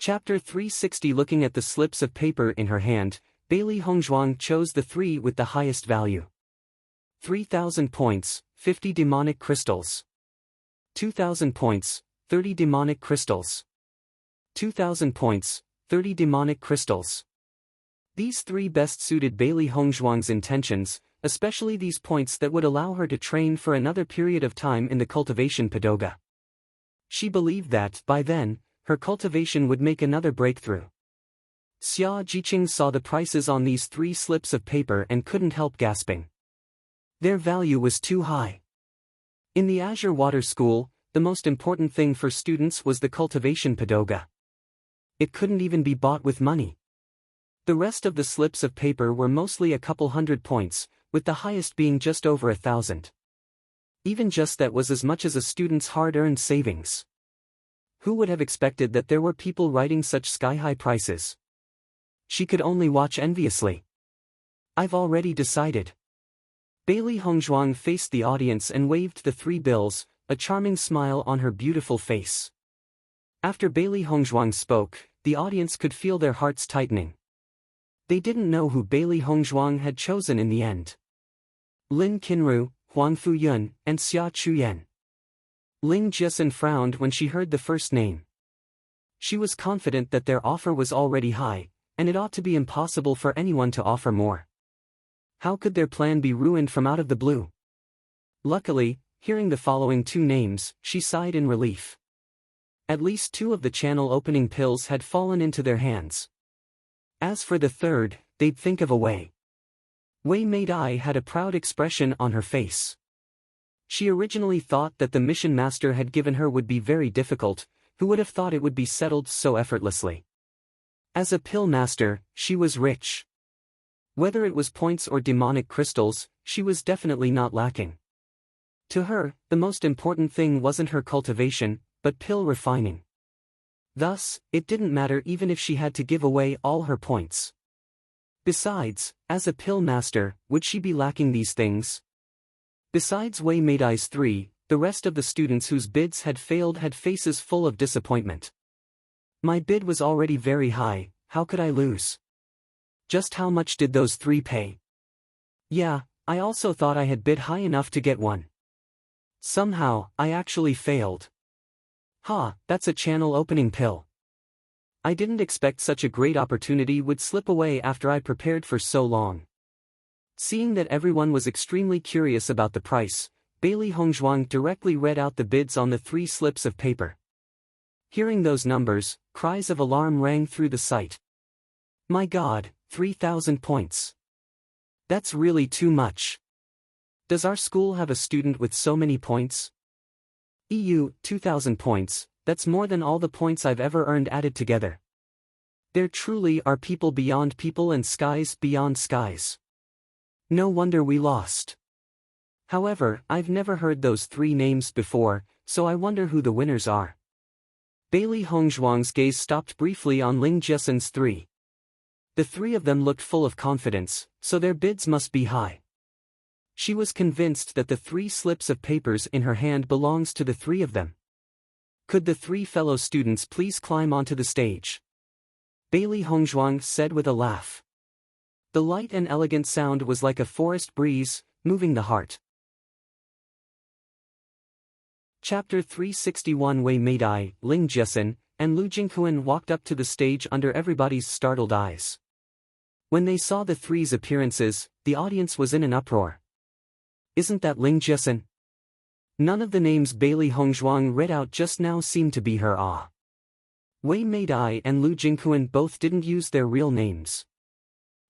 Chapter 360. Looking at the slips of paper in her hand, Bailey Hongzhuang chose the three with the highest value. 3,000 points, 50 demonic crystals. 2,000 points, 30 demonic crystals. 2,000 points, 30 demonic crystals. These three best suited Bailey Hongzhuang's intentions, especially these points that would allow her to train for another period of time in the cultivation pagoda. She believed that, by then, her cultivation would make another breakthrough. Xia Jiqing saw the prices on these three slips of paper and couldn't help gasping. Their value was too high. In the Azure Water School, the most important thing for students was the cultivation pagoda. It couldn't even be bought with money. The rest of the slips of paper were mostly a couple hundred points, with the highest being just over 1,000. Even just that was as much as a student's hard-earned savings. Who would have expected that there were people writing such sky-high prices? She could only watch enviously. I've already decided. Bailey Hongzhuang faced the audience and waved the three bills, a charming smile on her beautiful face. After Bailey Hongzhuang spoke, the audience could feel their hearts tightening. They didn't know who Bailey Hongzhuang had chosen in the end. Lin Qinru, Huang Fuyun, and Xia Chuyan. Ling Jiesun frowned when she heard the first name. She was confident that their offer was already high, and it ought to be impossible for anyone to offer more. How could their plan be ruined from out of the blue? Luckily, hearing the following two names, she sighed in relief. At least two of the channel opening pills had fallen into their hands. As for the third, they'd think of a way. Wei Meidai had a proud expression on her face. She originally thought that the mission master had given her would be very difficult. Who would have thought it would be settled so effortlessly? As a pill master, she was rich. Whether it was points or demonic crystals, she was definitely not lacking. To her, the most important thing wasn't her cultivation, but pill refining. Thus, it didn't matter even if she had to give away all her points. Besides, as a pill master, would she be lacking these things? Besides Wei Meidai's three, the rest of the students whose bids had failed had faces full of disappointment. My bid was already very high, how could I lose? Just how much did those three pay? Yeah, I also thought I had bid high enough to get one. Somehow, I actually failed. That's a channel opening pill. I didn't expect such a great opportunity would slip away after I prepared for so long. Seeing that everyone was extremely curious about the price, Bailey Hongzhuang directly read out the bids on the three slips of paper. Hearing those numbers, cries of alarm rang through the site. My God, 3,000 points. That's really too much. Does our school have a student with so many points? 2,000 points, that's more than all the points I've ever earned added together. There truly are people beyond people and skies beyond skies. No wonder we lost. However, I've never heard those three names before, so I wonder who the winners are. Bailey Hongzhuang's gaze stopped briefly on Ling Jiesun's three. The three of them looked full of confidence, so their bids must be high. She was convinced that the three slips of papers in her hand belongs to the three of them. Could the three fellow students please climb onto the stage? Bailey Hongzhuang said with a laugh. The light and elegant sound was like a forest breeze, moving the heart. Chapter 361. Wei Meidai, Ling Jiesun, and Lu Jinghuan walked up to the stage under everybody's startled eyes. When they saw the three's appearances, the audience was in an uproar. Isn't that Ling Jiesun? None of the names Bailey Hongzhuang read out just now seemed to be her. Wei Meidai and Lu Jinghuan both didn't use their real names.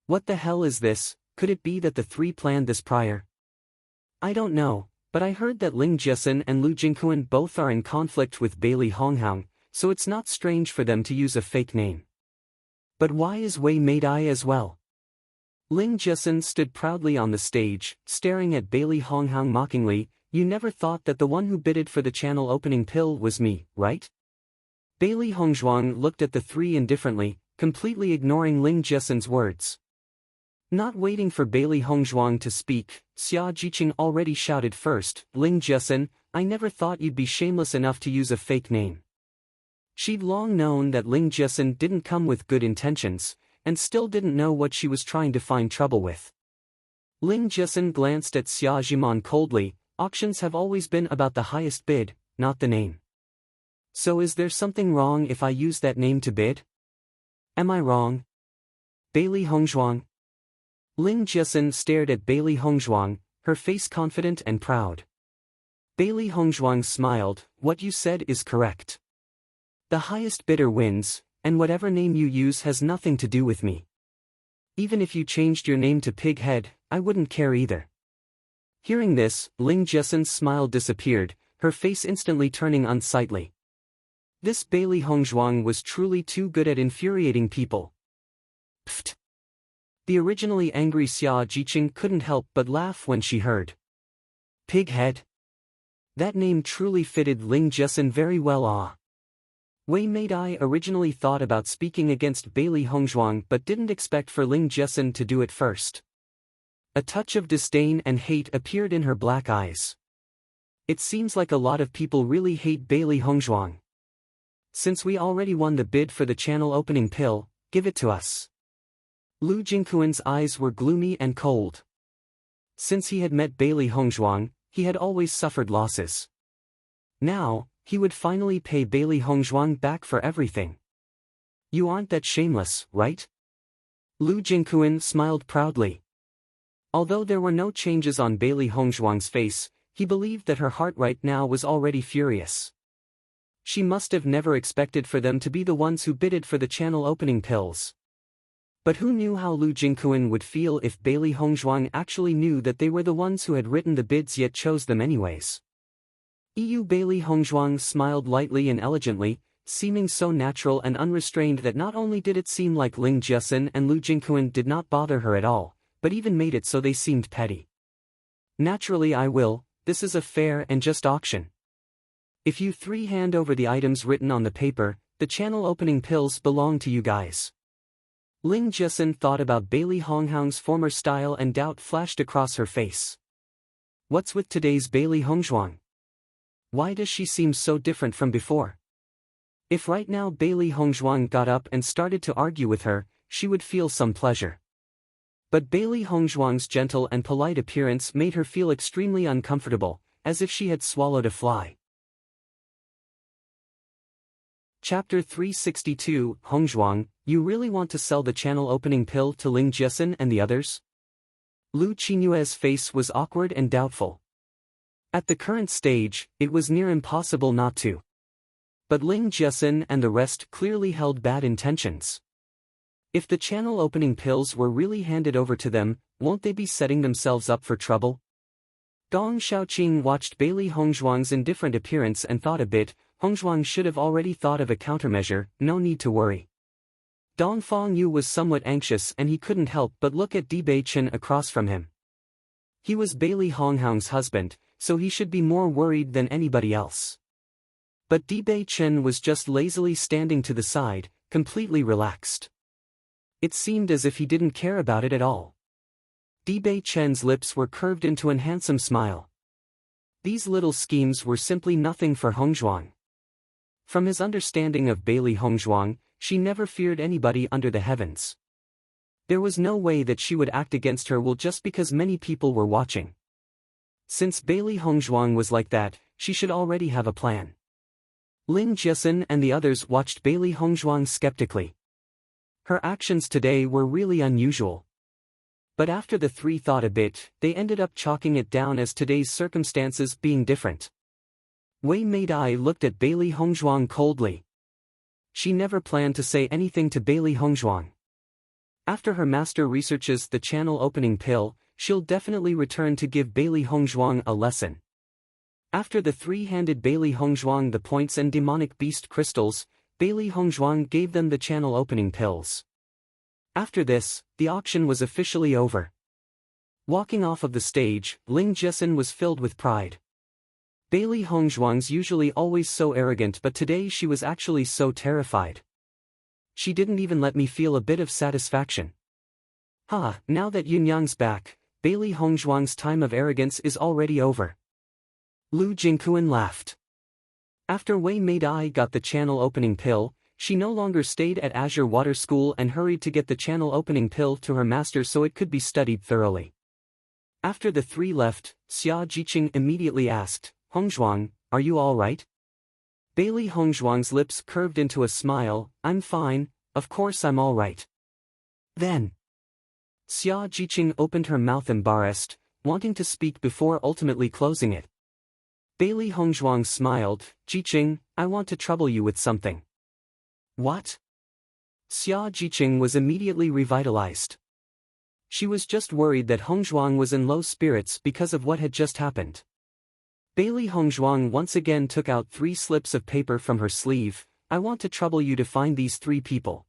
What the hell is this? Could it be that the three planned this prior? I don't know, but I heard that Ling Jiesun and Lu Jinghuan both are in conflict with Bailey Hongzhuang, so it's not strange for them to use a fake name. But why is Wei Meidai as well? Ling Jiesun stood proudly on the stage, staring at Bailey Hongzhuang mockingly. You never thought that the one who bidded for the channel opening pill was me, right? Bailey Hongzhuang looked at the three indifferently, completely ignoring Ling Jiesun's words. Not waiting for Bailey Hongzhuang to speak, Xia Jiqing already shouted first, Ling Jiesun, I never thought you'd be shameless enough to use a fake name. She'd long known that Ling Jiasen didn't come with good intentions, and still didn't know what she was trying to find trouble with. Ling Jiasen glanced at Xia Zhimon coldly. Auctions have always been about the highest bid, not the name. So is there something wrong if I use that name to bid? Am I wrong? Bailey Hongzhuang? Ling Jiasen stared at Bailey Hongzhuang, her face confident and proud. Bailey Hongzhuang smiled. What you said is correct. The highest bidder wins, and whatever name you use has nothing to do with me. Even if you changed your name to Pighead, I wouldn't care either. Hearing this, Ling Jiasen's smile disappeared, her face instantly turning unsightly. This Bailey Hongzhuang was truly too good at infuriating people. Pfft! The originally angry Xia Jiqing couldn't help but laugh when she heard Pighead. That name truly fitted Ling Jiasen very well. Wei Meidai originally thought about speaking against Bailey Hongzhuang but didn't expect for Ling Jiasen to do it first. A touch of disdain and hate appeared in her black eyes. It seems like a lot of people really hate Bailey Hongzhuang. Since we already won the bid for the channel opening pill, give it to us. Lu Jingquan's eyes were gloomy and cold. Since he had met Bailey Hongzhuang, he had always suffered losses. Now, he would finally pay Bailey Hongzhuang back for everything. You aren't that shameless, right? Lu Jingquan smiled proudly. Although there were no changes on Bailey Hongzhuang's face, he believed that her heart right now was already furious. She must have never expected for them to be the ones who bidded for the channel opening pills. But who knew how Lu Jingquan would feel if Bailey Hongzhuang actually knew that they were the ones who had written the bids yet chose them anyways. Bailey Hongzhuang smiled lightly and elegantly, seeming so natural and unrestrained that not only did it seem like Ling Jiasen and Lu Jingquan did not bother her at all, but even made it so they seemed petty. Naturally I will, this is a fair and just auction. If you three hand over the items written on the paper, the channel opening pills belong to you guys. Ling Jiasen thought about Bailey Hongzhuang's former style and doubt flashed across her face. What's with today's Bailey Hongzhuang? Why does she seem so different from before? If right now Bailey Hongzhuang got up and started to argue with her, she would feel some pleasure. But Bailey Hongzhuang's gentle and polite appearance made her feel extremely uncomfortable, as if she had swallowed a fly. Chapter 362, Hongzhuang, you really want to sell the channel opening pill to Ling Jiasen and the others? Lu Qinyue's face was awkward and doubtful. At the current stage, it was near impossible not to. But Ling Jiasen and the rest clearly held bad intentions. If the channel opening pills were really handed over to them, won't they be setting themselves up for trouble? Gong Shaoqing watched Bailey Hongzhuang's indifferent appearance and thought a bit. Hongzhuang should have already thought of a countermeasure, no need to worry. Dong Fengyu was somewhat anxious and he couldn't help but look at Di Beichen across from him. He was Bailey Hongzhuang's husband, so he should be more worried than anybody else. But Di Beichen was just lazily standing to the side, completely relaxed. It seemed as if he didn't care about it at all. Di Beichen's lips were curved into an handsome smile. These little schemes were simply nothing for Hongzhuang. From his understanding of Bailey Hongzhuang, she never feared anybody under the heavens. There was no way that she would act against her will just because many people were watching. Since Bailey Hongzhuang was like that, she should already have a plan. Ling Jiasen and the others watched Bailey Hongzhuang skeptically. Her actions today were really unusual. But after the three thought a bit, they ended up chalking it down as today's circumstances being different. Wei Meidai looked at Bailey Hongzhuang coldly. She never planned to say anything to Bailey Hongzhuang. After her master researches the channel opening pill, she'll definitely return to give Bailey Hongzhuang a lesson. After the three handed Bailey Hongzhuang the points and demonic beast crystals, Bailey Hongzhuang gave them the channel opening pills. After this, the auction was officially over. Walking off of the stage, Ling Jiasen was filled with pride. Bailey Hongzhuang's usually always so arrogant, but today she was actually so terrified. She didn't even let me feel a bit of satisfaction. Now that Yunyang's back, Bailey Hongzhuang's time of arrogance is already over. Lu Jingquan laughed. After Wei Meidai got the channel opening pill, she no longer stayed at Azure Water School and hurried to get the channel opening pill to her master so it could be studied thoroughly. After the three left, Xia Jiqing immediately asked, "Hongzhuang, are you all right?" Bailey Hongzhuang's lips curved into a smile, "I'm fine, of course I'm all right." Then, Xia Jiqing opened her mouth embarrassed, wanting to speak before ultimately closing it. Bailey Hongzhuang smiled, "Jiqing, I want to trouble you with something." "What?" Xia Jiqing was immediately revitalized. She was just worried that Hongzhuang was in low spirits because of what had just happened. Bailey Hongzhuang once again took out 3 slips of paper from her sleeve. "I want to trouble you to find these 3 people.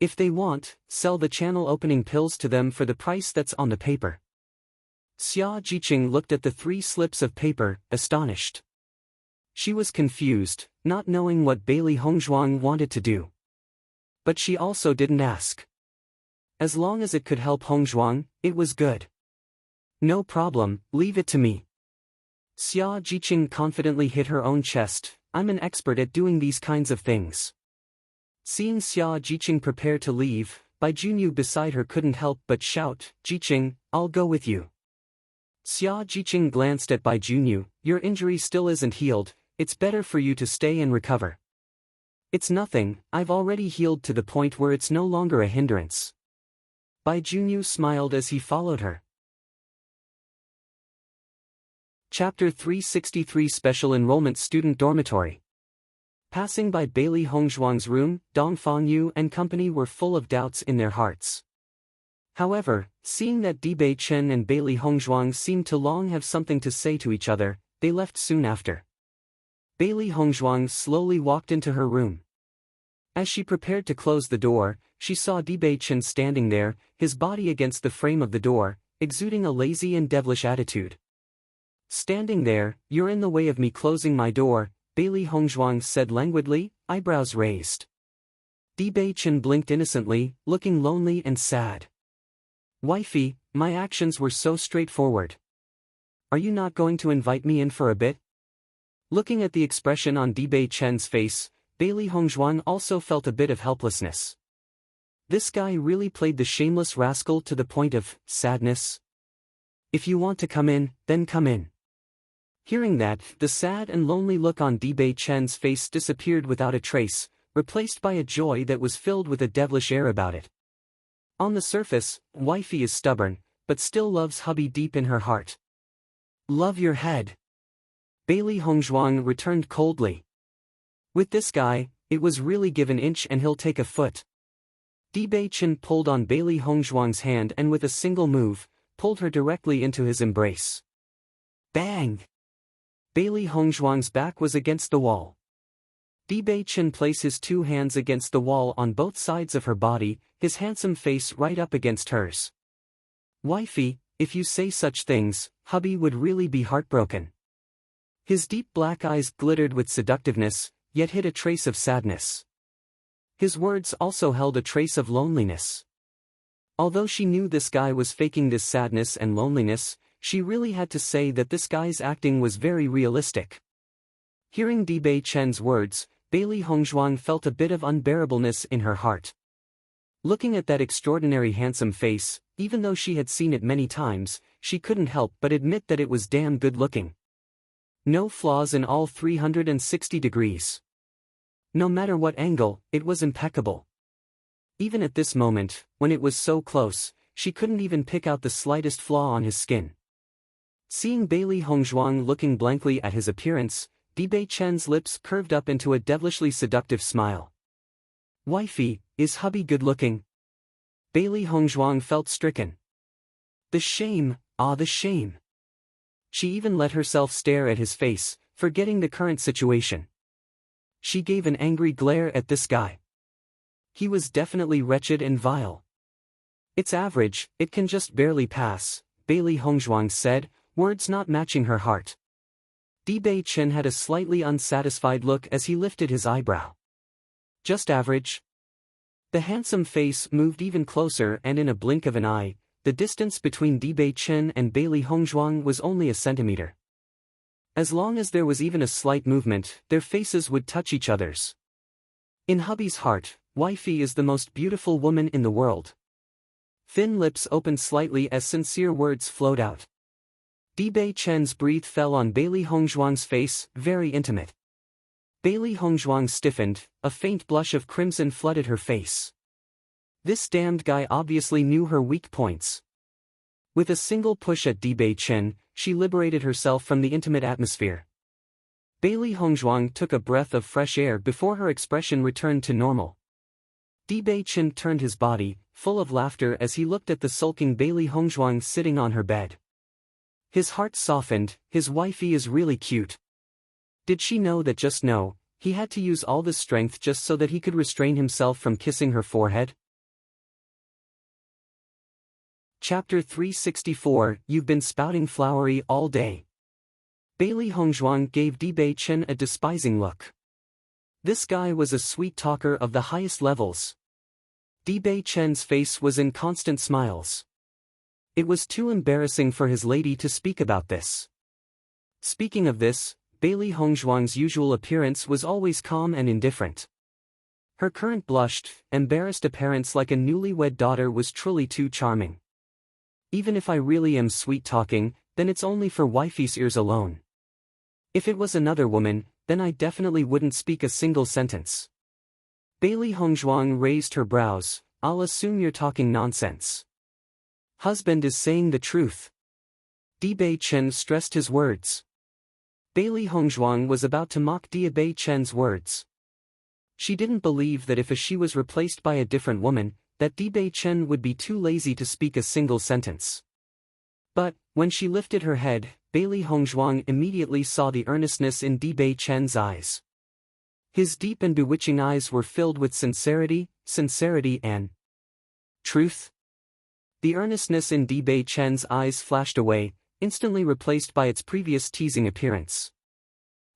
If they want, sell the channel opening pills to them for the price that's on the paper." Xia Jiqing looked at the 3 slips of paper, astonished. She was confused, not knowing what Bailey Hongzhuang wanted to do. But she also didn't ask. As long as it could help Hongzhuang, it was good. "No problem, leave it to me." Xia Jiqing confidently hit her own chest, "I'm an expert at doing these kinds of things." Seeing Xia Jiqing prepare to leave, Bai Junyu beside her couldn't help but shout, "Jiqing, I'll go with you." Xia Jiqing glanced at Bai Junyu, "Your injury still isn't healed, it's better for you to stay and recover." "It's nothing, I've already healed to the point where it's no longer a hindrance." Bai Junyu smiled as he followed her. Chapter 363 Special Enrollment Student Dormitory. Passing by Bailey Hongzhuang's room, Dong Fangyu and company were full of doubts in their hearts. However, seeing that Bei Chen and Bailey Hongzhuang seemed to long have something to say to each other, they left soon after. Bailey Hongzhuang slowly walked into her room. As she prepared to close the door, she saw Bei Chen standing there, his body against the frame of the door, exuding a lazy and devilish attitude. "Standing there, you're in the way of me closing my door," Bailey Hongzhuang said languidly, eyebrows raised. Bei Chen blinked innocently, looking lonely and sad. "Wifey, my actions were so straightforward. Are you not going to invite me in for a bit?" Looking at the expression on Bei Chen's face, Bailey Hongzhuang also felt a bit of helplessness. This guy really played the shameless rascal to the point of sadness. "If you want to come in, then come in." Hearing that, the sad and lonely look on Bei Chen's face disappeared without a trace, replaced by a joy that was filled with a devilish air about it. On the surface, wifey is stubborn, but still loves hubby deep in her heart. "Love your head." Bailey Hongzhuang returned coldly. With this guy, it was really give an inch and he'll take a foot. Bei Chen pulled on Bailey Hongzhuang's hand and with a single move, pulled her directly into his embrace. Bang! Bailey Hongzhuang's back was against the wall. Bei Chen placed his 2 hands against the wall on both sides of her body, his handsome face right up against hers. "Wifey, if you say such things, hubby would really be heartbroken." His deep black eyes glittered with seductiveness, yet hid a trace of sadness. His words also held a trace of loneliness. Although she knew this guy was faking this sadness and loneliness, she really had to say that this guy's acting was very realistic. Hearing Bei Chen's words, Bailey Hongzhuang felt a bit of unbearableness in her heart. Looking at that extraordinary handsome face, even though she had seen it many times, she couldn't help but admit that it was damn good looking. No flaws in all 360 degrees. No matter what angle, it was impeccable. Even at this moment, when it was so close, she couldn't even pick out the slightest flaw on his skin. Seeing Bailey Hongzhuang looking blankly at his appearance, Bei Chen's lips curved up into a devilishly seductive smile. "Wifey, is hubby good looking?" Bailey Hongzhuang felt stricken. The shame, the shame. She even let herself stare at his face, forgetting the current situation. She gave an angry glare at this guy. He was definitely wretched and vile. "It's average, it can just barely pass," Bailey Hongzhuang said, words not matching her heart. Bei Chen had a slightly unsatisfied look as he lifted his eyebrow. "Just average?" The handsome face moved even closer and in a blink of an eye, the distance between Bei Chen and Bailey Hongzhuang was only a centimeter. As long as there was even a slight movement, their faces would touch each other's. In hubby's heart, wifey is the most beautiful woman in the world. Thin lips opened slightly as sincere words flowed out. Bei Chen's breath fell on Bailey Hongzhuang's face, very intimate. Bailey Hongzhuang stiffened, a faint blush of crimson flooded her face. This damned guy obviously knew her weak points. With a single push at Bei Chen, she liberated herself from the intimate atmosphere. Bailey Hongzhuang took a breath of fresh air before her expression returned to normal. Bei Chen turned his body, full of laughter as he looked at the sulking Bailey Hongzhuang sitting on her bed. His heart softened, his wifey is really cute. Did she know that just no, he had to use all this strength just so that he could restrain himself from kissing her forehead? Chapter 364, You've been spouting flowery all day. Bailey Hongzhuang gave Bei Chen a despising look. This guy was a sweet talker of the highest levels. Bei Chen's face was in constant smiles. It was too embarrassing for his lady to speak about this. Speaking of this, Bailey Hongzhuang's usual appearance was always calm and indifferent. Her current blushed, embarrassed appearance like a newlywed daughter was truly too charming. Even if I really am sweet-talking, then it's only for wifey's ears alone. If it was another woman, then I definitely wouldn't speak a single sentence. Bailey Hongzhuang raised her brows. I'll assume you're talking nonsense. Husband is saying the truth. Bei Chen stressed his words. Bailey Hongzhuang was about to mock Bei Chen's words. She didn't believe that if she was replaced by a different woman, that Bei Chen would be too lazy to speak a single sentence. But, when she lifted her head, Bailey Hongzhuang immediately saw the earnestness in Bei Chen's eyes. His deep and bewitching eyes were filled with sincerity and truth. The earnestness in Bei Chen's eyes flashed away, instantly replaced by its previous teasing appearance.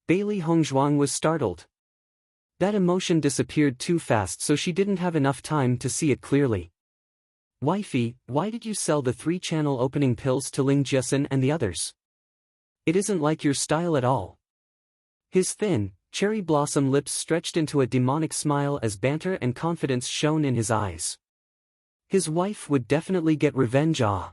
Bailey Hongzhuang was startled. That emotion disappeared too fast, so she didn't have enough time to see it clearly. Wifey, why did you sell the 3-channel opening pills to Ling Jiesun and the others? It isn't like your style at all. His thin, cherry blossom lips stretched into a demonic smile as banter and confidence shone in his eyes. His wife would definitely get revenge. A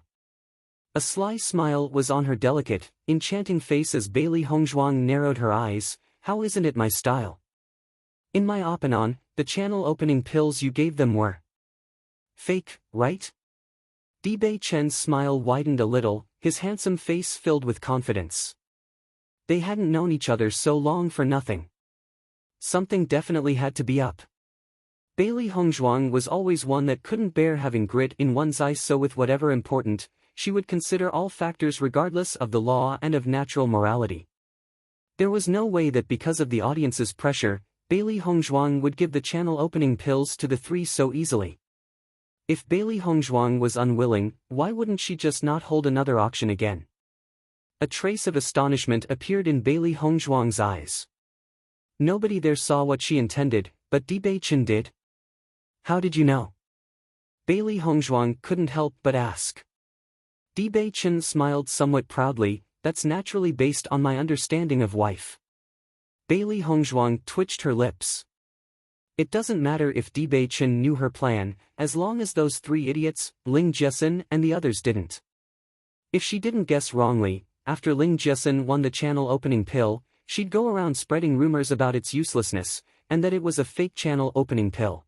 sly smile was on her delicate, enchanting face as Bailey Hongzhuang narrowed her eyes. How isn't it my style? In my opinion, the channel opening pills you gave them were fake, right? Bei Chen's smile widened a little, his handsome face filled with confidence. They hadn't known each other so long for nothing. Something definitely had to be up. Bailey Hongzhuang was always one that couldn't bear having grit in one's eyes, so with whatever important, she would consider all factors regardless of the law and of natural morality. There was no way that because of the audience's pressure, Bailey Hongzhuang would give the channel opening pills to the 3 so easily. If Bailey Hongzhuang was unwilling, why wouldn't she just not hold another auction again? A trace of astonishment appeared in Bailey Hongzhuang's eyes. Nobody there saw what she intended, but Bei Chen did. How did you know? Bailey Hongzhuang couldn't help but ask. Bei Chen smiled somewhat proudly. That's naturally based on my understanding of wife. Bailey Hongzhuang twitched her lips. It doesn't matter if Bei Chen knew her plan, as long as those 3 idiots, Ling Jiesun and the others, didn't. If she didn't guess wrongly, after Ling Jiesun won the channel opening pill, she'd go around spreading rumors about its uselessness, and that it was a fake channel opening pill.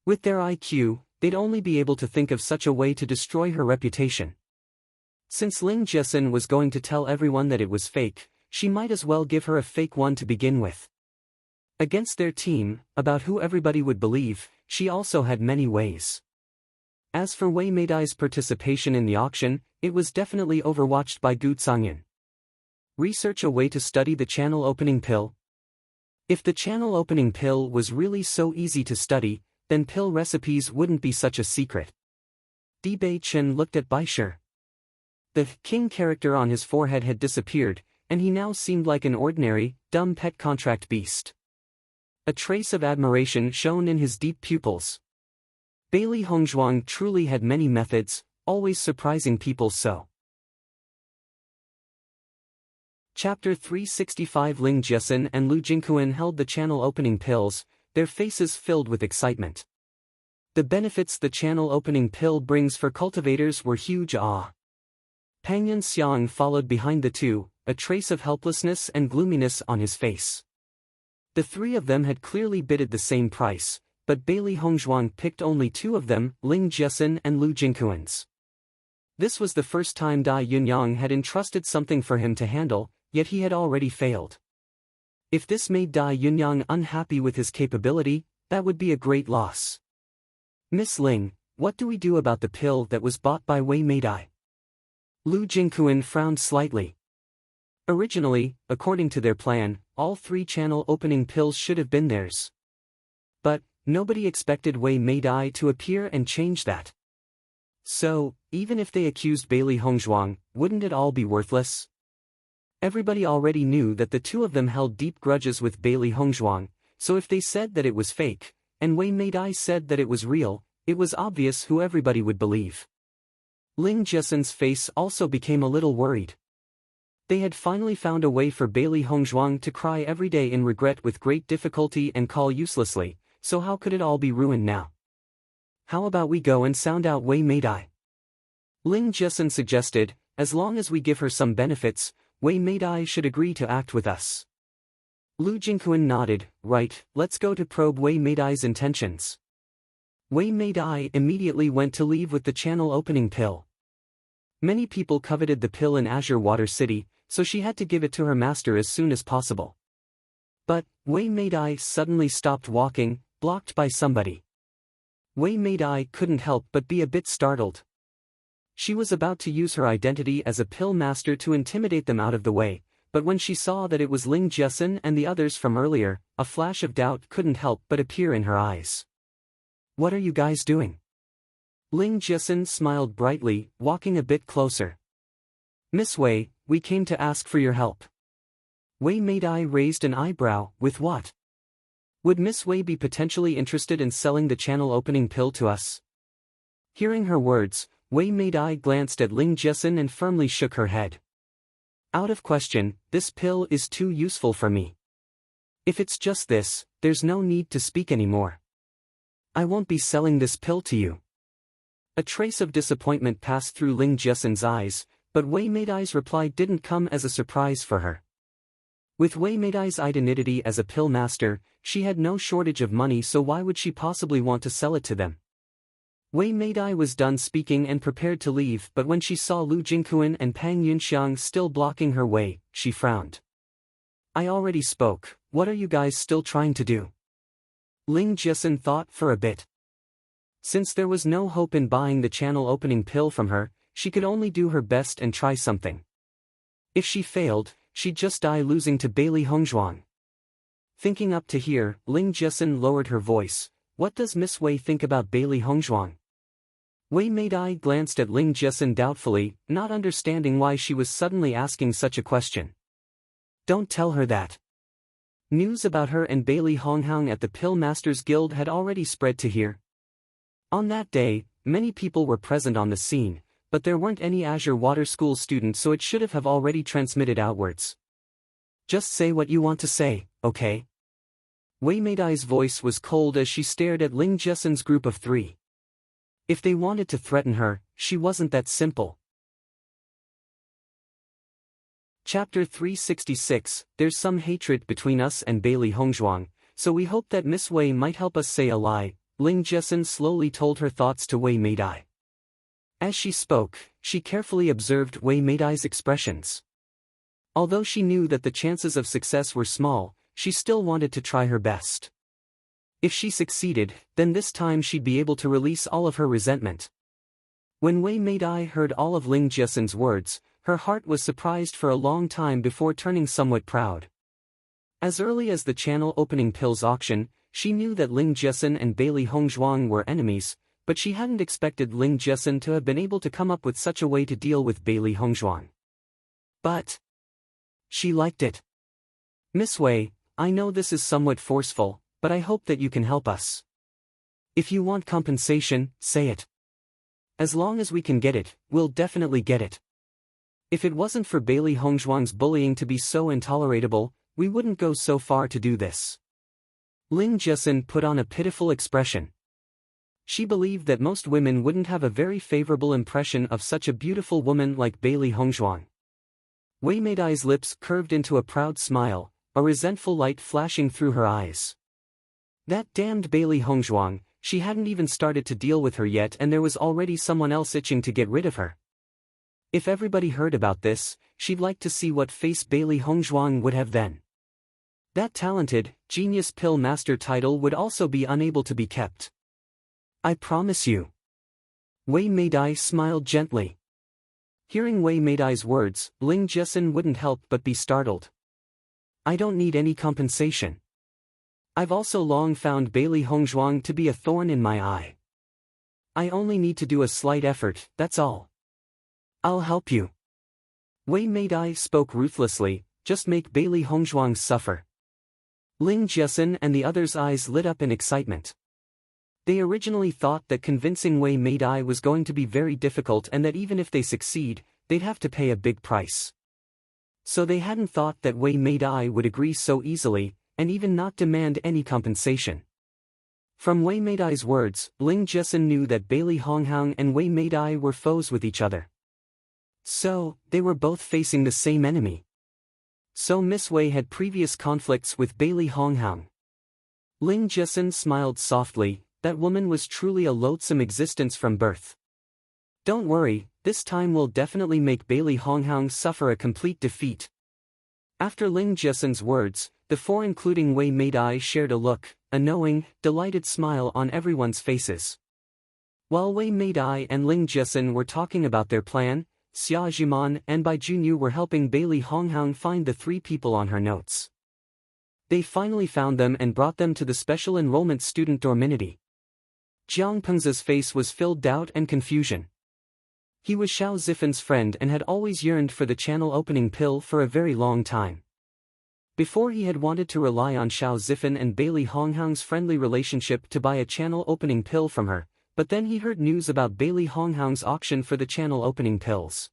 With their IQ, they'd only be able to think of such a way to destroy her reputation. Since Ling Jiesun was going to tell everyone that it was fake, she might as well give her a fake one to begin with. Against their team, about who everybody would believe, she also had many ways. As for Wei Meidai's participation in the auction, it was definitely overwatched by Gu Zhangyan. Research a way to study the channel opening pill? If the channel opening pill was really so easy to study, then pill recipes wouldn't be such a secret. Bei Chen looked at Baisher. The king character on his forehead had disappeared, and he now seemed like an ordinary, dumb pet contract beast. A trace of admiration shone in his deep pupils. Bailey Hongzhuang truly had many methods, always surprising people so. Chapter 365. Ling Jiasun and Lu Jingquan held the channel opening pills, their faces filled with excitement. The benefits the channel opening pill brings for cultivators were huge. Pang Yunxiang followed behind the two, a trace of helplessness and gloominess on his face. The three of them had clearly bidded the same price, but Bailey Hongzhuang picked only two of them, Ling Jiasun and Lu Jingquan's. This was the first time Dai Yunyang had entrusted something for him to handle, yet he had already failed. If this made Dai Yunyang unhappy with his capability, that would be a great loss. Miss Ling, what do we do about the pill that was bought by Wei Meidai? Lu Jingquan frowned slightly. Originally, according to their plan, all three channel opening pills should have been theirs. But nobody expected Wei Meidai to appear and change that. So, even if they accused Bailey Hongzhuang, wouldn't it all be worthless? Everybody already knew that the two of them held deep grudges with Bailey Hongzhuang, so if they said that it was fake, and Wei Meidai said that it was real, it was obvious who everybody would believe. Ling Jiasun's face also became a little worried. They had finally found a way for Bailey Hongzhuang to cry every day in regret with great difficulty and call uselessly, so how could it all be ruined now? How about we go and sound out Wei Meidai? Ling Jiasun suggested, as long as we give her some benefits, Wei Meidai should agree to act with us. Lu Jingquan nodded, right, let's go to probe Wei Meidai's intentions. Wei Meidai immediately went to leave with the channel opening pill. Many people coveted the pill in Azure Water City, so she had to give it to her master as soon as possible. But Wei Meidai suddenly stopped walking, blocked by somebody. Wei Meidai couldn't help but be a bit startled. She was about to use her identity as a pill master to intimidate them out of the way, but when she saw that it was Ling Jiasun and the others from earlier, a flash of doubt couldn't help but appear in her eyes. What are you guys doing? Ling Jiasun smiled brightly, walking a bit closer. Miss Wei, we came to ask for your help. Wei Meidai raised an eyebrow, with what? Would Miss Wei be potentially interested in selling the channel opening pill to us? Hearing her words, Wei Meidai glanced at Ling Jiasun and firmly shook her head. Out of question, this pill is too useful for me. If it's just this, there's no need to speak anymore. I won't be selling this pill to you. A trace of disappointment passed through Ling Jiasun's eyes, but Wei Meidai's reply didn't come as a surprise for her. With Wei Meidai's identity as a pill master, she had no shortage of money, so why would she possibly want to sell it to them? Wei Meidai was done speaking and prepared to leave, but when she saw Lu Jingquan and Pang Yunxiang still blocking her way, she frowned. I already spoke, what are you guys still trying to do? Ling Jiasun thought for a bit. Since there was no hope in buying the channel opening pill from her, she could only do her best and try something. If she failed, she'd just die losing to Bailey Hongzhuang. Thinking up to here, Ling Jiasun lowered her voice. What does Miss Wei think about Bailey Hongzhuang? Wei Meidai glanced at Ling Jiasun doubtfully, not understanding why she was suddenly asking such a question. Don't tell her that. News about her and Bailey Hongzhuang at the Pill Masters Guild had already spread to here. On that day, many people were present on the scene, but there weren't any Azure Water School students, so it should have already transmitted outwards. Just say what you want to say, okay? Wei Meidai's voice was cold as she stared at Ling Jiasun's group of three. If they wanted to threaten her, she wasn't that simple. Chapter 366, There's some hatred between us and Bailey Hongzhuang, so we hope that Miss Wei might help us say a lie, Ling Jiasun slowly told her thoughts to Wei Meidai. As she spoke, she carefully observed Wei Meidai's expressions. Although she knew that the chances of success were small, she still wanted to try her best. If she succeeded, then this time she'd be able to release all of her resentment. When Wei Meidai heard all of Ling Jiasun's words, her heart was surprised for a long time before turning somewhat proud. As early as the channel opening pills auction, she knew that Ling Jiasun and Bailey Hongzhuang were enemies, but she hadn't expected Ling Jiasun to have been able to come up with such a way to deal with Bailey Hongzhuang. But she liked it. Miss Wei, I know this is somewhat forceful, but I hope that you can help us. If you want compensation, say it. As long as we can get it, we'll definitely get it. If it wasn't for Bailey Hongzhuang's bullying to be so intolerable, we wouldn't go so far to do this. Ling Jiasun put on a pitiful expression. She believed that most women wouldn't have a very favorable impression of such a beautiful woman like Bailey Hongzhuang. Wei Meidai's lips curved into a proud smile, a resentful light flashing through her eyes. That damned Bailey Hongzhuang, she hadn't even started to deal with her yet and there was already someone else itching to get rid of her. If everybody heard about this, she'd like to see what face Bailey Hongzhuang would have then. That talented, genius pill master title would also be unable to be kept. I promise you. Wei Meidai smiled gently. Hearing Wei Meidai's words, Ling Jiasun wouldn't help but be startled. I don't need any compensation. I've also long found Bailey Hongzhuang to be a thorn in my eye. I only need to do a slight effort, that's all. I'll help you. Wei Meidai spoke ruthlessly, just make Bailey Hongzhuang suffer. Ling Jiasun and the others' eyes lit up in excitement. They originally thought that convincing Wei Meidai was going to be very difficult and that even if they succeed, they'd have to pay a big price. So they hadn't thought that Wei Meidai would agree so easily, and even not demand any compensation. From Wei Meidai's words, Ling Jiasun knew that Bailey Hongzhuang and Wei Meidai were foes with each other. So, they were both facing the same enemy. So Miss Wei had previous conflicts with Bailey Hongzhuang. Ling Jiasun smiled softly, that woman was truly a loathsome existence from birth. Don't worry, this time we'll definitely make Bailey Hongzhuang suffer a complete defeat. After Ling Jiasun's words, the four including Wei Meidai shared a look, a knowing, delighted smile on everyone's faces. While Wei Meidai and Ling Jiasun were talking about their plan, Xia Zhiman and Bai Junyu were helping Bailey Hongzhuang find the three people on her notes. They finally found them and brought them to the special enrollment student dormitory. Jiang Pengze's face was filled doubt and confusion. He was Xiao Zifan's friend and had always yearned for the channel opening pill for a very long time. Before he had wanted to rely on Xiao Zifan and Bailey Hongzhuang's friendly relationship to buy a channel opening pill from her, but then he heard news about Bailey Hongzhuang's auction for the channel opening pills.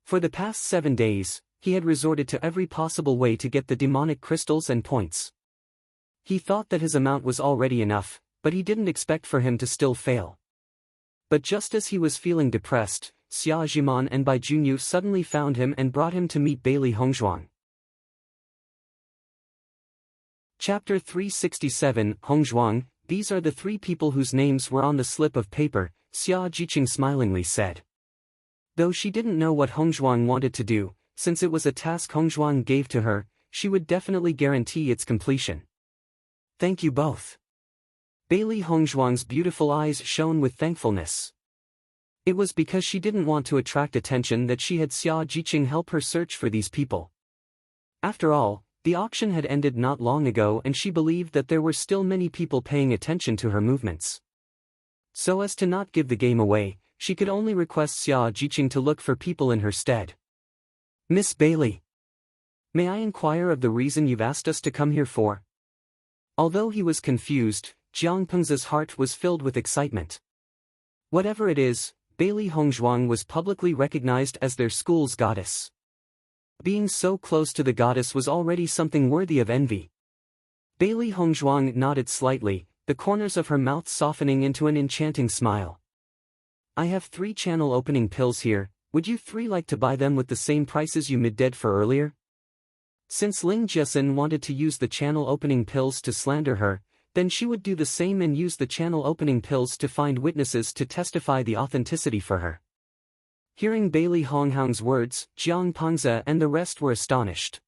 For the past 7 days, he had resorted to every possible way to get the demonic crystals and points. He thought that his amount was already enough, but he didn't expect for him to still fail. But just as he was feeling depressed, Xia Zhiman and Bai Junyu suddenly found him and brought him to meet Bailey Hongzhuang. Chapter 367 Hongzhuang, these are the three people whose names were on the slip of paper, Xia Jiqing smilingly said. Though she didn't know what Hongzhuang wanted to do, since it was a task Hongzhuang gave to her, she would definitely guarantee its completion. Thank you both. Bailey Hongzhuang's beautiful eyes shone with thankfulness. It was because she didn't want to attract attention that she had Xia Jiqing help her search for these people. After all, the auction had ended not long ago and she believed that there were still many people paying attention to her movements. So as to not give the game away, she could only request Xia Jiqing to look for people in her stead. Miss Bailey, may I inquire of the reason you've asked us to come here for? Although he was confused, Jiang Pengze's heart was filled with excitement. Whatever it is, Bailey Hongzhuang was publicly recognized as their school's goddess. Being so close to the goddess was already something worthy of envy. Bailey Hongzhuang nodded slightly, the corners of her mouth softening into an enchanting smile. I have 3 channel opening pills here, would you 3 like to buy them with the same prices you mid-did for earlier? Since Ling Jiasun wanted to use the channel opening pills to slander her, then she would do the same and use the channel opening pills to find witnesses to testify the authenticity for her. Hearing Bailey Hongzhuang's words, Jiang Pengze and the rest were astonished.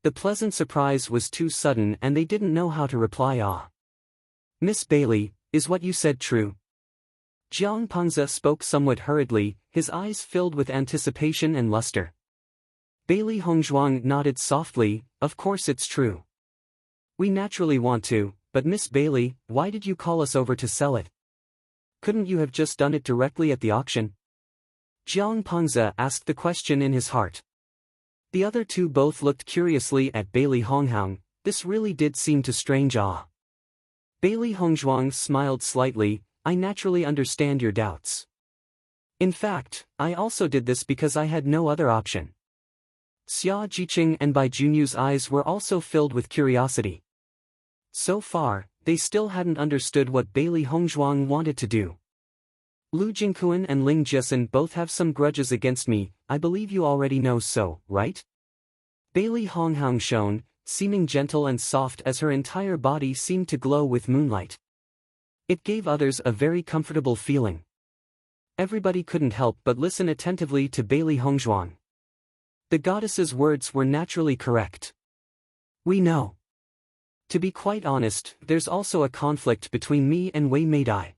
The pleasant surprise was too sudden and they didn't know how to reply. Miss Bailey, is what you said true? Jiang Pengze spoke somewhat hurriedly, his eyes filled with anticipation and luster. Bailey Hongzhuang nodded softly, of course it's true. We naturally want to, but Miss Bailey, why did you call us over to sell it? Couldn't you have just done it directly at the auction? Jiang Pengze asked the question in his heart. The other two both looked curiously at Bailey Hongzhuang, this really did seem to strange. Bailey Hongzhuang smiled slightly, I naturally understand your doubts. In fact, I also did this because I had no other option. Xia Jiqing and Bai Junyu's eyes were also filled with curiosity. So far, they still hadn't understood what Bailey Hongzhuang wanted to do. Lu Jingquan and Ling Jiesin both have some grudges against me, I believe you already know so, right? Bailey Honghang shone, seeming gentle and soft as her entire body seemed to glow with moonlight. It gave others a very comfortable feeling. Everybody couldn't help but listen attentively to Bailey Hongzhuang. The goddess's words were naturally correct. We know. To be quite honest, there's also a conflict between me and Wei Meidai.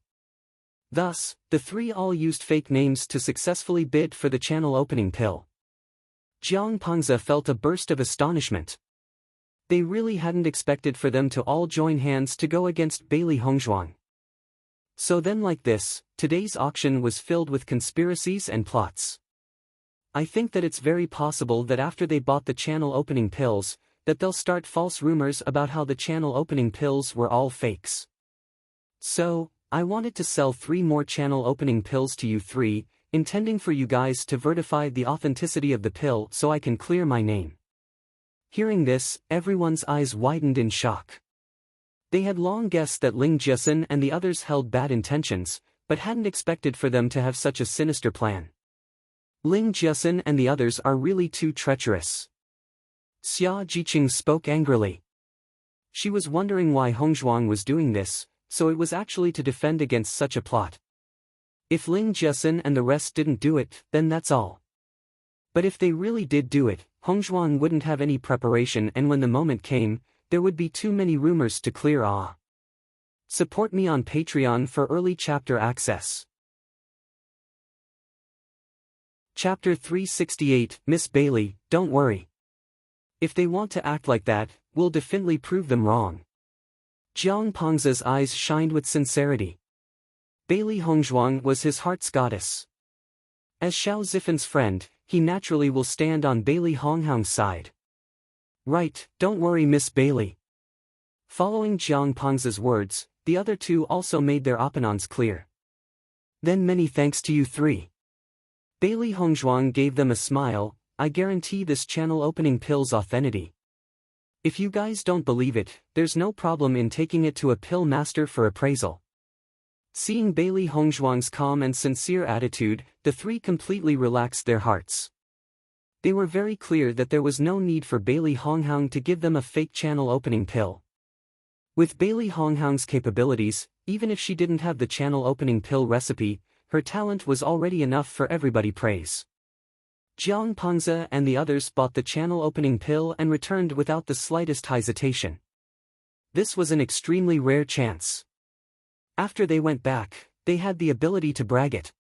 Thus, the three all used fake names to successfully bid for the channel opening pill. Jiang Pengze felt a burst of astonishment. They really hadn't expected for them to all join hands to go against Bailey Hongzhuang. So then like this, today's auction was filled with conspiracies and plots. I think that it's very possible that after they bought the channel opening pills, that they'll start false rumors about how the channel opening pills were all fakes. So, I wanted to sell 3 more channel opening pills to you 3, intending for you guys to verify the authenticity of the pill so I can clear my name. Hearing this, everyone's eyes widened in shock. They had long guessed that Ling Jiesin and the others held bad intentions, but hadn't expected for them to have such a sinister plan. Ling Jiesin and the others are really too treacherous. Xia Jiqing spoke angrily. She was wondering why Hongzhuang was doing this, so it was actually to defend against such a plot. If Ling Jiesin and the rest didn't do it, then that's all. But if they really did do it, Hongzhuang wouldn't have any preparation, and when the moment came, there would be too many rumors to clear. Support me on Patreon for early chapter access. Chapter 368, Miss Bailey, don't worry. If they want to act like that, we'll definitely prove them wrong. Jiang Pengze's eyes shined with sincerity. Bailey Hongzhuang was his heart's goddess. As Xiao Zifan's friend, he naturally will stand on Bailey Honghang's side. Right, don't worry Miss Bailey. Following Jiang Pengze's words, the other 2 also made their opinions clear. Then many thanks to you 3. Bailey Hongzhuang gave them a smile. I guarantee this channel opening pill's authenticity. If you guys don't believe it, there's no problem in taking it to a pill master for appraisal. Seeing Bailey Hongzhuang's calm and sincere attitude, the 3 completely relaxed their hearts. They were very clear that there was no need for Bailey Honghang to give them a fake channel opening pill. With Bailey Honghang's capabilities, even if she didn't have the channel opening pill recipe, her talent was already enough for everybody praise. Jiang Pengze and the others bought the channel opening pill and returned without the slightest hesitation. This was an extremely rare chance. After they went back, they had the ability to brag it.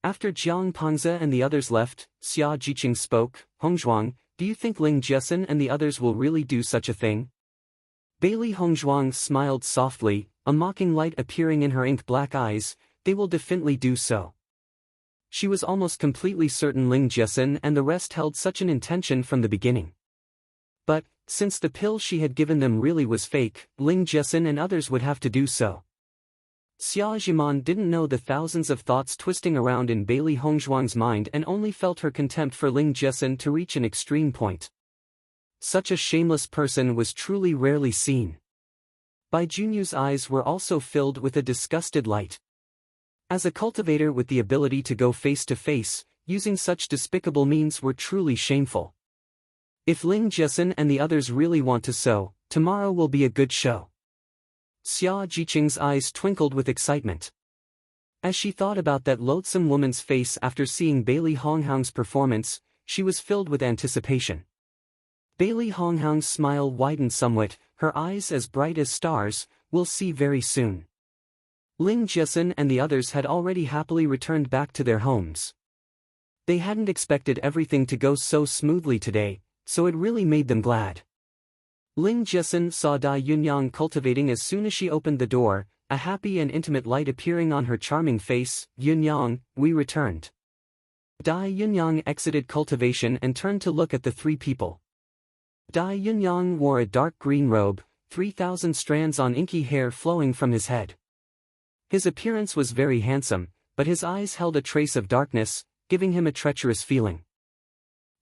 After Jiang Pengze and the others left, Xia Jiqing spoke. Hongzhuang, do you think Ling Jiesin and the others will really do such a thing? Bailey Hongzhuang smiled softly, a mocking light appearing in her ink-black eyes. They will definitely do so. She was almost completely certain Ling Jiesin and the rest held such an intention from the beginning. But, since the pill she had given them really was fake, Ling Jiesin and others would have to do so. Xia Jiman didn't know the thousands of thoughts twisting around in Bailey Hongzhuang's mind and only felt her contempt for Ling Jiesin to reach an extreme point. Such a shameless person was truly rarely seen. Bai Junyu's eyes were also filled with a disgusted light. As a cultivator with the ability to go face to face, using such despicable means were truly shameful. If Ling Jiesin and the others really want to sow, tomorrow will be a good show. Xia Jiqing's eyes twinkled with excitement. As she thought about that loathsome woman's face after seeing Bailey Honghang's performance, she was filled with anticipation. Bailey Honghang's smile widened somewhat, her eyes as bright as stars. We'll see very soon. Ling Jiesin and the others had already happily returned back to their homes. They hadn't expected everything to go so smoothly today, so it really made them glad. Ling Jiesin saw Dai Yunyang cultivating as soon as she opened the door, a happy and intimate light appearing on her charming face. Yunyang, we returned. Dai Yunyang exited cultivation and turned to look at the 3 people. Dai Yunyang wore a dark green robe, 3,000 strands on inky hair flowing from his head. His appearance was very handsome, but his eyes held a trace of darkness, giving him a treacherous feeling.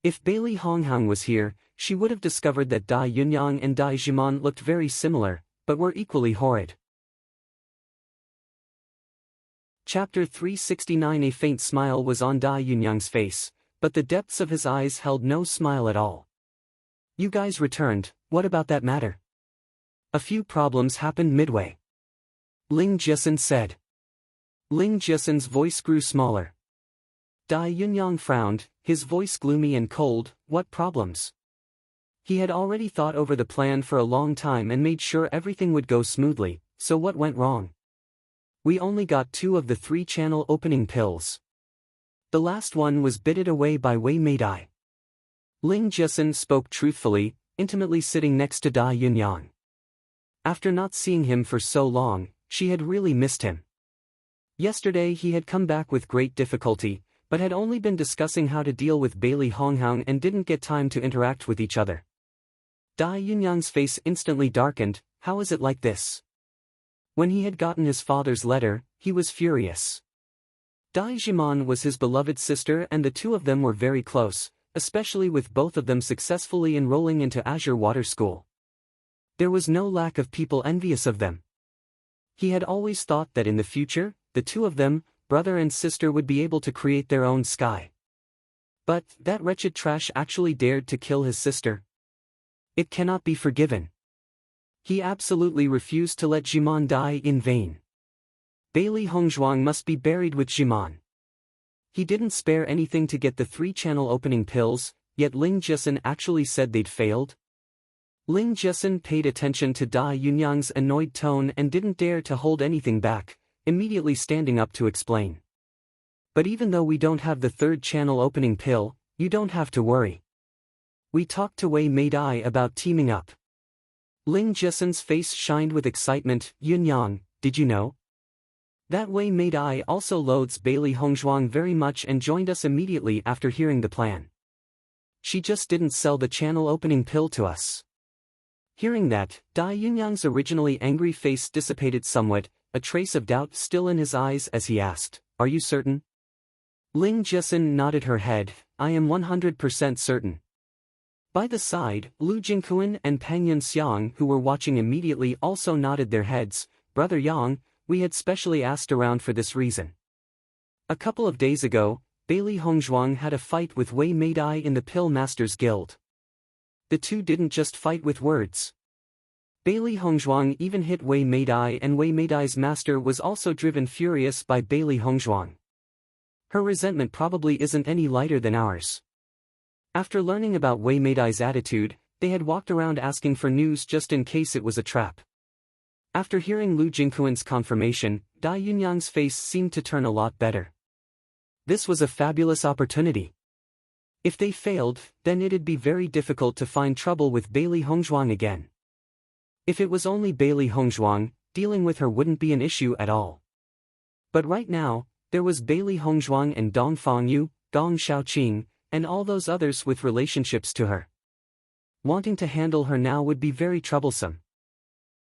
If Bailey Honghang was here, she would have discovered that Dai Yunyang and Dai Jimon looked very similar, but were equally horrid. Chapter 369. A faint smile was on Dai Yunyang's face, but the depths of his eyes held no smile at all. You guys returned, what about that matter? A few problems happened midway. Ling Jiesun said. Ling Jiesun's voice grew smaller. Dai Yunyang frowned, his voice gloomy and cold. What problems? He had already thought over the plan for a long time and made sure everything would go smoothly, so what went wrong? We only got 2 of the 3 channel opening pills. The last one was bitted away by Wei Meidai. Ling Jiesun spoke truthfully, intimately sitting next to Dai Yunyang. After not seeing him for so long, she had really missed him. Yesterday he had come back with great difficulty, but had only been discussing how to deal with Bailey Honghang and didn't get time to interact with each other. Dai Yunyang's face instantly darkened. How is it like this? When he had gotten his father's letter, he was furious. Dai Jimon was his beloved sister and the 2 of them were very close, especially with both of them successfully enrolling into Azure Water School. There was no lack of people envious of them. He had always thought that in the future, the 2 of them, brother and sister, would be able to create their own sky. But that wretched trash actually dared to kill his sister. It cannot be forgiven. He absolutely refused to let Jimon die in vain. Bailey Hongzhuang must be buried with Jimon. He didn't spare anything to get the 3 channel opening pills, yet Ling Jiesun actually said they'd failed. Ling Jiesun paid attention to Dai Yunyang's annoyed tone and didn't dare to hold anything back, immediately standing up to explain. But even though we don't have the 3rd channel opening pill, you don't have to worry. We talked to Wei Meidai about teaming up. Ling Jiesun's face shined with excitement. Yunyang, did you know? That Wei Meidai also loathes Bailey Hongzhuang very much and joined us immediately after hearing the plan. She just didn't sell the channel opening pill to us. Hearing that, Dai Yunyang's originally angry face dissipated somewhat, a trace of doubt still in his eyes as he asked, "Are you certain?" Ling Jiesun nodded her head. "I am 100% certain." By the side, Lu Jingquan and Pang Yunxiang, who were watching immediately, also nodded their heads. "Brother Yang, we had specially asked around for this reason. A couple of days ago, Bailey Hongzhuang had a fight with Wei Meidai in the Pill Masters Guild. The 2 didn't just fight with words. Bailey Hongzhuang even hit Wei Meidai, and Wei Meidai's master was also driven furious by Bailey Hongzhuang. Her resentment probably isn't any lighter than ours." After learning about Wei Meidai's attitude, they had walked around asking for news just in case it was a trap. After hearing Lu Jingquan's confirmation, Dai Yunyang's face seemed to turn a lot better. This was a fabulous opportunity. If they failed, then it'd be very difficult to find trouble with Bailey Hongzhuang again. If it was only Bailey Hongzhuang, dealing with her wouldn't be an issue at all. But right now, there was Bailey Hongzhuang and Dong Fangyu, Gong Shaoqing, and all those others with relationships to her. Wanting to handle her now would be very troublesome.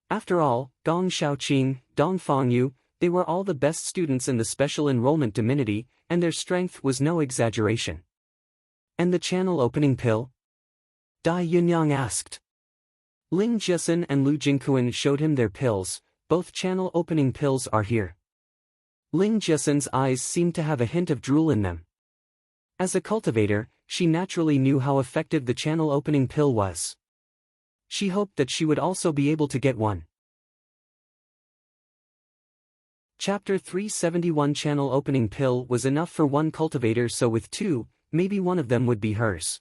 After all, Gong Shaoqing, Dong Fangyu, they were all the best students in the special enrollment divinity, and their strength was no exaggeration. And the channel opening pill? Dai Yunyang asked. Ling Jiesun and Lu Jingquan showed him their pills. Both channel opening pills are here. Ling Jiesun's eyes seemed to have a hint of drool in them. As a cultivator, she naturally knew how effective the channel opening pill was. She hoped that she would also be able to get one. Chapter 371. Channel opening pill was enough for one cultivator, so with 2, maybe one of them would be hers.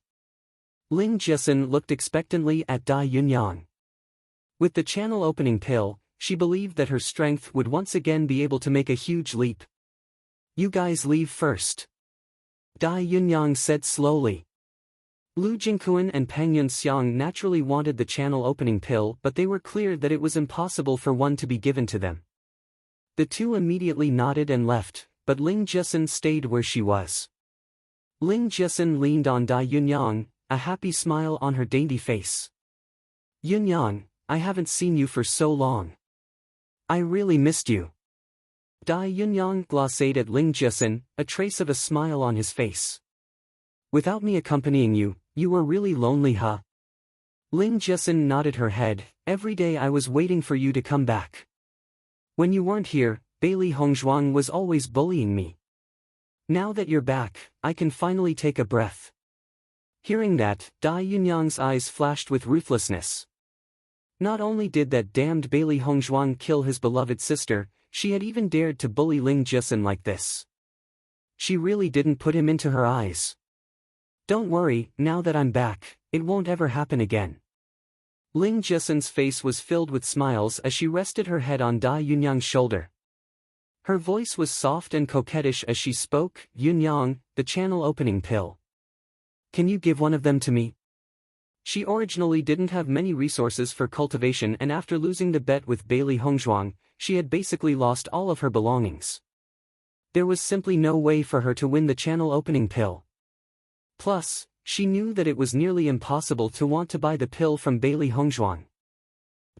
Ling Jiesun looked expectantly at Dai Yunyang. With the channel opening pill, she believed that her strength would once again be able to make a huge leap. "You guys leave first," Dai Yunyang said slowly. Lu Jingquan and Pang Yunxiang naturally wanted the channel opening pill, but they were clear that it was impossible for one to be given to them. The 2 immediately nodded and left, but Ling Jiesun stayed where she was. Ling Jiesun leaned on Dai Yunyang, a happy smile on her dainty face. "Yunyang, I haven't seen you for so long. I really missed you." Dai Yunyang glacéed at Ling Jiasen, a trace of a smile on his face. Without me accompanying you, you were really lonely, huh? Ling Jiasen nodded her head. Every day I was waiting for you to come back. When you weren't here, Bailey Hongzhuang was always bullying me. Now that you're back, I can finally take a breath. Hearing that, Dai Yunyang's eyes flashed with ruthlessness. Not only did that damned Bailey Hongzhuang kill his beloved sister, she had even dared to bully Ling Jiasen like this. She really didn't put him into her eyes. Don't worry, now that I'm back, it won't ever happen again. Ling Jiasen's face was filled with smiles as she rested her head on Dai Yunyang's shoulder. Her voice was soft and coquettish as she spoke. Yunyang, the channel opening pill. Can you give one of them to me? She originally didn't have many resources for cultivation, and after losing the bet with Bailey Hongzhuang, she had basically lost all of her belongings. There was simply no way for her to win the channel opening pill. Plus, she knew that it was nearly impossible to want to buy the pill from Bailey Hongzhuang.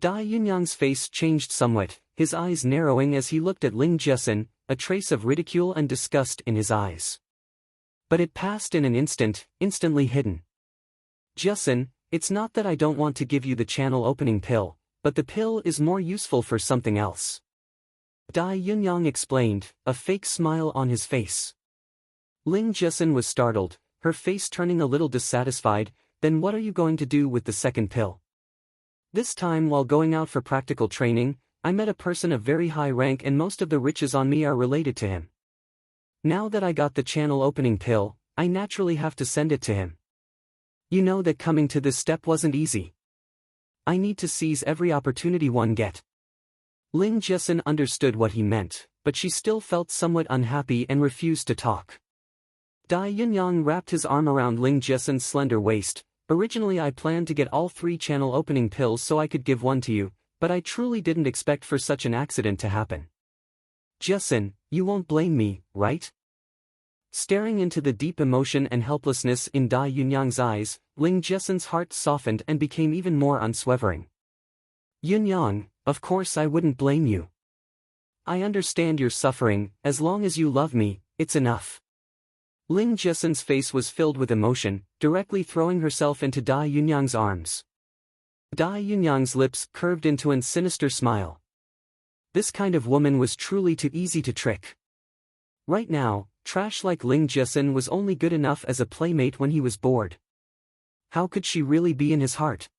Dai Yunyang's face changed somewhat, his eyes narrowing as he looked at Ling Jiasen, a trace of ridicule and disgust in his eyes. But it passed in an instant, instantly hidden. Jiasen, it's not that I don't want to give you the channel opening pill, but the pill is more useful for something else. Dai Yunyang explained, a fake smile on his face. Ling Jiasen was startled, her face turning a little dissatisfied. Then what are you going to do with the second pill? This time, while going out for practical training, I met a person of very high rank and most of the riches on me are related to him. Now that I got the channel opening pill, I naturally have to send it to him. You know that coming to this step wasn't easy. I need to seize every opportunity one get. Ling Jiasen understood what he meant, but she still felt somewhat unhappy and refused to talk. Dai Yunyang wrapped his arm around Ling Jiasen's slender waist. Originally I planned to get all 3 channel opening pills so I could give one to you, but I truly didn't expect for such an accident to happen. Jiasen, you won't blame me, right? Staring into the deep emotion and helplessness in Dai Yunyang's eyes, Ling Jiasen's heart softened and became even more unswerving. Yunyang, of course I wouldn't blame you. I understand your suffering. As long as you love me, it's enough. Ling Jiasen's face was filled with emotion, directly throwing herself into Dai Yunyang's arms. Dai Yunyang's lips curved into a sinister smile. This kind of woman was truly too easy to trick. Right now, trash like Ling Jiasen was only good enough as a playmate when he was bored. How could she really be in his heart?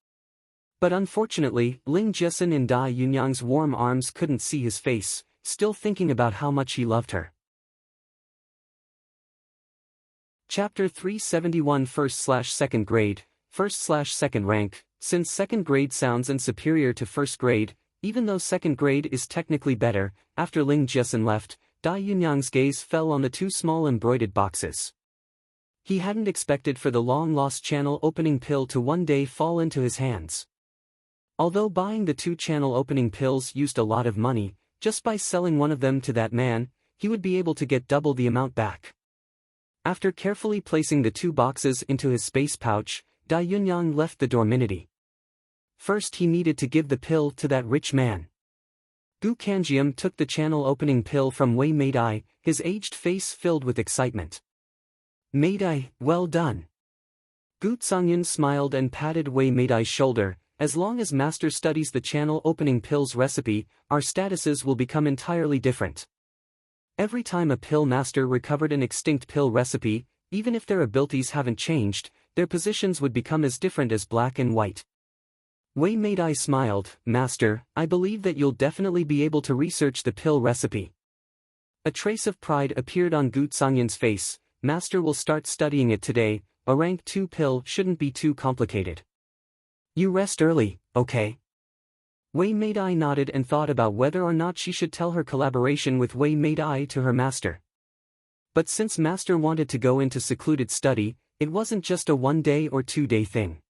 But unfortunately, Ling Jiasen in Dai Yunyang's warm arms couldn't see his face, still thinking about how much he loved her. Chapter 371 1st/2nd grade, 1st/2nd rank. Since 2nd grade sounds superior to 1st grade, even though 2nd grade is technically better, after Ling Jiasen left, Dai Yunyang's gaze fell on the 2 small embroidered boxes. He hadn't expected for the long-lost channel opening pill to one day fall into his hands. Although buying the 2 channel opening pills used a lot of money, just by selling one of them to that man, he would be able to get double the amount back. After carefully placing the 2 boxes into his space pouch, Dai Yunyang left the dormitory. First he needed to give the pill to that rich man. Gu Kanjiam took the channel opening pill from Wei Meidai, his aged face filled with excitement. Meidai, well done. Gu Tsangyan smiled and patted Wei Meidai's shoulder. As long as Master studies the channel opening pill's recipe, our statuses will become entirely different. Every time a pill master recovered an extinct pill recipe, even if their abilities haven't changed, their positions would become as different as black and white. Wei Meidai smiled. Master, I believe that you'll definitely be able to research the pill recipe. A trace of pride appeared on Gu Tsangyan's face. Master will start studying it today. A rank 2 pill shouldn't be too complicated. You rest early, okay? Wei Meidai nodded and thought about whether or not she should tell her collaboration with Wei Meidai to her master. But since Master wanted to go into secluded study, it wasn't just a 1-day or 2-day thing.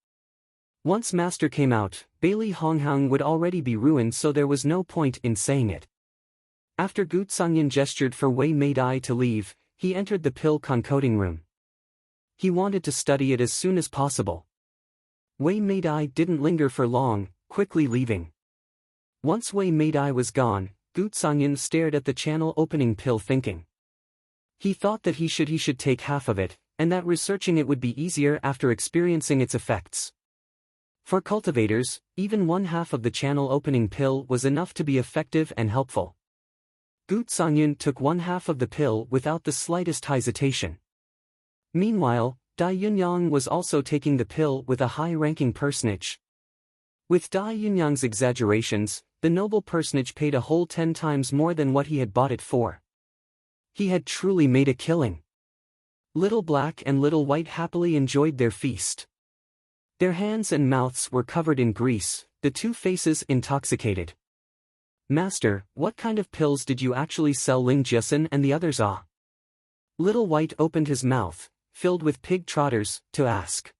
Once Master came out, Bailey Honghang would already be ruined, so there was no point in saying it. After Gu Tsangyan gestured for Wei Meidai to leave, he entered the pill concocting room. He wanted to study it as soon as possible. Wei Meidai didn't linger for long, quickly leaving. Once Wei Meidai was gone, Gu Sangyan stared at the channel opening pill thinking. He thought that he should take half of it, and that researching it would be easier after experiencing its effects. For cultivators, even one half of the channel opening pill was enough to be effective and helpful. Gu Sangyan took one half of the pill without the slightest hesitation. Meanwhile, Dai Yunyang was also taking the pill with a high-ranking personage. With Dai Yunyang's exaggerations, the noble personage paid a whole 10 times more than what he had bought it for. He had truly made a killing. Little Black and Little White happily enjoyed their feast. Their hands and mouths were covered in grease, the two faces intoxicated. "Master, what kind of pills did you actually sell?" Ling Jiasen and the others asked. Little White opened his mouth, filled with pig trotters, to ask.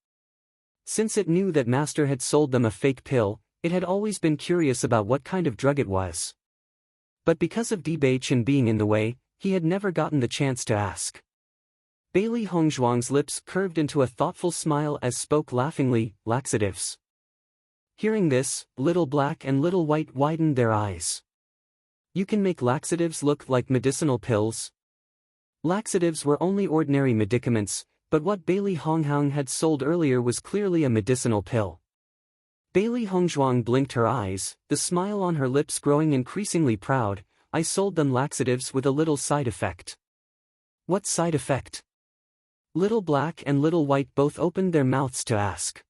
Since it knew that Master had sold them a fake pill, it had always been curious about what kind of drug it was. But because of Bewitching being in the way, he had never gotten the chance to ask. Bailey Hongzhuang's lips curved into a thoughtful smile as spoke laughingly, "Laxatives." Hearing this, Little Black and Little White widened their eyes. "You can make laxatives look like medicinal pills?" Laxatives were only ordinary medicaments, but what Bailey Honghang had sold earlier was clearly a medicinal pill. Bailey Hongzhuang blinked her eyes, the smile on her lips growing increasingly proud. "I sold them laxatives with a little side effect." "What side effect?" Little Black and Little White both opened their mouths to ask.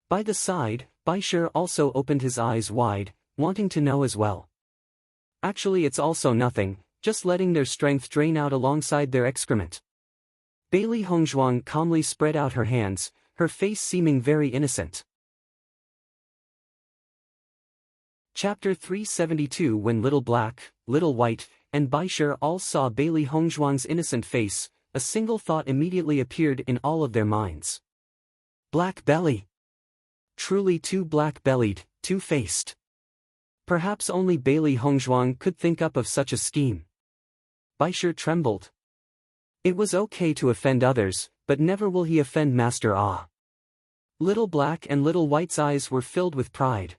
By the side, Baisher also opened his eyes wide, wanting to know as well. "Actually, it's also nothing, just letting their strength drain out alongside their excrement." Bailey Hongzhuang calmly spread out her hands, her face seeming very innocent. Chapter 372. When Little Black, Little White, and Baisher all saw Bailey Hongzhuang's innocent face, a single thought immediately appeared in all of their minds. Black belly. Truly too black-bellied, two-faced. Perhaps only Bailey Hongzhuang could think up of such a scheme. Baisher trembled. It was okay to offend others, but never will he offend Master Ah. Little Black and Little White's eyes were filled with pride.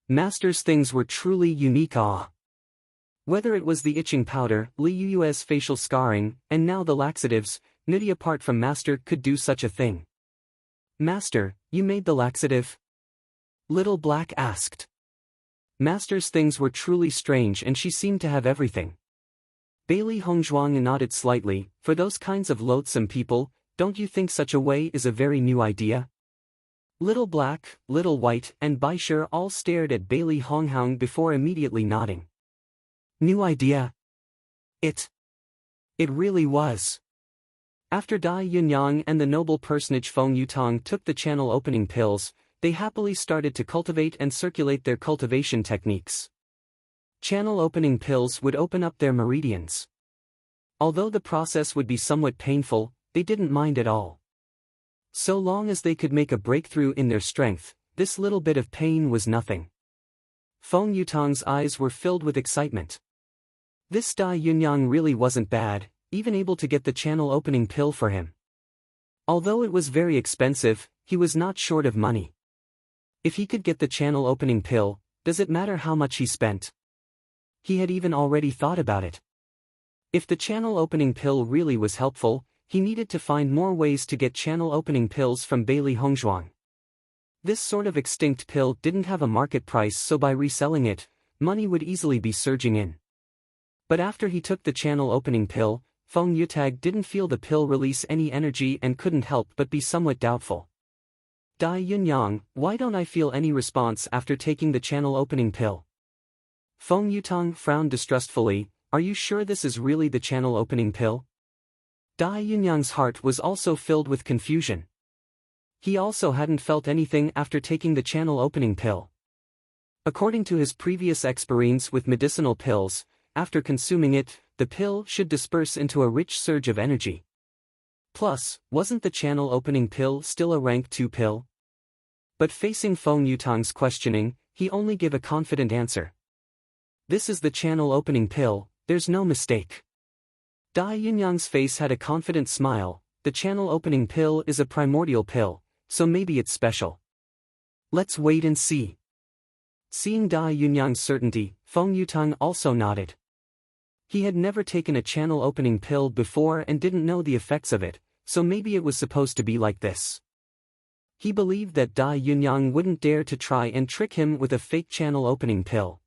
Master's things were truly unique. Ah. Whether it was the itching powder, Li Yu's facial scarring, and now the laxatives, nobody apart from Master could do such a thing. "Master, you made the laxative?" Little Black asked. Master's things were truly strange and she seemed to have everything. Bailey Hongzhuang nodded slightly. "For those kinds of loathsome people, don't you think such a way is a very new idea?" Little Black, Little White, and Baisher all stared at Bailey Honghang before immediately nodding. New idea? It really was. After Dai Yunyang and the noble personage Feng Yutong took the channel opening pills, they happily started to cultivate and circulate their cultivation techniques. Channel opening pills would open up their meridians. Although the process would be somewhat painful, they didn't mind at all. So long as they could make a breakthrough in their strength, this little bit of pain was nothing. Feng Yutong's eyes were filled with excitement. This Dai Yunyang really wasn't bad, even able to get the channel opening pill for him. Although it was very expensive, he was not short of money. If he could get the channel opening pill, does it matter how much he spent? He had even already thought about it. If the channel opening pill really was helpful, he needed to find more ways to get channel opening pills from Bailey Hongzhuang. This sort of extinct pill didn't have a market price, so by reselling it, money would easily be surging in. But after he took the channel opening pill, Feng Yutag didn't feel the pill release any energy and couldn't help but be somewhat doubtful. Dai Yunyang, why don't I feel any response after taking the channel opening pill? Feng Yutong frowned distrustfully. Are you sure this is really the channel opening pill? Dai Yunyang's heart was also filled with confusion. He also hadn't felt anything after taking the channel opening pill. According to his previous experience with medicinal pills, after consuming it, the pill should disperse into a rich surge of energy. Plus, wasn't the channel opening pill still a rank 2 pill? But facing Feng Yutong's questioning, he only gave a confident answer. This is the channel opening pill, there's no mistake. Dai Yunyang's face had a confident smile. The channel opening pill is a primordial pill, so maybe it's special. Let's wait and see. Seeing Dai Yunyang's certainty, Feng Yutang also nodded. He had never taken a channel opening pill before and didn't know the effects of it, so maybe it was supposed to be like this. He believed that Dai Yunyang wouldn't dare to try and trick him with a fake channel opening pill.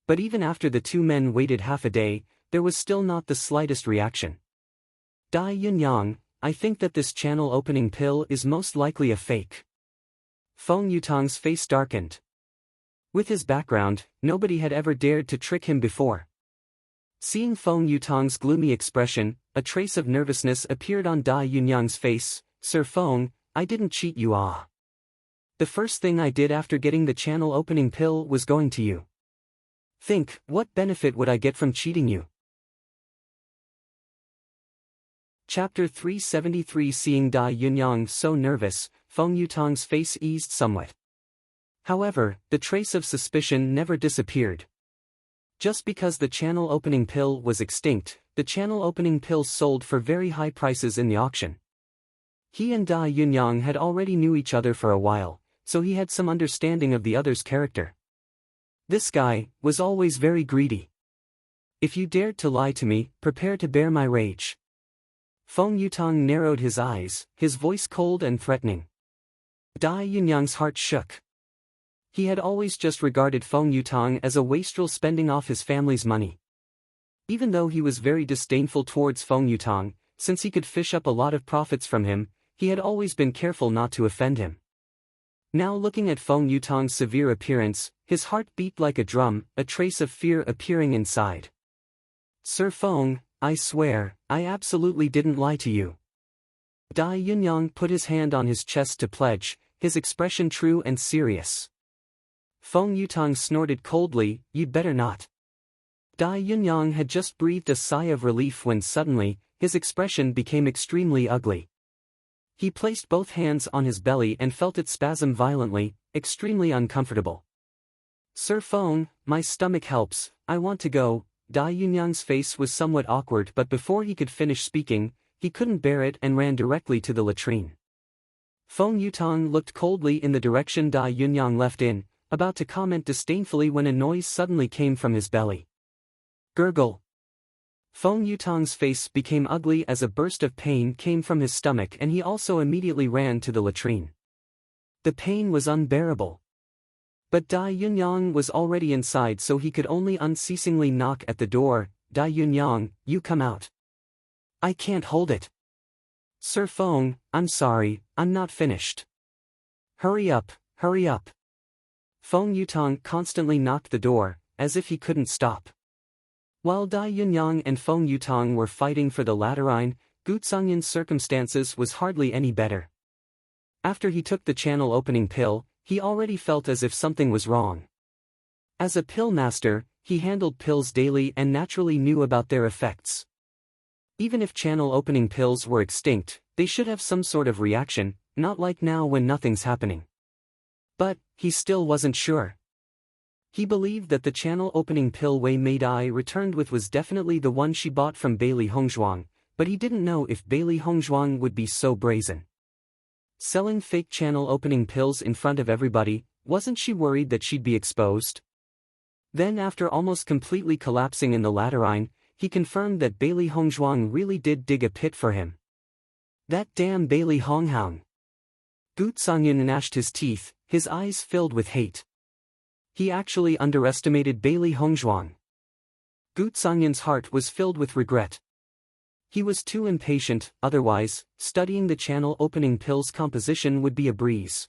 But even after the two men waited half a day, there was still not the slightest reaction. Dai Yunyang, I think that this channel opening pill is most likely a fake. Feng Yutang's face darkened. With his background, nobody had ever dared to trick him before. Seeing Feng Yutang's gloomy expression, a trace of nervousness appeared on Dai Yunyang's face. Sir Feng, I didn't cheat you. The first thing I did after getting the channel opening pill was going to you. Think, what benefit would I get from cheating you? Chapter 373. Seeing Dai Yunyang so nervous, Feng Yutang's face eased somewhat. However, the trace of suspicion never disappeared. Just because the channel opening pill was extinct, the channel opening pills sold for very high prices in the auction. He and Dai Yunyang had already knew each other for a while, so he had some understanding of the other's character. This guy was always very greedy. If you dared to lie to me, prepare to bear my rage. Feng Yutang narrowed his eyes, his voice cold and threatening. Dai Yunyang's heart shook. He had always just regarded Feng Yutang as a wastrel spending off his family's money. Even though he was very disdainful towards Feng Yutang, since he could fish up a lot of profits from him, he had always been careful not to offend him. Now looking at Feng Yutang's severe appearance, his heart beat like a drum, a trace of fear appearing inside. Sir Feng, I swear, I absolutely didn't lie to you. Dai Yunyang put his hand on his chest to pledge, his expression true and serious. Feng Yutang snorted coldly, you'd better not. Dai Yunyang had just breathed a sigh of relief when suddenly, his expression became extremely ugly. He placed both hands on his belly and felt it spasm violently, extremely uncomfortable. Sir Feng, my stomach helps, I want to go. Dai Yunyang's face was somewhat awkward, but before he could finish speaking, he couldn't bear it and ran directly to the latrine. Feng Yutang looked coldly in the direction Dai Yunyang left in, about to comment disdainfully when a noise suddenly came from his belly. Gurgle. Feng Yutang's face became ugly as a burst of pain came from his stomach and he also immediately ran to the latrine. The pain was unbearable. But Dai Yunyang was already inside, so he could only unceasingly knock at the door. Dai Yunyang, you come out. I can't hold it. Sir Feng, I'm sorry, I'm not finished. Hurry up, hurry up. Feng Yutang constantly knocked the door, as if he couldn't stop. While Dai Yunyang and Feng Yutang were fighting for the latrine, Gutsangyan's circumstances was hardly any better. After he took the channel opening pill, he already felt as if something was wrong. As a pill master, he handled pills daily and naturally knew about their effects. Even if channel opening pills were extinct, they should have some sort of reaction, not like now when nothing's happening. But, he still wasn't sure. He believed that the channel opening pill Wei Meidai returned with was definitely the one she bought from Bailey Hongzhuang, but he didn't know if Bailey Hongzhuang would be so brazen. Selling fake channel opening pills in front of everybody, wasn't she worried that she'd be exposed? Then after almost completely collapsing in the latrine, he confirmed that Bailey Hongzhuang really did dig a pit for him. That damn Bailey Hongzhuang. Gutsangyan gnashed his teeth, his eyes filled with hate. He actually underestimated Bailey Hongzhuang. Gutsangyan's heart was filled with regret. He was too impatient, otherwise, studying the channel opening pill's composition would be a breeze.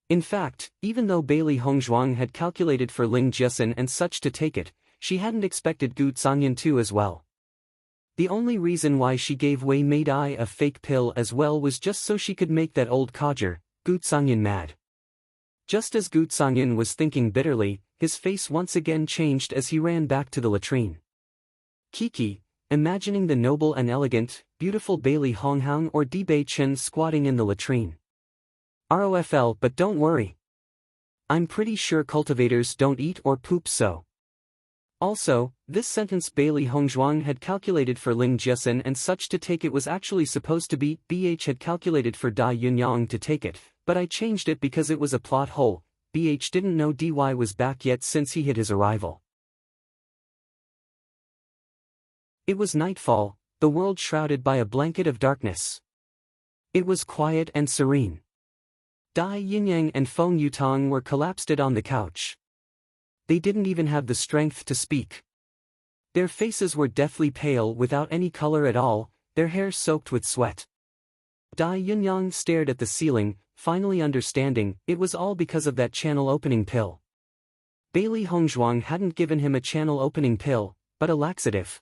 In fact, even though Bailey Hongzhuang had calculated for Ling Jiesin and such to take it, she hadn't expected Gutsangyan to as well. The only reason why she gave Wei Meidai a fake pill as well was just so she could make that old codger, Gutsangyan, mad. Just as Gutsangyan was thinking bitterly, his face once again changed as he ran back to the latrine. Kiki, imagining the noble and elegant, beautiful Bailey Hongzhuang or Bei Chen squatting in the latrine. ROFL, but don't worry. I'm pretty sure cultivators don't eat or poop, so. Also, this sentence Bailey Hongzhuang had calculated for Ling Jiesin and such to take it was actually supposed to be BH had calculated for Dai Yunyang to take it, but I changed it because it was a plot hole. BH didn't know DY was back yet since he hid his arrival. It was nightfall, the world shrouded by a blanket of darkness. It was quiet and serene. Dai Yinyang and Feng Yutong were collapsed on the couch. They didn't even have the strength to speak. Their faces were deathly pale without any color at all, their hair soaked with sweat. Dai Yinyang stared at the ceiling, finally understanding it was all because of that channel opening pill. Bailey Hongzhuang hadn't given him a channel opening pill, but a laxative.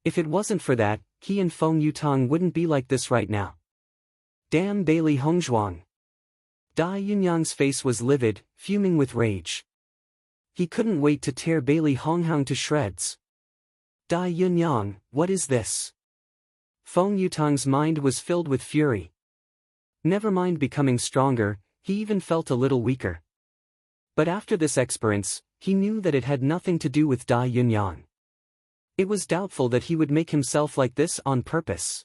If it wasn't for that, he and Feng Yutong wouldn't be like this right now. Damn Bailey Hongzhuang. Dai Yunyang's face was livid, fuming with rage. He couldn't wait to tear Bailey Honghang to shreds. Dai Yunyang, what is this? Feng Yutong's mind was filled with fury. Never mind becoming stronger, he even felt a little weaker. But after this experience, he knew that it had nothing to do with Dai Yunyang. It was doubtful that he would make himself like this on purpose.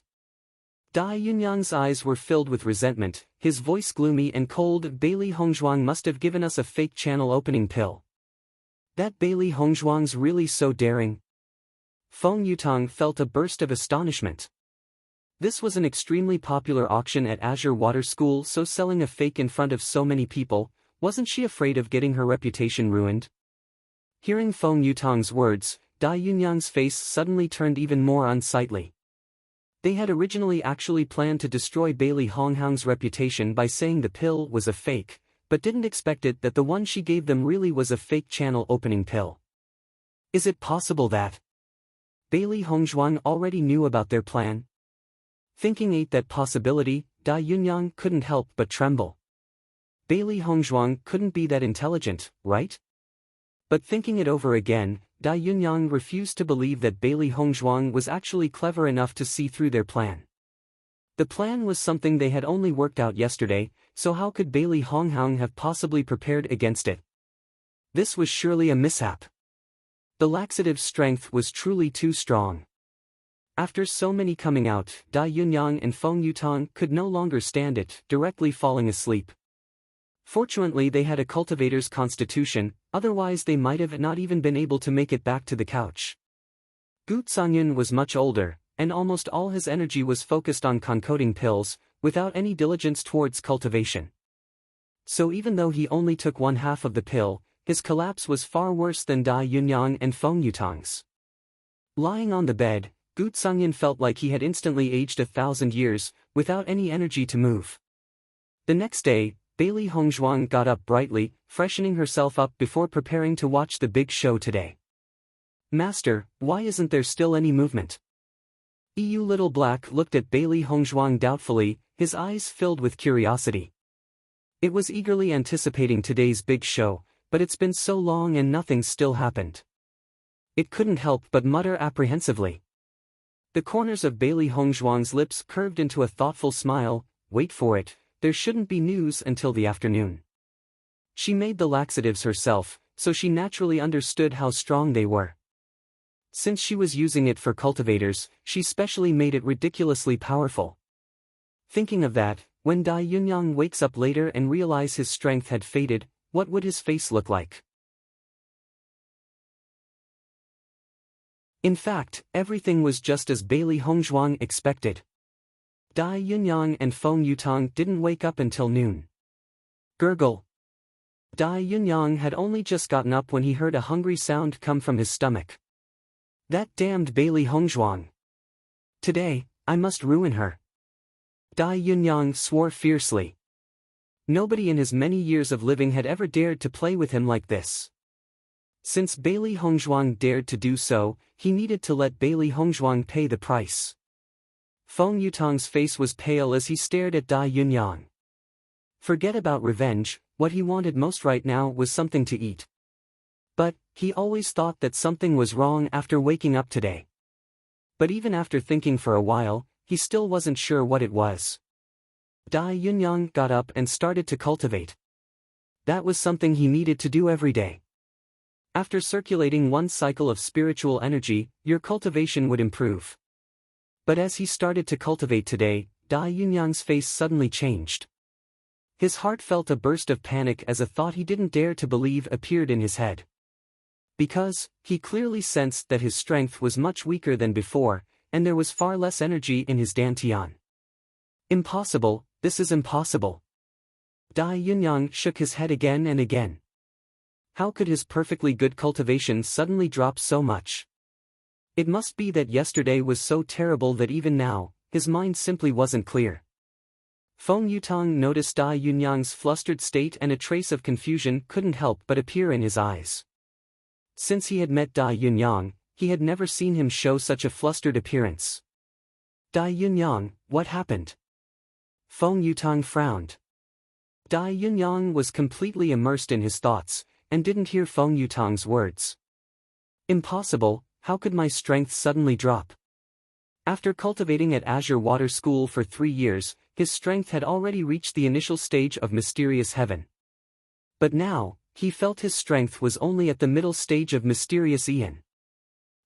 Dai Yunyang's eyes were filled with resentment, his voice gloomy and cold. Bailey Hongzhuang must have given us a fake channel opening pill. That Bailey Hongzhuang's really so daring? Feng Yutong felt a burst of astonishment. This was an extremely popular auction at Azure Water School, so selling a fake in front of so many people, wasn't she afraid of getting her reputation ruined? Hearing Feng Yutong's words, Dai Yunyang's face suddenly turned even more unsightly. They had originally actually planned to destroy Bailey Honghang's reputation by saying the pill was a fake, but didn't expect it that the one she gave them really was a fake channel opening pill. Is it possible that Bailey Hongzhuang already knew about their plan? Thinking that possibility, Dai Yunyang couldn't help but tremble. Bailey Hongzhuang couldn't be that intelligent, right? But thinking it over again, Dai Yunyang refused to believe that Bailey Hongzhuang was actually clever enough to see through their plan. The plan was something they had only worked out yesterday, so how could Bailey Honghang have possibly prepared against it? This was surely a mishap. The laxative's strength was truly too strong. After so many coming out, Dai Yunyang and Feng Yutong could no longer stand it, directly falling asleep. Fortunately they had a cultivator's constitution, otherwise they might have not even been able to make it back to the couch. Gu Zhangyan was much older, and almost all his energy was focused on concocting pills, without any diligence towards cultivation. So even though he only took one half of the pill, his collapse was far worse than Dai Yunyang and Feng Yutong's. Lying on the bed, Gu Zhangyan felt like he had instantly aged 1,000 years, without any energy to move. The next day, Bailey Hongzhuang got up brightly, freshening herself up before preparing to watch the big show today. Master, why isn't there still any movement? Little Black looked at Bailey Hongzhuang doubtfully, his eyes filled with curiosity. It was eagerly anticipating today's big show, but it's been so long and nothing's still happened. It couldn't help but mutter apprehensively. The corners of Bailey Hongzhuang's lips curved into a thoughtful smile. Wait for it. There shouldn't be news until the afternoon. She made the laxatives herself, so she naturally understood how strong they were. Since she was using it for cultivators, she specially made it ridiculously powerful. Thinking of that, when Dai Yunyang wakes up later and realizes his strength had faded, what would his face look like? In fact, everything was just as Bailey Hongzhuang expected. Dai Yunyang and Feng Yutong didn't wake up until noon. Gurgle. Dai Yunyang had only just gotten up when he heard a hungry sound come from his stomach. That damned Bailey Hongzhuang. Today, I must ruin her. Dai Yunyang swore fiercely. Nobody in his many years of living had ever dared to play with him like this. Since Bailey Hongzhuang dared to do so, he needed to let Bailey Hongzhuang pay the price. Feng Yutong's face was pale as he stared at Dai Yunyang. Forget about revenge, what he wanted most right now was something to eat. But, he always thought that something was wrong after waking up today. But even after thinking for a while, he still wasn't sure what it was. Dai Yunyang got up and started to cultivate. That was something he needed to do every day. After circulating one cycle of spiritual energy, your cultivation would improve. But as he started to cultivate today, Dai Yunyang's face suddenly changed. His heart felt a burst of panic as a thought he didn't dare to believe appeared in his head. Because, he clearly sensed that his strength was much weaker than before, and there was far less energy in his dantian. Impossible, this is impossible. Dai Yunyang shook his head again and again. How could his perfectly good cultivation suddenly drop so much? It must be that yesterday was so terrible that even now, his mind simply wasn't clear. Feng Yutang noticed Dai Yunyang's flustered state, and a trace of confusion couldn't help but appear in his eyes. Since he had met Dai Yunyang, he had never seen him show such a flustered appearance. Dai Yunyang, what happened? Feng Yutang frowned. Dai Yunyang was completely immersed in his thoughts, and didn't hear Feng Yutang's words. Impossible, how could my strength suddenly drop? After cultivating at Azure Water School for 3 years, his strength had already reached the initial stage of Mysterious Heaven. But now, he felt his strength was only at the middle stage of Mysterious Eon.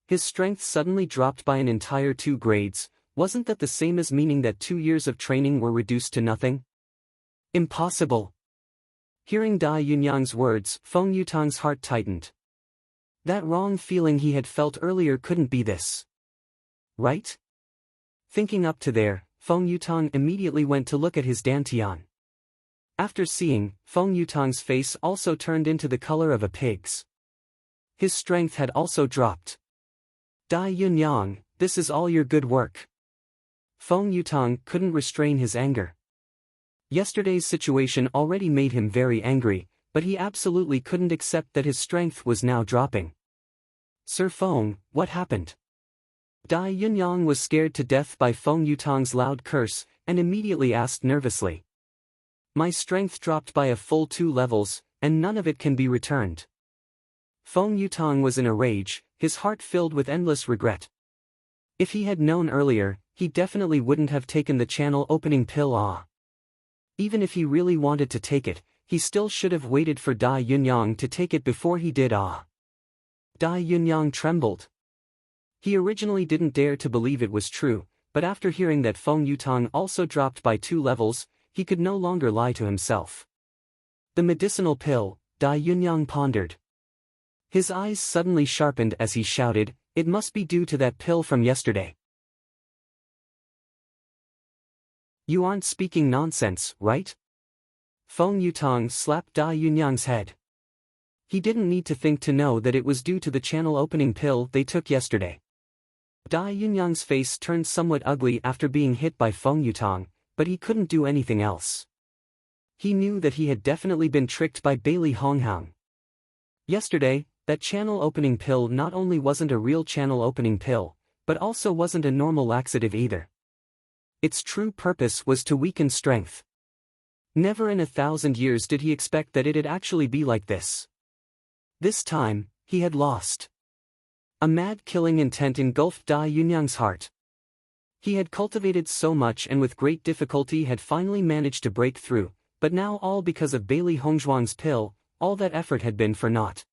His strength suddenly dropped by an entire 2 grades. Wasn't that the same as meaning that 2 years of training were reduced to nothing? Impossible. Hearing Dai Yunyang's words, Feng Yutang's heart tightened. That wrong feeling he had felt earlier couldn't be this. Right? Thinking up to there, Feng Yutang immediately went to look at his dantian. After seeing, Feng Yutang's face also turned into the color of a pig's. His strength had also dropped. Dai Yunyang, this is all your good work. Feng Yutang couldn't restrain his anger. Yesterday's situation already made him very angry, but he absolutely couldn't accept that his strength was now dropping. Sir Feng, what happened? Dai Yunyang was scared to death by Feng Yutang's loud curse, and immediately asked nervously. My strength dropped by a full 2 levels, and none of it can be returned. Feng Yutang was in a rage, his heart filled with endless regret. If he had known earlier, he definitely wouldn't have taken the channel opening pill. Even if he really wanted to take it, he still should have waited for Dai Yunyang to take it before he did. Dai Yunyang trembled. He originally didn't dare to believe it was true, but after hearing that Feng Yutang also dropped by 2 levels, he could no longer lie to himself. The medicinal pill, Dai Yunyang pondered. His eyes suddenly sharpened as he shouted, it must be due to that pill from yesterday. You aren't speaking nonsense, right? Feng Yutang slapped Dai Yunyang's head. He didn't need to think to know that it was due to the channel opening pill they took yesterday. Dai Yunyang's face turned somewhat ugly after being hit by Feng Yutang, but he couldn't do anything else. He knew that he had definitely been tricked by Bailey Honghang. Yesterday, that channel opening pill not only wasn't a real channel opening pill, but also wasn't a normal laxative either. Its true purpose was to weaken strength. Never in 1,000 years did he expect that it'd actually be like this. This time, he had lost. A mad killing intent engulfed Dai Yunyang's heart. He had cultivated so much and with great difficulty had finally managed to break through, but now all because of Bailey Hongzhuang's pill, all that effort had been for naught.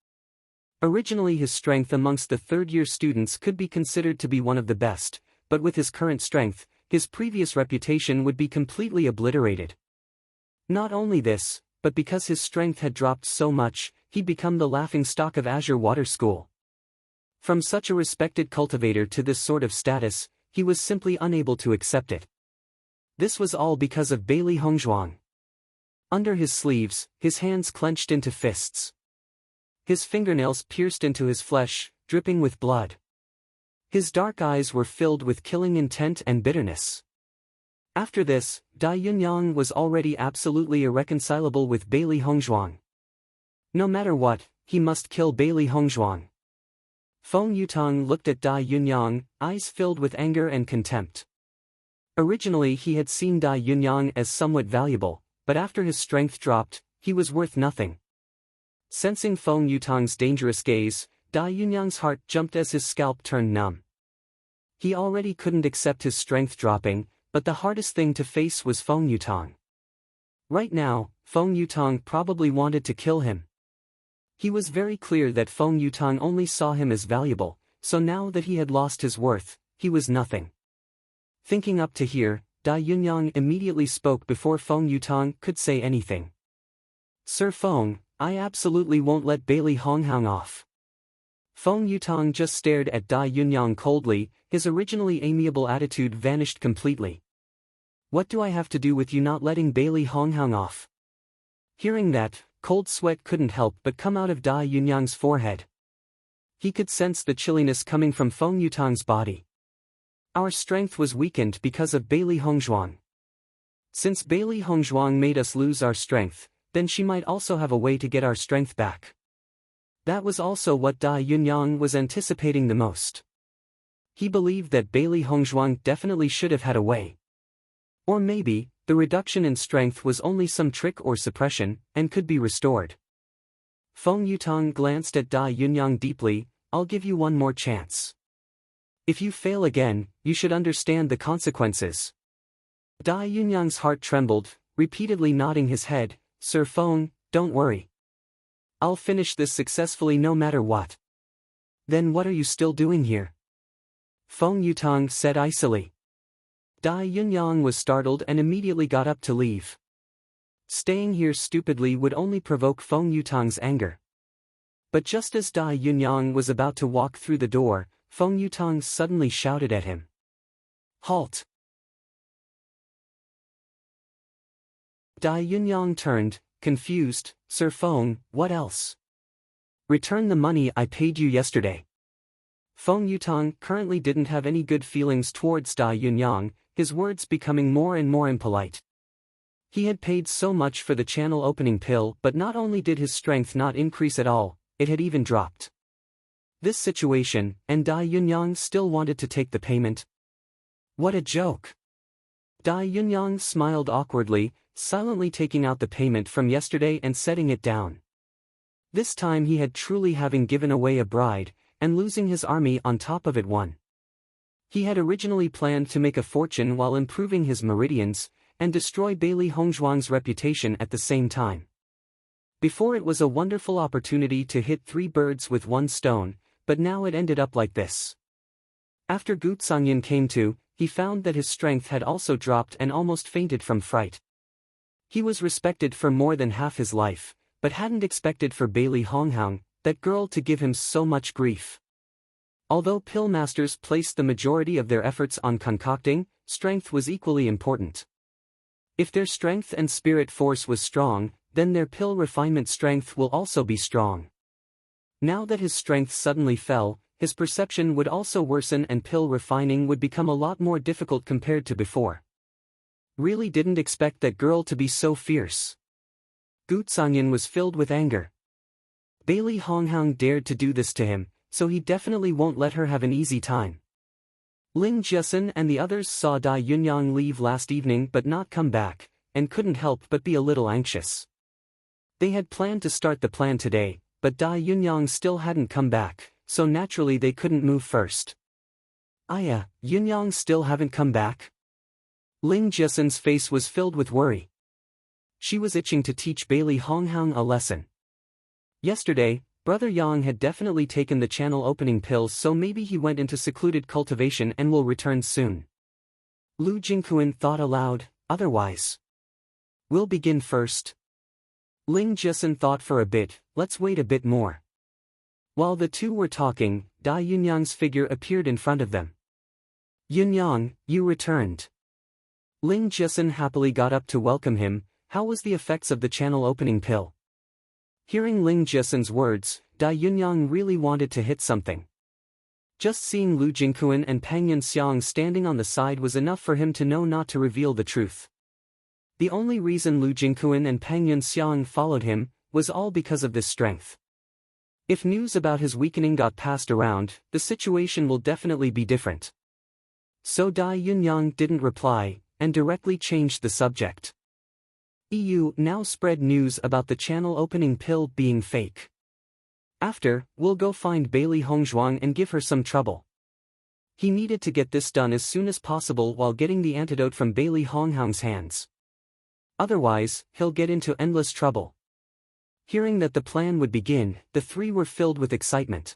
Originally his strength amongst the 3rd-year students could be considered to be one of the best, but with his current strength, his previous reputation would be completely obliterated. Not only this, but because his strength had dropped so much, he'd become the laughingstock of Azure Water School. From such a respected cultivator to this sort of status, he was simply unable to accept it. This was all because of Bailey Hongzhuang. Under his sleeves, his hands clenched into fists. His fingernails pierced into his flesh, dripping with blood. His dark eyes were filled with killing intent and bitterness. After this, Dai Yunyang was already absolutely irreconcilable with Bailey Hongzhuang. No matter what, he must kill Bailey Hongzhuang. Feng Yutang looked at Dai Yunyang, eyes filled with anger and contempt. Originally he had seen Dai Yunyang as somewhat valuable, but after his strength dropped, he was worth nothing. Sensing Feng Yutang's dangerous gaze, Dai Yunyang's heart jumped as his scalp turned numb. He already couldn't accept his strength dropping, but the hardest thing to face was Feng Yutang. Right now, Feng Yutang probably wanted to kill him. He was very clear that Feng Yutang only saw him as valuable, so now that he had lost his worth, he was nothing. Thinking up to here, Dai Yunyang immediately spoke before Feng Yutang could say anything. Sir Feng, I absolutely won't let Bailey Honghang off. Feng Yutong just stared at Dai Yunyang coldly, his originally amiable attitude vanished completely. What do I have to do with you not letting Bailey Honghang off? Hearing that, cold sweat couldn't help but come out of Dai Yunyang's forehead. He could sense the chilliness coming from Feng Yutong's body. Our strength was weakened because of Bailey Hongzhuang. Since Bailey Hongzhuang made us lose our strength, then she might also have a way to get our strength back. That was also what Dai Yunyang was anticipating the most. He believed that Bailey Hongzhuang definitely should have had a way. Or maybe, the reduction in strength was only some trick or suppression, and could be restored. Feng Yutong glanced at Dai Yunyang deeply. I'll give you one more chance. If you fail again, you should understand the consequences. Dai Yunyang's heart trembled, repeatedly nodding his head. Sir Feng, don't worry. I'll finish this successfully no matter what. Then what are you still doing here? Feng Yutong said icily. Dai Yunyang was startled and immediately got up to leave. Staying here stupidly would only provoke Feng Yutong's anger. But just as Dai Yunyang was about to walk through the door, Feng Yutong suddenly shouted at him. Halt! Dai Yunyang turned, confused. Sir Feng, what else? Return the money I paid you yesterday. Feng Yutong currently didn't have any good feelings towards Dai Yunyang, his words becoming more and more impolite. He had paid so much for the channel opening pill, but not only did his strength not increase at all, it had even dropped. This situation, and Dai Yunyang still wanted to take the payment. What a joke! Dai Yunyang smiled awkwardly, silently taking out the payment from yesterday and setting it down. This time he had truly having given away a bride, and losing his army on top of it one. He had originally planned to make a fortune while improving his meridians, and destroy Bailey Hongzhuang's reputation at the same time. Before it was a wonderful opportunity to hit 3 birds with 1 stone, but now it ended up like this. After Gu Tsangyan came to, he found that his strength had also dropped and almost fainted from fright. He was respected for more than half his life, but hadn't expected for Bailey Honghang, that girl, to give him so much grief. Although pill masters placed the majority of their efforts on concocting, strength was equally important. If their strength and spirit force was strong, then their pill refinement strength will also be strong. Now that his strength suddenly fell, his perception would also worsen and pill refining would become a lot more difficult compared to before. Really didn't expect that girl to be so fierce. Gu Tsangyan was filled with anger. Bailey Honghang dared to do this to him, so he definitely won't let her have an easy time. Ling Jiesun and the others saw Dai Yunyang leave last evening but not come back, and couldn't help but be a little anxious. They had planned to start the plan today, but Dai Yunyang still hadn't come back, so naturally they couldn't move first. Yunyang still haven't come back? Ling Jiesun's face was filled with worry. She was itching to teach Bailey Honghang a lesson. Yesterday, Brother Yang had definitely taken the channel opening pill, so maybe he went into secluded cultivation and will return soon. Lu Jingquan thought aloud, otherwise. We'll begin first. Ling Jiesun thought for a bit, let's wait a bit more. While the two were talking, Dai Yunyang's figure appeared in front of them. Yunyang, you returned. Ling Jiesun happily got up to welcome him. How was the effects of the channel opening pill? Hearing Ling Jiesun's words, Dai Yunyang really wanted to hit something. Just seeing Lu Jingquan and Pang Yunxiang standing on the side was enough for him to know not to reveal the truth. The only reason Lu Jingquan and Pang Yunxiang followed him was all because of this strength. If news about his weakening got passed around, the situation will definitely be different. So Dai Yunyang didn't reply, and directly changed the subject. EU now spread news about the channel opening pill being fake. After, we'll go find Bailey Hongzhuang and give her some trouble. He needed to get this done as soon as possible while getting the antidote from Bailey Honghang's hands. Otherwise, he'll get into endless trouble. Hearing that the plan would begin, the three were filled with excitement.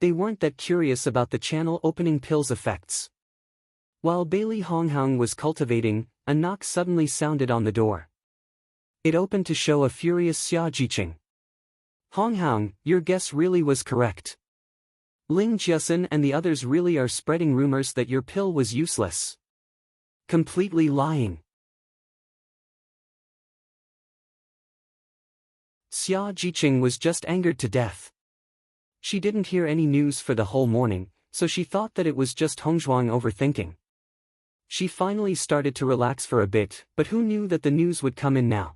They weren't that curious about the channel opening pill's effects. While Bailey Honghang was cultivating, a knock suddenly sounded on the door. It opened to show a furious Xia Jiqing. Honghang, your guess really was correct. Ling Jiasun and the others really are spreading rumors that your pill was useless. Completely lying. Xia Jiqing was just angered to death. She didn't hear any news for the whole morning, so she thought that it was just Hongzhuang overthinking. She finally started to relax for a bit, but who knew that the news would come in now?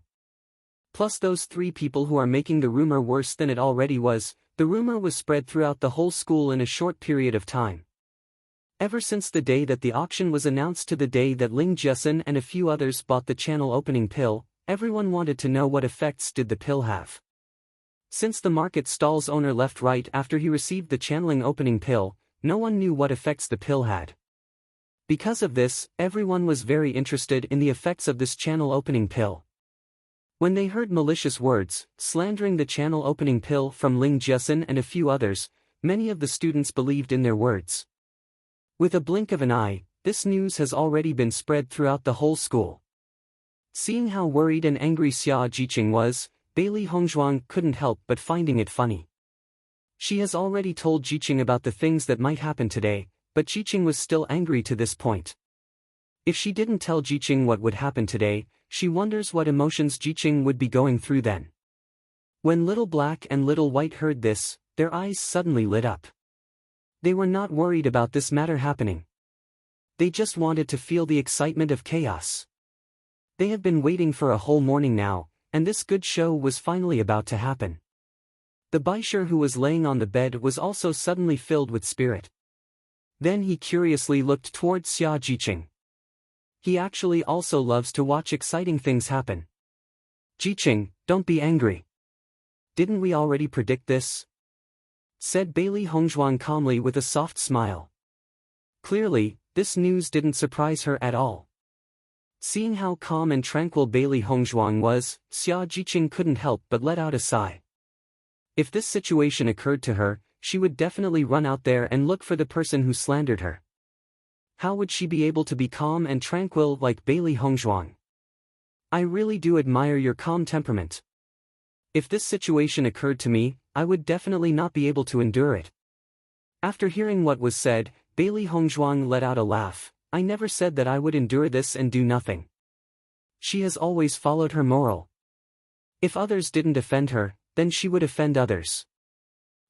Plus those 3 people who are making the rumor worse than it already was. The rumor was spread throughout the whole school in a short period of time. Ever since the day that the auction was announced to the day that Ling Jiasun and a few others bought the channel opening pill, everyone wanted to know what effects did the pill have. Since the market stall's owner left right after he received the channeling opening pill, no one knew what effects the pill had. Because of this, everyone was very interested in the effects of this channel opening pill. When they heard malicious words, slandering the channel opening pill from Ling Jiasun and a few others, many of the students believed in their words. With a blink of an eye, this news has already been spread throughout the whole school. Seeing how worried and angry Xia Jiqing was, Bailey Hongzhuang couldn't help but finding it funny. She has already told Jiqing about the things that might happen today, but Jiqing was still angry to this point. If she didn't tell Jiqing what would happen today, she wonders what emotions Jiqing would be going through then. When Little Black and Little White heard this, their eyes suddenly lit up. They were not worried about this matter happening. They just wanted to feel the excitement of chaos. They have been waiting for a whole morning now, and this good show was finally about to happen. The Baisher who was laying on the bed was also suddenly filled with spirit. Then he curiously looked towards Xia Jiqing. He actually also loves to watch exciting things happen. Jiqing, don't be angry. Didn't we already predict this? Said Bailey Hongzhuang calmly with a soft smile. Clearly, this news didn't surprise her at all. Seeing how calm and tranquil Bailey Hongzhuang was, Xia Jiqing couldn't help but let out a sigh. If this situation occurred to her, she would definitely run out there and look for the person who slandered her. How would she be able to be calm and tranquil like Bailey Hongzhuang? I really do admire your calm temperament. If this situation occurred to me, I would definitely not be able to endure it. After hearing what was said, Bailey Hongzhuang let out a laugh. I never said that I would endure this and do nothing. She has always followed her moral. If others didn't offend her, then she would offend others.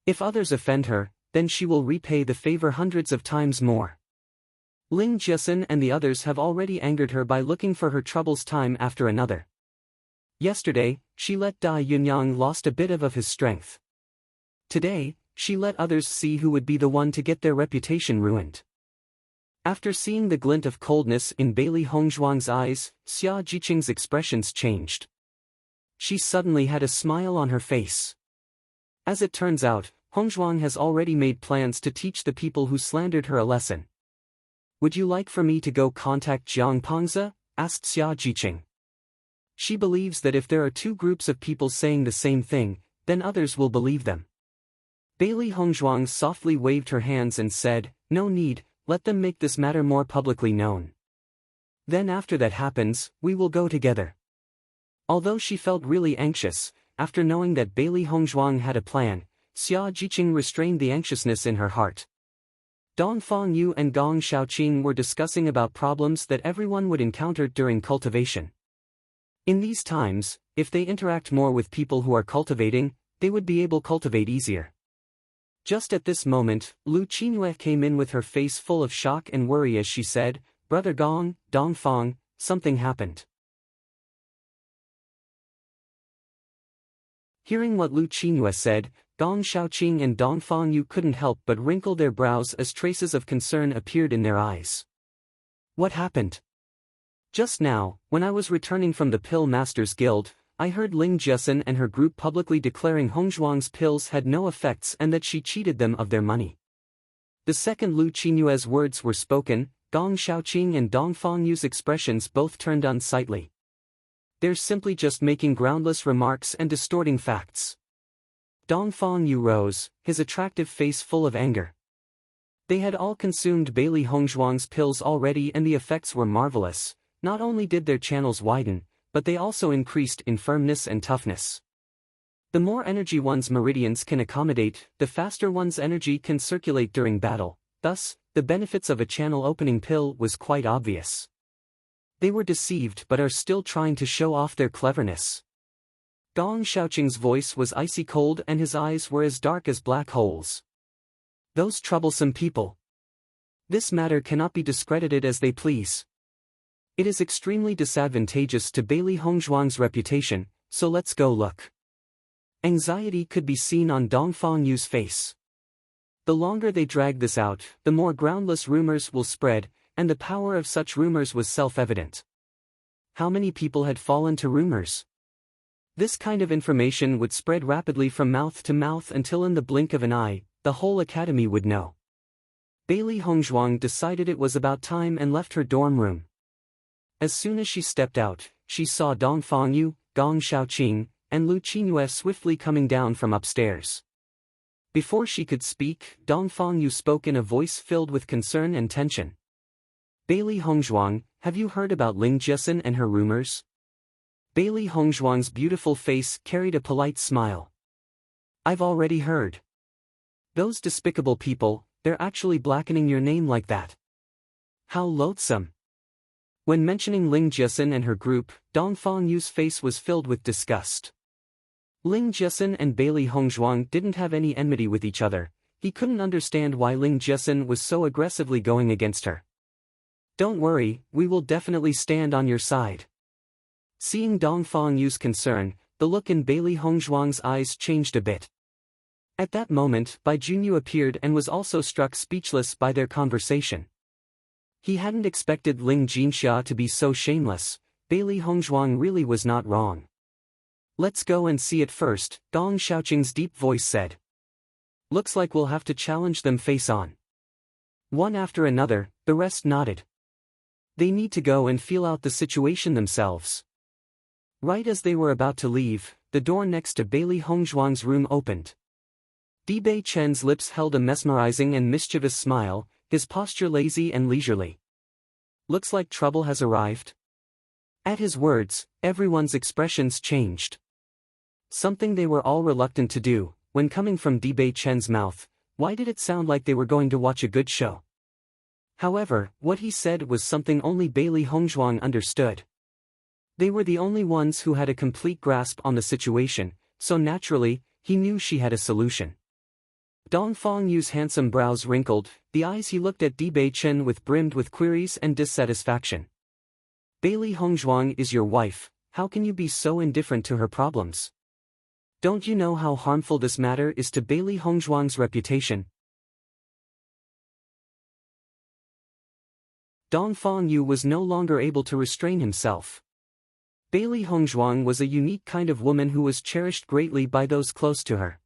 If others offend her, then she will repay the favor hundreds of times more. Ling Jiasun and the others have already angered her by looking for her troubles time after another. Yesterday, she let Dai Yunyang lost a bit of his strength. Today, she let others see who would be the one to get their reputation ruined. After seeing the glint of coldness in Bailey Hongzhuang's eyes, Xia Jiqing's expressions changed. She suddenly had a smile on her face. As it turns out, Hongzhuang has already made plans to teach the people who slandered her a lesson. Would you like for me to go contact Jiang Pengze? Asked Xia Jiqing. She believes that if there are 2 groups of people saying the same thing, then others will believe them. Bailey Hongzhuang softly waved her hands and said, "No need, let them make this matter more publicly known. Then after that happens, we will go together." Although she felt really anxious, after knowing that Bailey Hongzhuang had a plan, Xia Jiqing restrained the anxiousness in her heart. Dongfang Yu and Gong Shaoqing were discussing about problems that everyone would encounter during cultivation. In these times, if they interact more with people who are cultivating, they would be able to cultivate easier. Just at this moment, Lu Qingyue came in with her face full of shock and worry as she said, "Brother Gong, Dongfang, something happened." Hearing what Lu Qingyue said, Gong Shaoqing and Dongfang Yu couldn't help but wrinkle their brows as traces of concern appeared in their eyes. What happened? Just now, when I was returning from the Pill Masters Guild, I heard Ling Jiasun and her group publicly declaring Hongzhuang's pills had no effects and that she cheated them of their money. The second Lu Qingyue's words were spoken, Gong Shaoqing and Dongfang Yu's expressions both turned unsightly. They're simply just making groundless remarks and distorting facts. Dongfang Yu rose, his attractive face full of anger. They had all consumed Bailey Hongzhuang's pills already and the effects were marvelous. Not only did their channels widen, but they also increased in firmness and toughness. The more energy one's meridians can accommodate, the faster one's energy can circulate during battle, thus, the benefits of a channel opening pill was quite obvious. They were deceived but are still trying to show off their cleverness. Dong Xiaoqing's voice was icy cold and his eyes were as dark as black holes. Those troublesome people. This matter cannot be discredited as they please. It is extremely disadvantageous to Bailey Hongzhuang's reputation, so let's go look. Anxiety could be seen on Dong Fongyu's face. The longer they drag this out, the more groundless rumors will spread, and the power of such rumors was self-evident. How many people had fallen to rumors? This kind of information would spread rapidly from mouth to mouth until in the blink of an eye, the whole academy would know. Bailey Hongzhuang decided it was about time and left her dorm room. As soon as she stepped out, she saw Dong Fangyu, Gong Xiaoqing, and Lu Qingyue swiftly coming down from upstairs. Before she could speak, Dong Fangyu spoke in a voice filled with concern and tension. Bailey Hongzhuang, have you heard about Ling Jiesin and her rumors? Bailey Hongzhuang's beautiful face carried a polite smile. I've already heard. Those despicable people, they're actually blackening your name like that. How loathsome. When mentioning Ling Jiesin and her group, Dong Fangyu's face was filled with disgust. Ling Jiesin and Bailey Hongzhuang didn't have any enmity with each other. He couldn't understand why Ling Jiesin was so aggressively going against her. Don't worry, we will definitely stand on your side. Seeing Dong Fangyu's concern, the look in Bailey Hongzhuang's eyes changed a bit. At that moment, Bai Junyu appeared and was also struck speechless by their conversation. He hadn't expected Ling Jinxia to be so shameless. Bailey Hongzhuang really was not wrong. Let's go and see it first, Dong Xiaoqing's deep voice said. Looks like we'll have to challenge them face on. One after another, the rest nodded. They need to go and feel out the situation themselves. Right as they were about to leave, the door next to Bailey Hongzhuang's room opened. Bei Chen's lips held a mesmerizing and mischievous smile, his posture lazy and leisurely. Looks like trouble has arrived. At his words, everyone's expressions changed. Something they were all reluctant to do, when coming from Bei Chen's mouth. Why did it sound like they were going to watch a good show? However, what he said was something only Bailey Hongzhuang understood. They were the only ones who had a complete grasp on the situation, so naturally, he knew she had a solution. Dong Fangyu's handsome brows wrinkled, the eyes he looked at Bei Chen with brimmed with queries and dissatisfaction. Bailey Hongzhuang is your wife, how can you be so indifferent to her problems? Don't you know how harmful this matter is to Bailey Hongzhuang's reputation? Dong Fangyu was no longer able to restrain himself. Bailey Hongzhuang was a unique kind of woman who was cherished greatly by those close to her.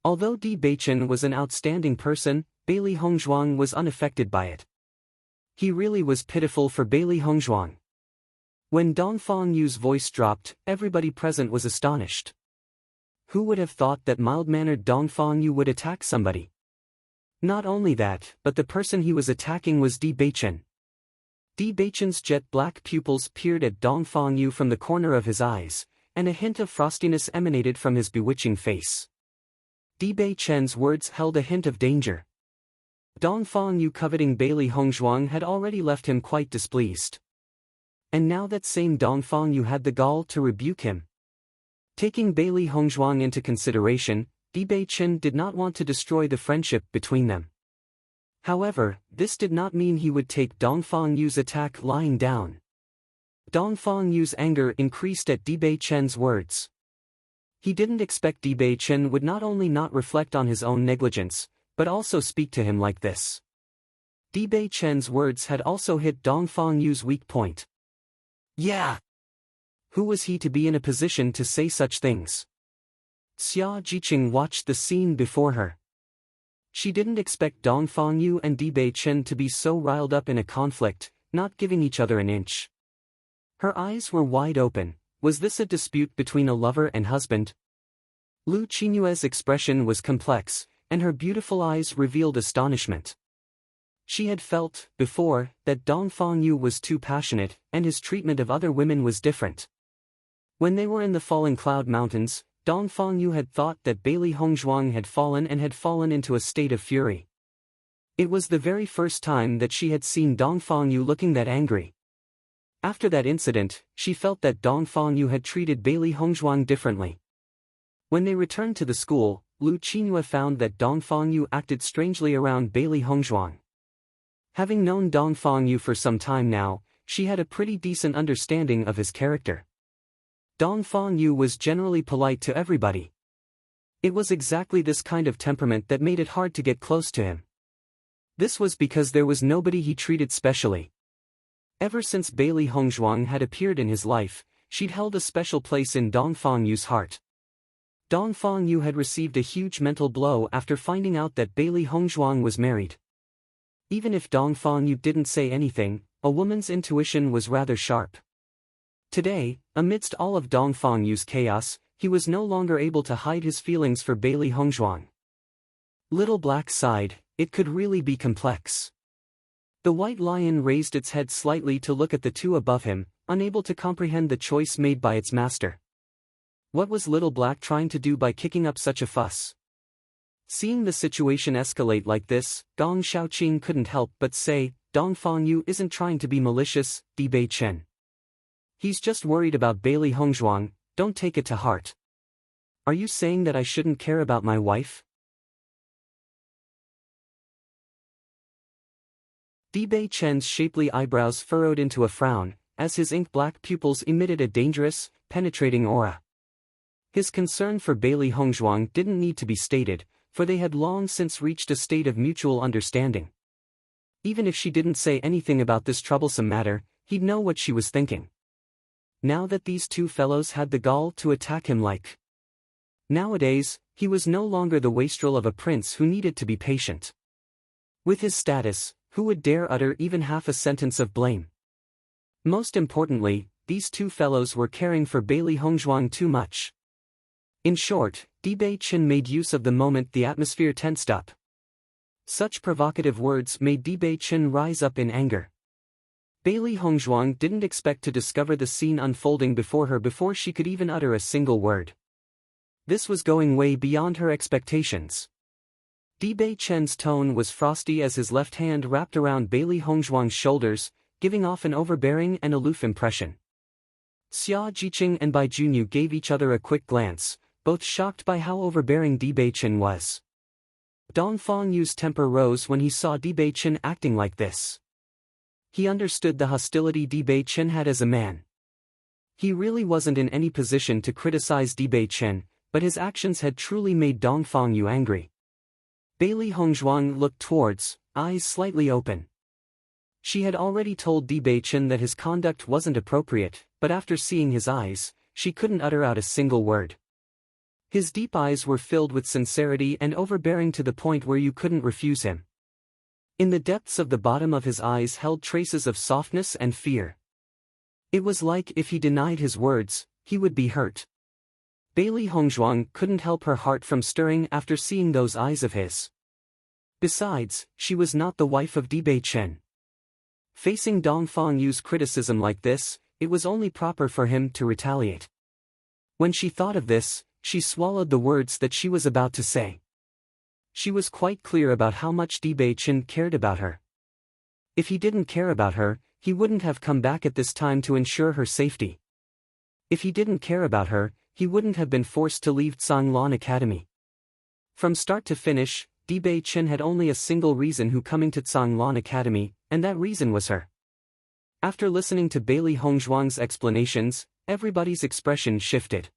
Although Bei Chen was an outstanding person, Bailey Hongzhuang was unaffected by it. He really was pitiful for Bailey Hongzhuang. When Dong Fangyu's voice dropped, everybody present was astonished. Who would have thought that mild-mannered Dong Fangyu would attack somebody? Not only that, but the person he was attacking was Bei Chen. Bei Chen's jet-black pupils peered at Dong Fangyu from the corner of his eyes, and a hint of frostiness emanated from his bewitching face. Bei Chen's words held a hint of danger. Dong Fangyu coveting Bailey Hongzhuang had already left him quite displeased. And now that same Dong Fangyu had the gall to rebuke him. Taking Bailey Hongzhuang into consideration, Bei Chen did not want to destroy the friendship between them. However, this did not mean he would take Dong Fangyu's attack lying down. Dong Fangyu's anger increased at Bei Chen's words. He didn't expect Bei Chen would not only not reflect on his own negligence, but also speak to him like this. Bei Chen's words had also hit Dong Fangyu's weak point. Yeah! Who was he to be in a position to say such things? Xia Jiqing watched the scene before her. She didn't expect Dong Fangyu and Bei Chen to be so riled up in a conflict, not giving each other an inch. Her eyes were wide open. Was this a dispute between a lover and husband? Lu Qingyue's expression was complex, and her beautiful eyes revealed astonishment. She had felt, before, that Dong Fangyu was too passionate, and his treatment of other women was different. When they were in the Falling Cloud Mountains, Dong Fangyu had thought that Bailey Hongzhuang had fallen into a state of fury. It was the very first time that she had seen Dong Fangyu looking that angry. After that incident, she felt that Dong Fangyu had treated Bailey Hongzhuang differently. When they returned to the school, Lu Qinhua found that Dong Fangyu acted strangely around Bailey Hongzhuang. Having known Dong Fangyu for some time now, she had a pretty decent understanding of his character. Dong Fangyu was generally polite to everybody. It was exactly this kind of temperament that made it hard to get close to him. This was because there was nobody he treated specially. Ever since Bailey Hongzhuang had appeared in his life, she'd held a special place in Dong Fangyu's heart. Dong Fangyu had received a huge mental blow after finding out that Bailey Hongzhuang was married. Even if Dong Fangyu didn't say anything, a woman's intuition was rather sharp. Today, amidst all of Dong Fangyu's chaos, he was no longer able to hide his feelings for Bailey Hongzhuang. Little Black sighed, it could really be complex. The white lion raised its head slightly to look at the two above him, unable to comprehend the choice made by its master. What was Little Black trying to do by kicking up such a fuss? Seeing the situation escalate like this, Gong Shaoqing couldn't help but say, Dong Fangyu isn't trying to be malicious, Di Bei Chen. He's just worried about Bailey Hongzhuang, don't take it to heart. Are you saying that I shouldn't care about my wife? Di Bei Chen's shapely eyebrows furrowed into a frown, as his ink-black pupils emitted a dangerous, penetrating aura. His concern for Bailey Hongzhuang didn't need to be stated, for they had long since reached a state of mutual understanding. Even if she didn't say anything about this troublesome matter, he'd know what she was thinking. Now that these two fellows had the gall to attack him like. Nowadays, he was no longer the wastrel of a prince who needed to be patient. With his status, who would dare utter even half a sentence of blame? Most importantly, these two fellows were caring for Bailey Hongzhuang too much. In short, Di Bei Chen made use of the moment the atmosphere tensed up. Such provocative words made Di Bei Chen rise up in anger. Bailey Hongzhuang didn't expect to discover the scene unfolding before her before she could even utter a single word. This was going way beyond her expectations. Di Bei Chen's tone was frosty as his left hand wrapped around Bailey Hongzhuang's shoulders, giving off an overbearing and aloof impression. Xia Jiqing and Bai Junyu gave each other a quick glance, both shocked by how overbearing Di Bei Chen was. Dong Fangyu's temper rose when he saw Di Bei Chen acting like this. He understood the hostility Di Bei Chen had as a man. He really wasn't in any position to criticize Di Bei Chen, but his actions had truly made Dong Fangyu angry. Bailey Hongzhuang looked towards, eyes slightly open. She had already told Di Bei Chen that his conduct wasn't appropriate, but after seeing his eyes, she couldn't utter out a single word. His deep eyes were filled with sincerity and overbearing to the point where you couldn't refuse him. In the depths of the bottom of his eyes held traces of softness and fear. It was like if he denied his words, he would be hurt. Bailey Hongzhuang couldn't help her heart from stirring after seeing those eyes of his. Besides, she was not the wife of Di Bei Chen. Facing Dong Fangyu's criticism like this, it was only proper for him to retaliate. When she thought of this, she swallowed the words that she was about to say. She was quite clear about how much Di Bei Chen cared about her. If he didn't care about her, he wouldn't have come back at this time to ensure her safety. If he didn't care about her, he wouldn't have been forced to leave Zhanglan Academy. From start to finish, Di Bei Chen had only a single reason who coming to Zhanglan Academy, and that reason was her. After listening to Bailey Hongzhuang's explanations, everybody's expression shifted.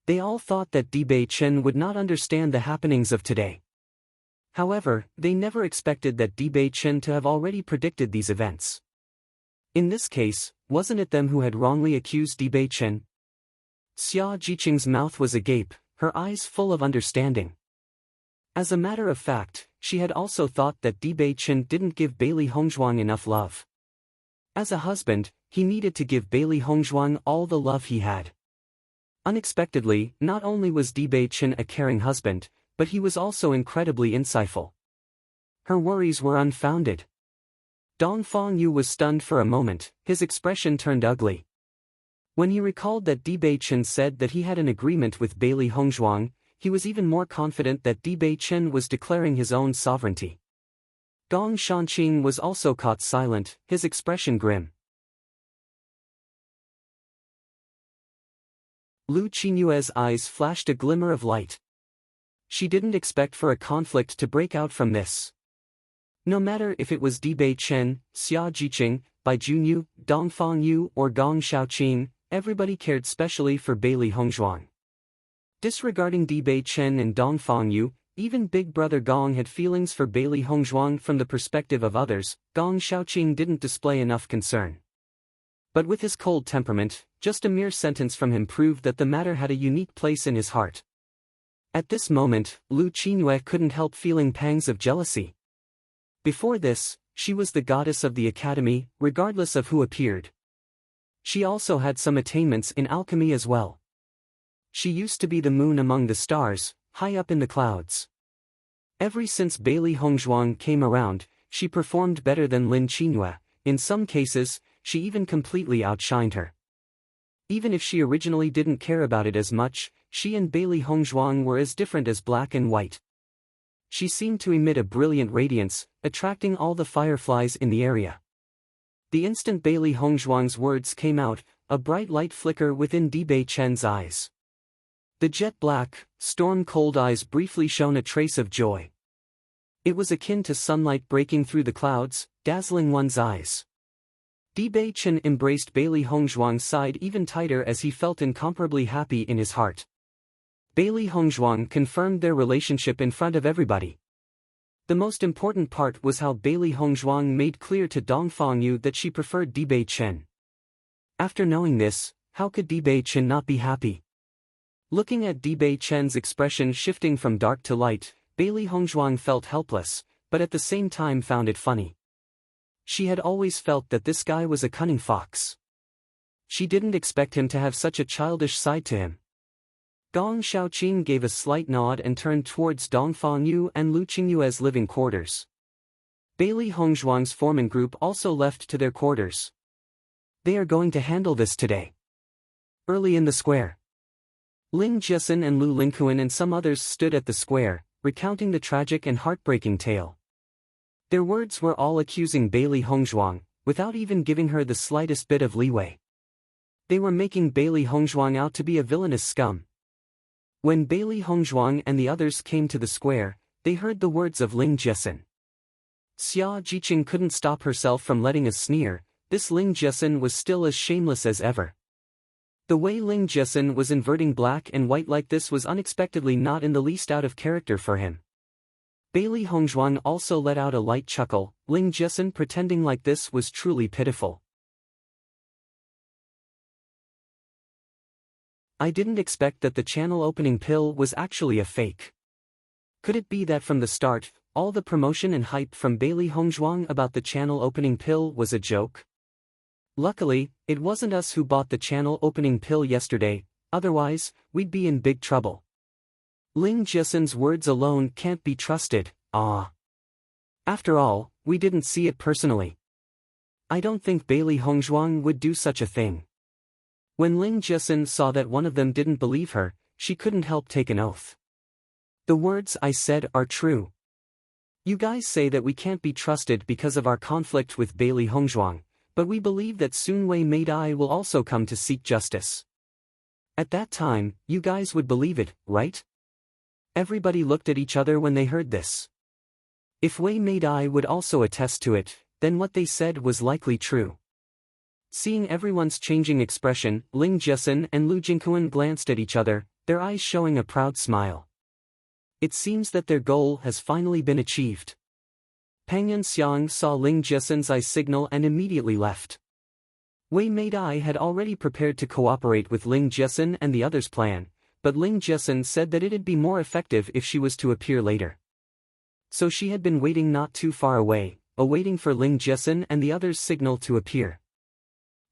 They all thought that Di Bei Chen would not understand the happenings of today. However, they never expected that Di Bei Chen to have already predicted these events. In this case, wasn't it them who had wrongly accused Di Bei Chen? Xia Jiqing's mouth was agape, her eyes full of understanding. As a matter of fact, she had also thought that Di Bei Chen didn't give Bailey Hongzhuang enough love. As a husband, he needed to give Bailey Hongzhuang all the love he had. Unexpectedly, not only was Di Bei Chen a caring husband, but he was also incredibly insightful. Her worries were unfounded. Dong Fangyu was stunned for a moment, his expression turned ugly. When he recalled that Bewitching said that he had an agreement with Bailey Hongzhuang, he was even more confident that Bewitching was declaring his own sovereignty. Gong Shanqing was also caught silent, his expression grim. Lu Qinyue's eyes flashed a glimmer of light. She didn't expect for a conflict to break out from this. No matter if it was Bewitching, Xia Jiqing, Bai Junyu, Dongfang Yu or Gong Shaoqing, everybody cared specially for Bailey Hongzhuang. Disregarding Bewitching and Dongfang Yu, even Big Brother Gong had feelings for Bailey Hongzhuang from the perspective of others. Gong Shaoqing didn't display enough concern. But with his cold temperament, just a mere sentence from him proved that the matter had a unique place in his heart. At this moment, Lu Qinyue couldn't help feeling pangs of jealousy. Before this, she was the goddess of the academy, regardless of who appeared. She also had some attainments in alchemy as well. She used to be the moon among the stars, high up in the clouds. Ever since Bailey Hongzhuang came around, she performed better than Lin Qinyue. In some cases, she even completely outshined her. Even if she originally didn't care about it as much, she and Bailey Hongzhuang were as different as black and white. She seemed to emit a brilliant radiance, attracting all the fireflies in the area. The instant Bailey Hongzhuang's words came out, a bright light flickered within Bewitching's eyes. The jet-black, storm-cold eyes briefly shone a trace of joy. It was akin to sunlight breaking through the clouds, dazzling one's eyes. Bewitching embraced Bailey Hongzhuang's side even tighter as he felt incomparably happy in his heart. Bailey Hongzhuang confirmed their relationship in front of everybody. The most important part was how Bailey Hongzhuang made clear to Dongfang Yu that she preferred Bewitching. After knowing this, how could Bewitching not be happy? Looking at Bewitching's expression shifting from dark to light, Bailey Hongzhuang felt helpless, but at the same time found it funny. She had always felt that this guy was a cunning fox. She didn't expect him to have such a childish side to him. Gong Shaoqing gave a slight nod and turned towards Dongfang Yu and Lu Qinyue's living quarters. Bailey Hongzhuang's foreman group also left to their quarters. They are going to handle this today. Early in the square, Ling Jiesin and Lu Lingquan and some others stood at the square, recounting the tragic and heartbreaking tale. Their words were all accusing Bailey Hongzhuang, without even giving her the slightest bit of leeway. They were making Bailey Hongzhuang out to be a villainous scum. When Bailey Hongzhuang and the others came to the square, they heard the words of Ling Jiesin. Xia Jiqing couldn't stop herself from letting a sneer. This Ling Jiesin was still as shameless as ever. The way Ling Jiesin was inverting black and white like this was unexpectedly not in the least out of character for him. Bailey Hongzhuang also let out a light chuckle. Ling Jiesin pretending like this was truly pitiful. I didn't expect that the channel opening pill was actually a fake. Could it be that from the start, all the promotion and hype from Bailey Hongzhuang about the channel opening pill was a joke? Luckily, it wasn't us who bought the channel opening pill yesterday, otherwise, we'd be in big trouble. Ling Jiesin's words alone can't be trusted. After all, we didn't see it personally. I don't think Bailey Hongzhuang would do such a thing. When Ling Jiesin saw that one of them didn't believe her, she couldn't help take an oath. The words I said are true. You guys say that we can't be trusted because of our conflict with Bailey Hongzhuang, but we believe that soon Wei Meidai will also come to seek justice. At that time, you guys would believe it, right? Everybody looked at each other when they heard this. If Wei Meidai would also attest to it, then what they said was likely true. Seeing everyone's changing expression, Ling Jiesin and Lu Jingquan glanced at each other, their eyes showing a proud smile. It seems that their goal has finally been achieved. Pang Yanxiang saw Ling Jiesin's eye signal and immediately left. Wei Meidai had already prepared to cooperate with Ling Jiesin and the others' plan, but Ling Jiesin said that it'd be more effective if she was to appear later. So she had been waiting not too far away, awaiting for Ling Jiesin and the others' signal to appear.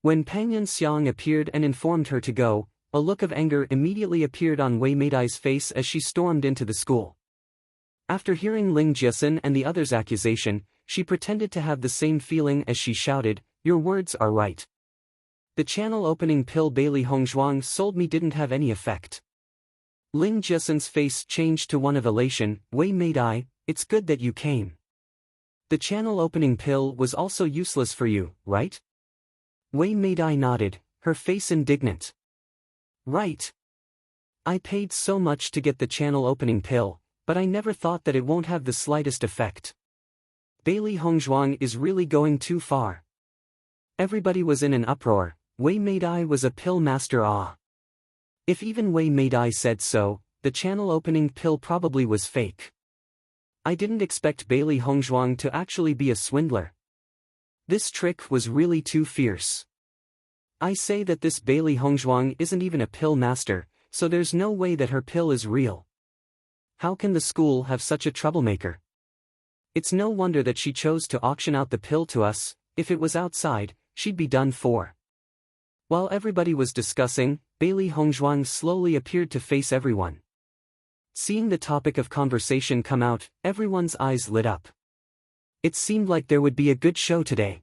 When Pang Yanxiang appeared and informed her to go, a look of anger immediately appeared on Wei Meidai's face as she stormed into the school. After hearing Ling Jiesin and the others' accusation, she pretended to have the same feeling as she shouted, "Your words are right. The channel opening pill Bailey Hongzhuang sold me didn't have any effect. Ling Jiasen's face changed to one of elation. Wei Meidai, it's good that you came. The channel opening pill was also useless for you, right? Wei Meidai nodded, her face indignant. Right. I paid so much to get the channel opening pill, but I never thought that it won't have the slightest effect. Bailey Hongzhuang is really going too far. Everybody was in an uproar. Wei Meidai was a pill master. If even Wei Meidai said so, the channel opening pill probably was fake. I didn't expect Bailey Hongzhuang to actually be a swindler. This trick was really too fierce. I say that this Bailey Hongzhuang isn't even a pill master, so there's no way that her pill is real. How can the school have such a troublemaker? It's no wonder that she chose to auction out the pill to us. If it was outside, she'd be done for. While everybody was discussing, Bailey Hongzhuang slowly appeared to face everyone. Seeing the topic of conversation come out, everyone's eyes lit up. It seemed like there would be a good show today.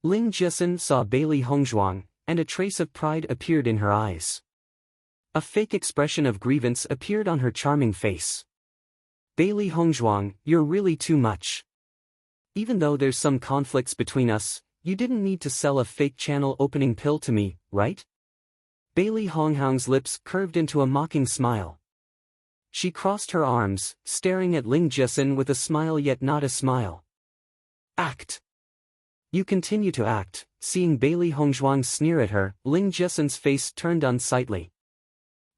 Ling Jiasen saw Bailey Hongzhuang, and a trace of pride appeared in her eyes. A fake expression of grievance appeared on her charming face. Bailey Hongzhuang, you're really too much. Even though there's some conflicts between us, you didn't need to sell a fake channel opening pill to me, right? Bailey Hongzhuang's lips curved into a mocking smile. She crossed her arms, staring at Ling Jiasen with a smile yet not a smile. Act. You continue to act. Seeing Bailey Hongzhuang sneer at her, Ling Jiasen's face turned unsightly.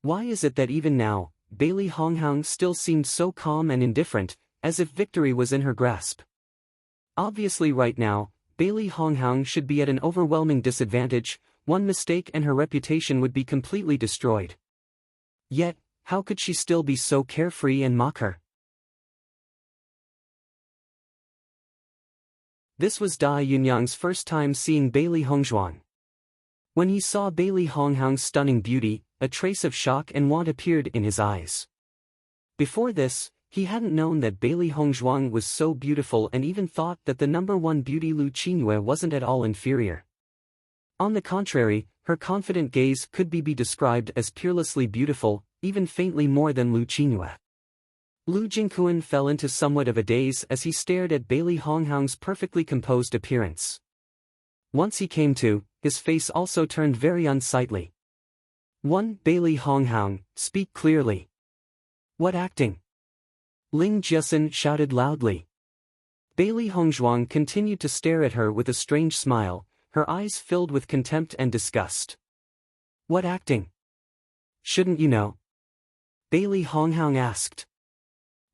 Why is it that even now, Bailey Hongzhuang still seemed so calm and indifferent, as if victory was in her grasp? Obviously right now, Bailey Hongzhuang should be at an overwhelming disadvantage. One mistake and her reputation would be completely destroyed. Yet, how could she still be so carefree and mock her? This was Dai Yunyang's first time seeing Bailey Hongzhuang. When he saw Bailey Hongzhuang's stunning beauty, a trace of shock and want appeared in his eyes. Before this, he hadn't known that Bailey Hongzhuang was so beautiful and even thought that the #1 beauty Lu Qingyue wasn't at all inferior. On the contrary, her confident gaze could be described as peerlessly beautiful, even faintly more than Lu Qingyue. Lu Jingquan fell into somewhat of a daze as he stared at Bailey Hongzhuang's perfectly composed appearance. Once he came to, his face also turned very unsightly. Bailey Hongzhuang, speak clearly. What acting? Ling Jiasen shouted loudly. Bailey Hongzhuang continued to stare at her with a strange smile, her eyes filled with contempt and disgust. What acting? Shouldn't you know? Bailey Hongzhuang asked.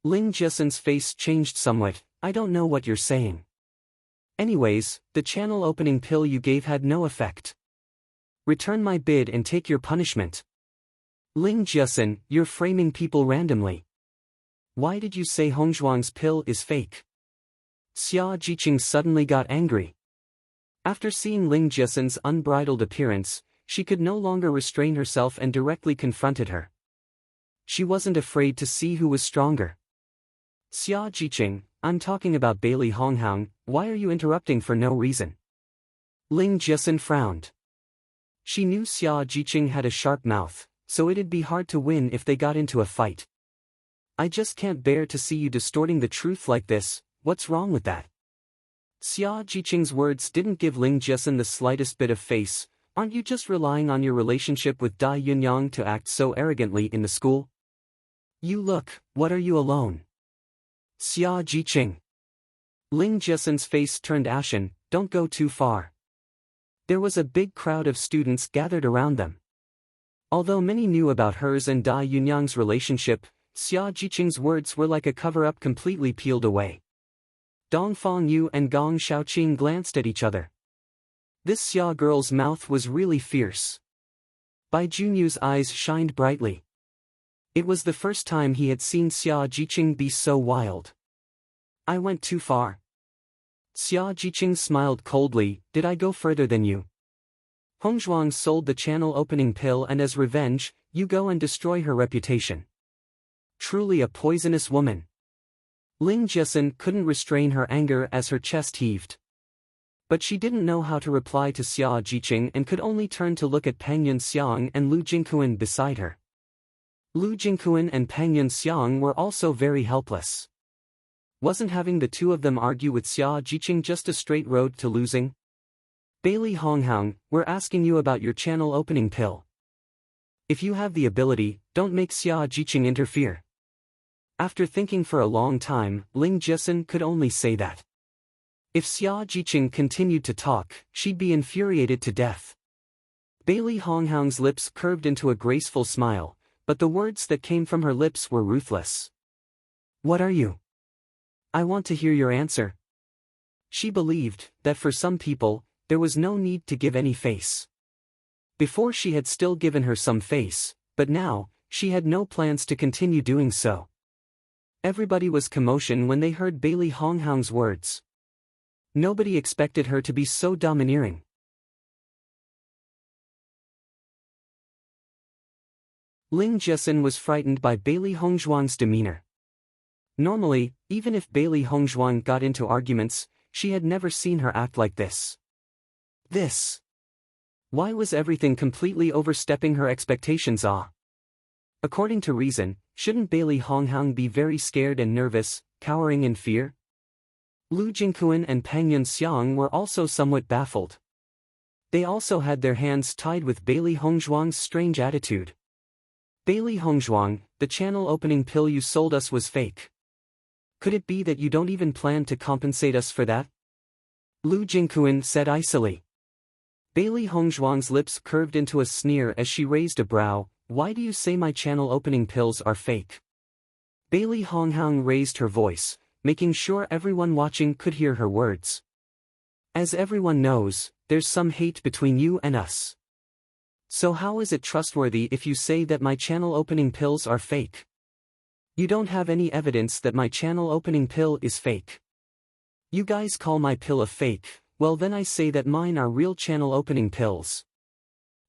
Ling Jiasen's face changed somewhat. I don't know what you're saying. Anyways, the channel opening pill you gave had no effect. Return my bid and take your punishment. Ling Jiasen, you're framing people randomly. Why did you say Hongzhuang's pill is fake? Xia Jiqing suddenly got angry. After seeing Ling Jiasen's unbridled appearance, she could no longer restrain herself and directly confronted her. She wasn't afraid to see who was stronger. Xia Jiqing, I'm talking about Bailey Hongzhuang, why are you interrupting for no reason? Ling Jiasen frowned. She knew Xia Jiqing had a sharp mouth, so it'd be hard to win if they got into a fight. I just can't bear to see you distorting the truth like this. What's wrong with that? Xia Jiqing's words didn't give Ling Jiasen the slightest bit of face. Aren't you just relying on your relationship with Dai Yunyang to act so arrogantly in the school? You look, what are you alone? Xia Jiqing. Ling Jiasen's face turned ashen. Don't go too far. There was a big crowd of students gathered around them. Although many knew about hers and Dai Yunyang's relationship, Xia Jiqing's words were like a cover-up completely peeled away. Dong Fengyu and Gong Shaoqing glanced at each other. This Xia girl's mouth was really fierce. Bai Junyu's eyes shined brightly. It was the first time he had seen Xia Jiqing be so wild. I went too far. Xia Jiqing smiled coldly. Did I go further than you? Hongzhuang sold the channel opening pill and as revenge, you go and destroy her reputation. Truly a poisonous woman. Ling Jiasen couldn't restrain her anger as her chest heaved. But she didn't know how to reply to Xia Jiqing and could only turn to look at Pang Yunxiang and Lu Jingquan beside her. Lu Jingquan and Pang Yunxiang were also very helpless. Wasn't having the two of them argue with Xia Jiqing just a straight road to losing? Bailey Honghang, we're asking you about your channel opening pill. If you have the ability, don't make Xia Jiqing interfere. After thinking for a long time, Ling Jiesun could only say that. If Xia Jiqing continued to talk, she'd be infuriated to death. Bailey Honghang's lips curved into a graceful smile, but the words that came from her lips were ruthless. What are you? I want to hear your answer. She believed that for some people, there was no need to give any face. Before she had still given her some face, but now, she had no plans to continue doing so. Everybody was commotion when they heard Bailey Honghang's words. Nobody expected her to be so domineering. Ling Jiesun was frightened by Bailey Hongzhuang's demeanor. Normally, even if Bailey Hongzhuang got into arguments, she had never seen her act like this. Why was everything completely overstepping her expectations? According to reason, shouldn't Bailey Honghang be very scared and nervous, cowering in fear? Lu Jingquan and Pang Yunxiang were also somewhat baffled. They also had their hands tied with Bailey Hongzhuang's strange attitude. Bailey Hongzhuang, the channel opening pill you sold us was fake. Could it be that you don't even plan to compensate us for that? Lu Jingquan said icily. Bailey Hongzhuang's lips curved into a sneer as she raised a brow. Why do you say my channel opening pills are fake? Bailey Honghang raised her voice, making sure everyone watching could hear her words. As everyone knows, there's some hate between you and us. So how is it trustworthy if you say that my channel opening pills are fake? You don't have any evidence that my channel opening pill is fake. You guys call my pill a fake, well then I say that mine are real channel opening pills.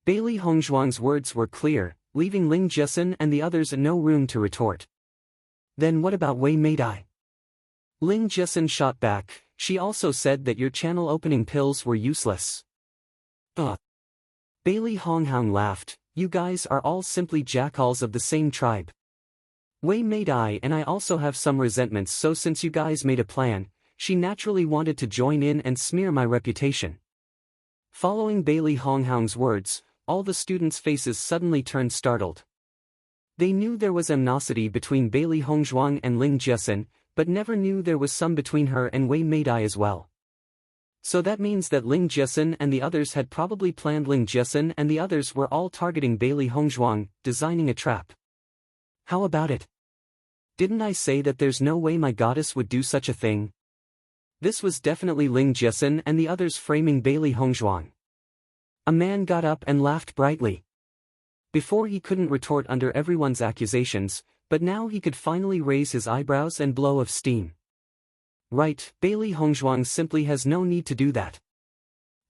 Bailey Hongzhuang's words were clear, leaving Ling Jiesun and the others no room to retort. Then what about Wei Meidai? Ling Jiesun shot back. She also said that your channel opening pills were useless. Bailey Honghang laughed. You guys are all simply jackals of the same tribe. Wei Meidai and I also have some resentments, so since you guys made a plan, she naturally wanted to join in and smear my reputation. Following Bailey Honghang's words, all the students' faces suddenly turned startled. They knew there was animosity between Bailey Hongzhuang and Ling Jiesun, but never knew there was some between her and Wei Meidai as well. So that means that Ling Jiesun and the others had probably planned. Ling Jiesun and the others were all targeting Bailey Hongzhuang, designing a trap. How about it? Didn't I say that there's no way my goddess would do such a thing? This was definitely Ling Jiesun and the others framing Bailey Hongzhuang. A man got up and laughed brightly. Before he couldn't retort under everyone's accusations, but now he could finally raise his eyebrows and blow of steam. Right, Bailey Hongzhuang simply has no need to do that.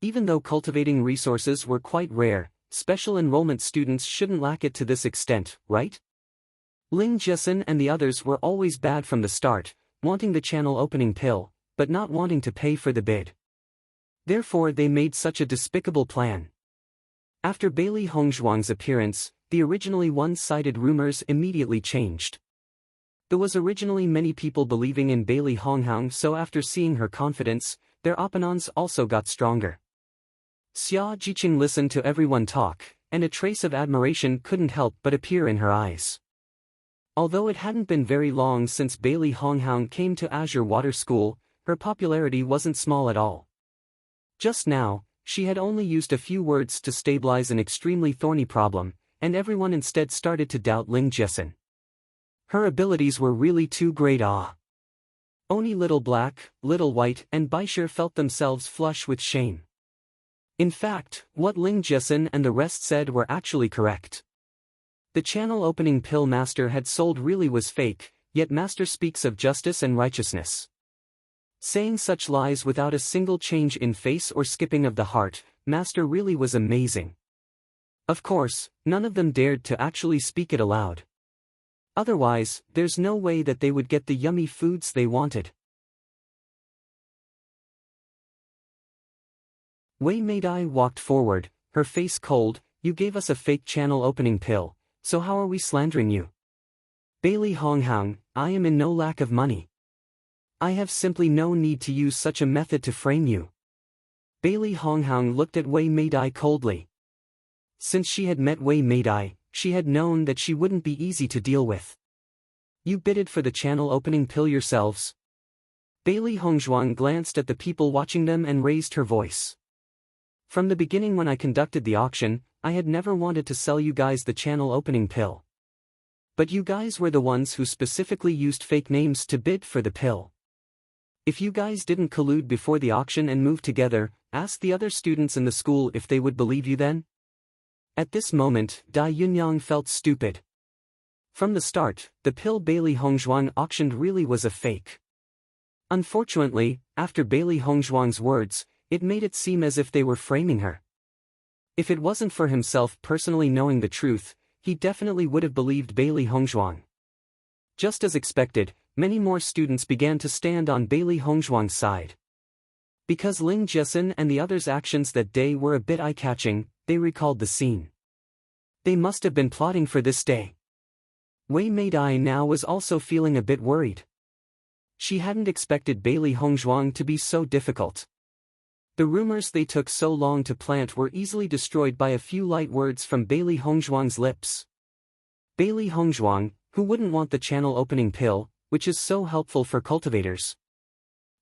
Even though cultivating resources were quite rare, special enrollment students shouldn't lack it to this extent, right? Ling Jiesun and the others were always bad from the start, wanting the channel opening pill, but not wanting to pay for the bid. Therefore they made such a despicable plan. After Bailey Hongzhuang's appearance, the originally one-sided rumors immediately changed. There was originally many people believing in Bailey Honghang, so after seeing her confidence, their opinions also got stronger. Xia Jiqing listened to everyone talk, and a trace of admiration couldn't help but appear in her eyes. Although it hadn't been very long since Bailey Honghang came to Azure Water School, her popularity wasn't small at all. Just now, she had only used a few words to stabilize an extremely thorny problem, and everyone instead started to doubt Ling Jiesun. Her abilities were really too great. Only Little Black, Little White and Baishir felt themselves flush with shame. In fact, what Ling Jiesun and the rest said were actually correct. The channel opening pill Master had sold really was fake, yet Master speaks of justice and righteousness. Saying such lies without a single change in face or skipping of the heart, Master really was amazing. Of course, none of them dared to actually speak it aloud. Otherwise, there's no way that they would get the yummy foods they wanted. Wei Meidai walked forward, her face cold. You gave us a fake channel opening pill, so how are we slandering you? Bailey Honghang, I am in no lack of money. I have simply no need to use such a method to frame you. Bailey Honghang looked at Wei Meidai coldly. Since she had met Wei Meidai, she had known that she wouldn't be easy to deal with. You bidded for the channel opening pill yourselves? Bailey Hongzhuang glanced at the people watching them and raised her voice. From the beginning when I conducted the auction, I had never wanted to sell you guys the channel opening pill. But you guys were the ones who specifically used fake names to bid for the pill. If you guys didn't collude before the auction and move together, ask the other students in the school if they would believe you then? At this moment, Dai Yunyang felt stupid. From the start, the pill Bailey Hongzhuang auctioned really was a fake. Unfortunately, after Bailey Hongzhuang's words, it made it seem as if they were framing her. If it wasn't for himself personally knowing the truth, he definitely would have believed Bailey Hongzhuang. Just as expected, many more students began to stand on Bailey Hongzhuang's side. Because Ling Jiesun and the others' actions that day were a bit eye-catching, they recalled the scene. They must have been plotting for this day. Wei Meidai now was also feeling a bit worried. She hadn't expected Bailey Hongzhuang to be so difficult. The rumors they took so long to plant were easily destroyed by a few light words from Bailey Hongzhuang's lips. Bailey Hongzhuang, who wouldn't want the channel opening pill, which is so helpful for cultivators?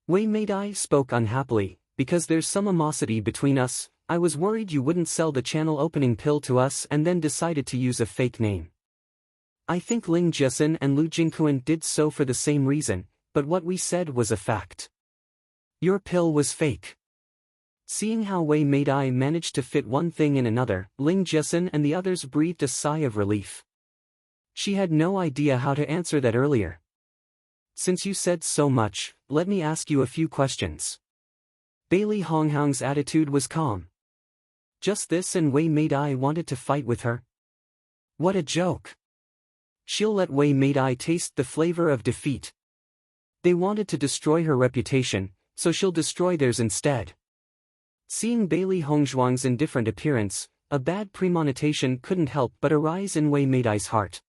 Wei Meidai spoke unhappily, because there's some animosity between us. I was worried you wouldn't sell the channel opening pill to us and then decided to use a fake name. I think Ling Jiesun and Lu Jingquan did so for the same reason, but what we said was a fact. Your pill was fake. Seeing how Wei Meidai managed to fit one thing in another, Ling Jiesun and the others breathed a sigh of relief. She had no idea how to answer that earlier. Since you said so much, let me ask you a few questions. Bailey Honghang's attitude was calm. Just this and Wei Meidai wanted to fight with her? What a joke. She'll let Wei Meidai taste the flavor of defeat. They wanted to destroy her reputation, so she'll destroy theirs instead. Seeing Bailey Hongzhuang's indifferent appearance, a bad premonition couldn't help but arise in Wei Meidai's heart.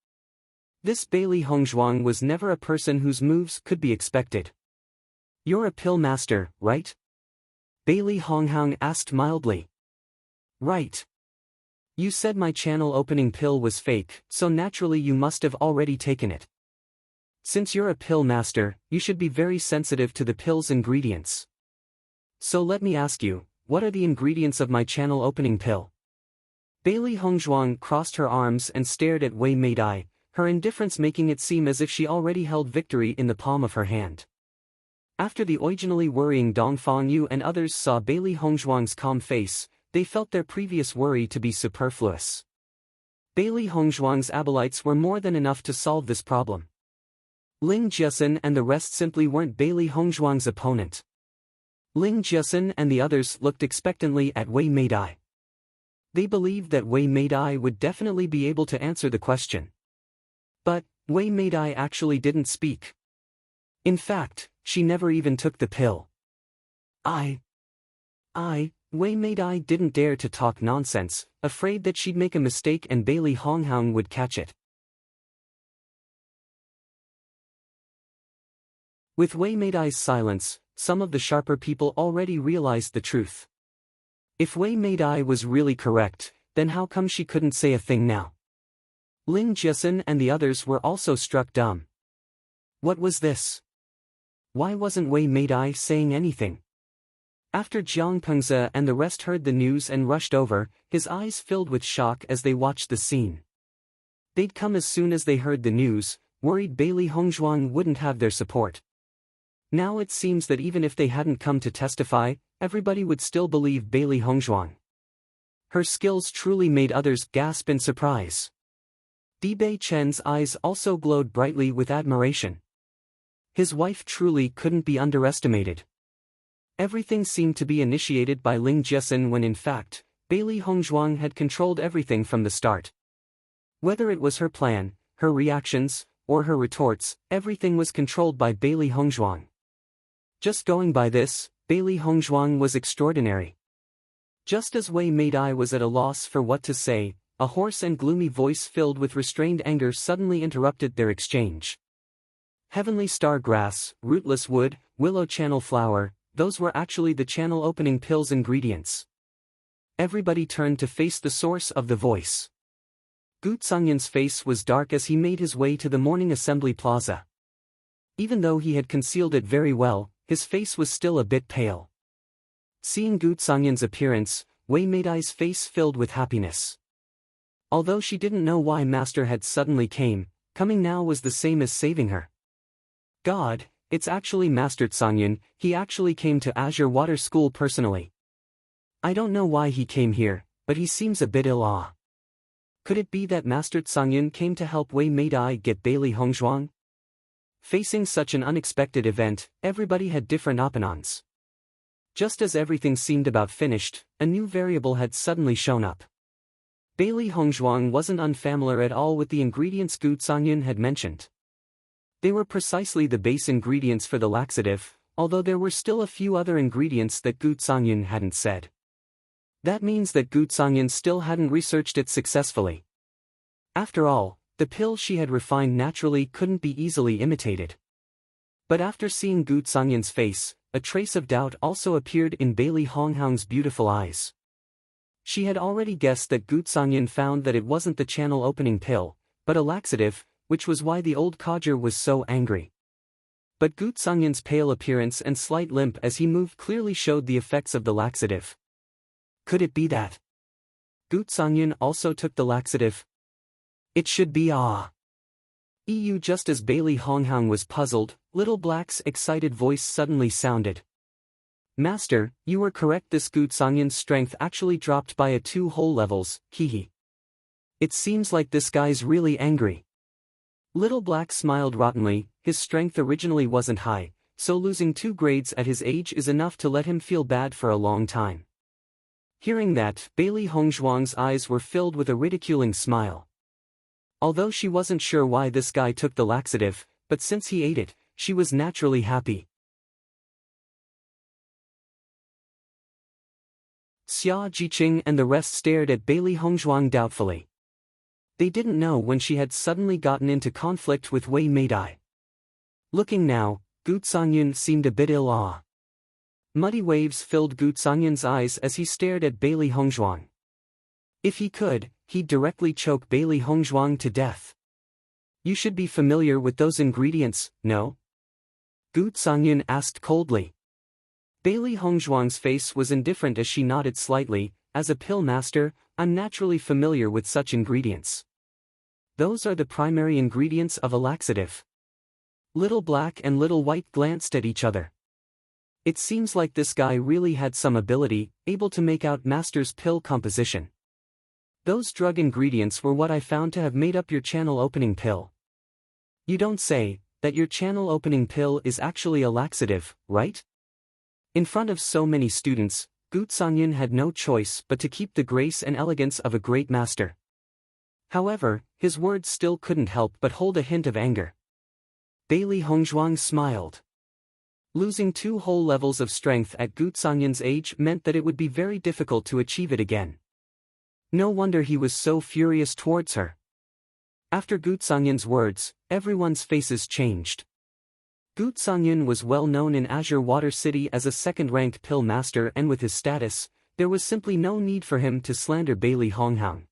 This Bailey Hongzhuang was never a person whose moves could be expected. You're a pill master, right? Bailey Honghang asked mildly. Right. You said my channel opening pill was fake, so naturally you must have already taken it. Since you're a pill master, you should be very sensitive to the pill's ingredients. So let me ask you, what are the ingredients of my channel opening pill? Bailey Hongzhuang crossed her arms and stared at Wei Meidai, her indifference making it seem as if she already held victory in the palm of her hand. After the originally worrying Dongfang Yu and others saw Bailey Hongzhuang's calm face, they felt their previous worry to be superfluous. Bailey Hongzhuang's acolytes were more than enough to solve this problem. Ling Jiesun and the rest simply weren't Bailey Hongzhuang's opponent. Ling Jiesun and the others looked expectantly at Wei Meidai. They believed that Wei Meidai would definitely be able to answer the question. But Wei Meidai actually didn't speak. In fact, she never even took the pill. Wei Meidai didn't dare to talk nonsense, afraid that she'd make a mistake and Bailey Honghang would catch it. With Wei Meidai's silence, some of the sharper people already realized the truth. If Wei Meidai was really correct, then how come she couldn't say a thing now? Ling Jiesun and the others were also struck dumb. What was this? Why wasn't Wei Meidai saying anything? After Jiang Pengze and the rest heard the news and rushed over, his eyes filled with shock as they watched the scene. They'd come as soon as they heard the news, worried Bailey Hongzhuang wouldn't have their support. Now it seems that even if they hadn't come to testify, everybody would still believe Bailey Hongzhuang. Her skills truly made others gasp in surprise. Dibei Chen's eyes also glowed brightly with admiration. His wife truly couldn't be underestimated. Everything seemed to be initiated by Ling Jiesun when in fact, Bailey Hongzhuang had controlled everything from the start. Whether it was her plan, her reactions, or her retorts, everything was controlled by Bailey Hongzhuang. Just going by this, Bailey Hongzhuang was extraordinary. Just as Wei Meidai was at a loss for what to say, a hoarse and gloomy voice filled with restrained anger suddenly interrupted their exchange. Heavenly star grass, rootless wood, willow channel flower, those were actually the channel opening pill's ingredients. Everybody turned to face the source of the voice. Gu Songyun's face was dark as he made his way to the morning assembly plaza. Even though he had concealed it very well, his face was still a bit pale. Seeing Gu Songyun's appearance, Wei Meidai's face filled with happiness. Although she didn't know why Master had suddenly coming now was the same as saving her. God, it's actually Master Songyun, he actually came to Azure Water School personally. I don't know why he came here, but he seems a bit ill. Could it be that Master Songyun came to help Wei Meidai get Bailey Hongzhuang? Facing such an unexpected event, everybody had different opinions. Just as everything seemed about finished, a new variable had suddenly shown up. Bailey Hongzhuang wasn't unfamiliar at all with the ingredients Gu Songyun had mentioned. They were precisely the base ingredients for the laxative, although there were still a few other ingredients that Gu Songyun hadn't said. That means that Gu Songyun still hadn't researched it successfully. After all, the pill she had refined naturally couldn't be easily imitated. But after seeing Gu Songyun's face, a trace of doubt also appeared in Bailey Hongzhuang's beautiful eyes. She had already guessed that Gu Songyun found that it wasn't the channel opening pill, but a laxative, which was why the old codger was so angry. But Gu Songyun's pale appearance and slight limp as he moved clearly showed the effects of the laxative. Could it be that Gu Songyun also took the laxative? It should be just as Bailey Hongzhuang was puzzled, Little Black's excited voice suddenly sounded. Master, you were correct, this Gu Songyun's strength actually dropped by 2 whole levels, hehe. It seems like this guy's really angry. Little Black smiled rottenly, his strength originally wasn't high, so losing 2 grades at his age is enough to let him feel bad for a long time. Hearing that, Bailey Hongzhuang's eyes were filled with a ridiculing smile. Although she wasn't sure why this guy took the laxative, but since he ate it, she was naturally happy. Xia Jiqing and the rest stared at Bailey Hongzhuang doubtfully. They didn't know when she had suddenly gotten into conflict with Wei Meidai. Looking now, Gu Songyun seemed a bit ill. Muddy waves filled Gu Songyun's eyes as he stared at Bailey Hongzhuang. If he could, he'd directly choke Bailey Hongzhuang to death. You should be familiar with those ingredients, no? Gu Songyun asked coldly. Bailey Hongzhuang's face was indifferent as she nodded slightly. As a pill master, I'm naturally familiar with such ingredients. Those are the primary ingredients of a laxative. Little Black and Little White glanced at each other. It seems like this guy really had some ability, able to make out Master's pill composition. Those drug ingredients were what I found to have made up your channel opening pill. You don't say that your channel opening pill is actually a laxative, right? In front of so many students, Gu Songyun had no choice but to keep the grace and elegance of a great master. However, his words still couldn't help but hold a hint of anger. Bailey Hongzhuang smiled. Losing 2 whole levels of strength at Gu Songyun's age meant that it would be very difficult to achieve it again. No wonder he was so furious towards her. After Gu Songyun's words, everyone's faces changed. Gu Songyun was well known in Azure Water City as a second-ranked pill master, and with his status, there was simply no need for him to slander Bailey Hongzhuang.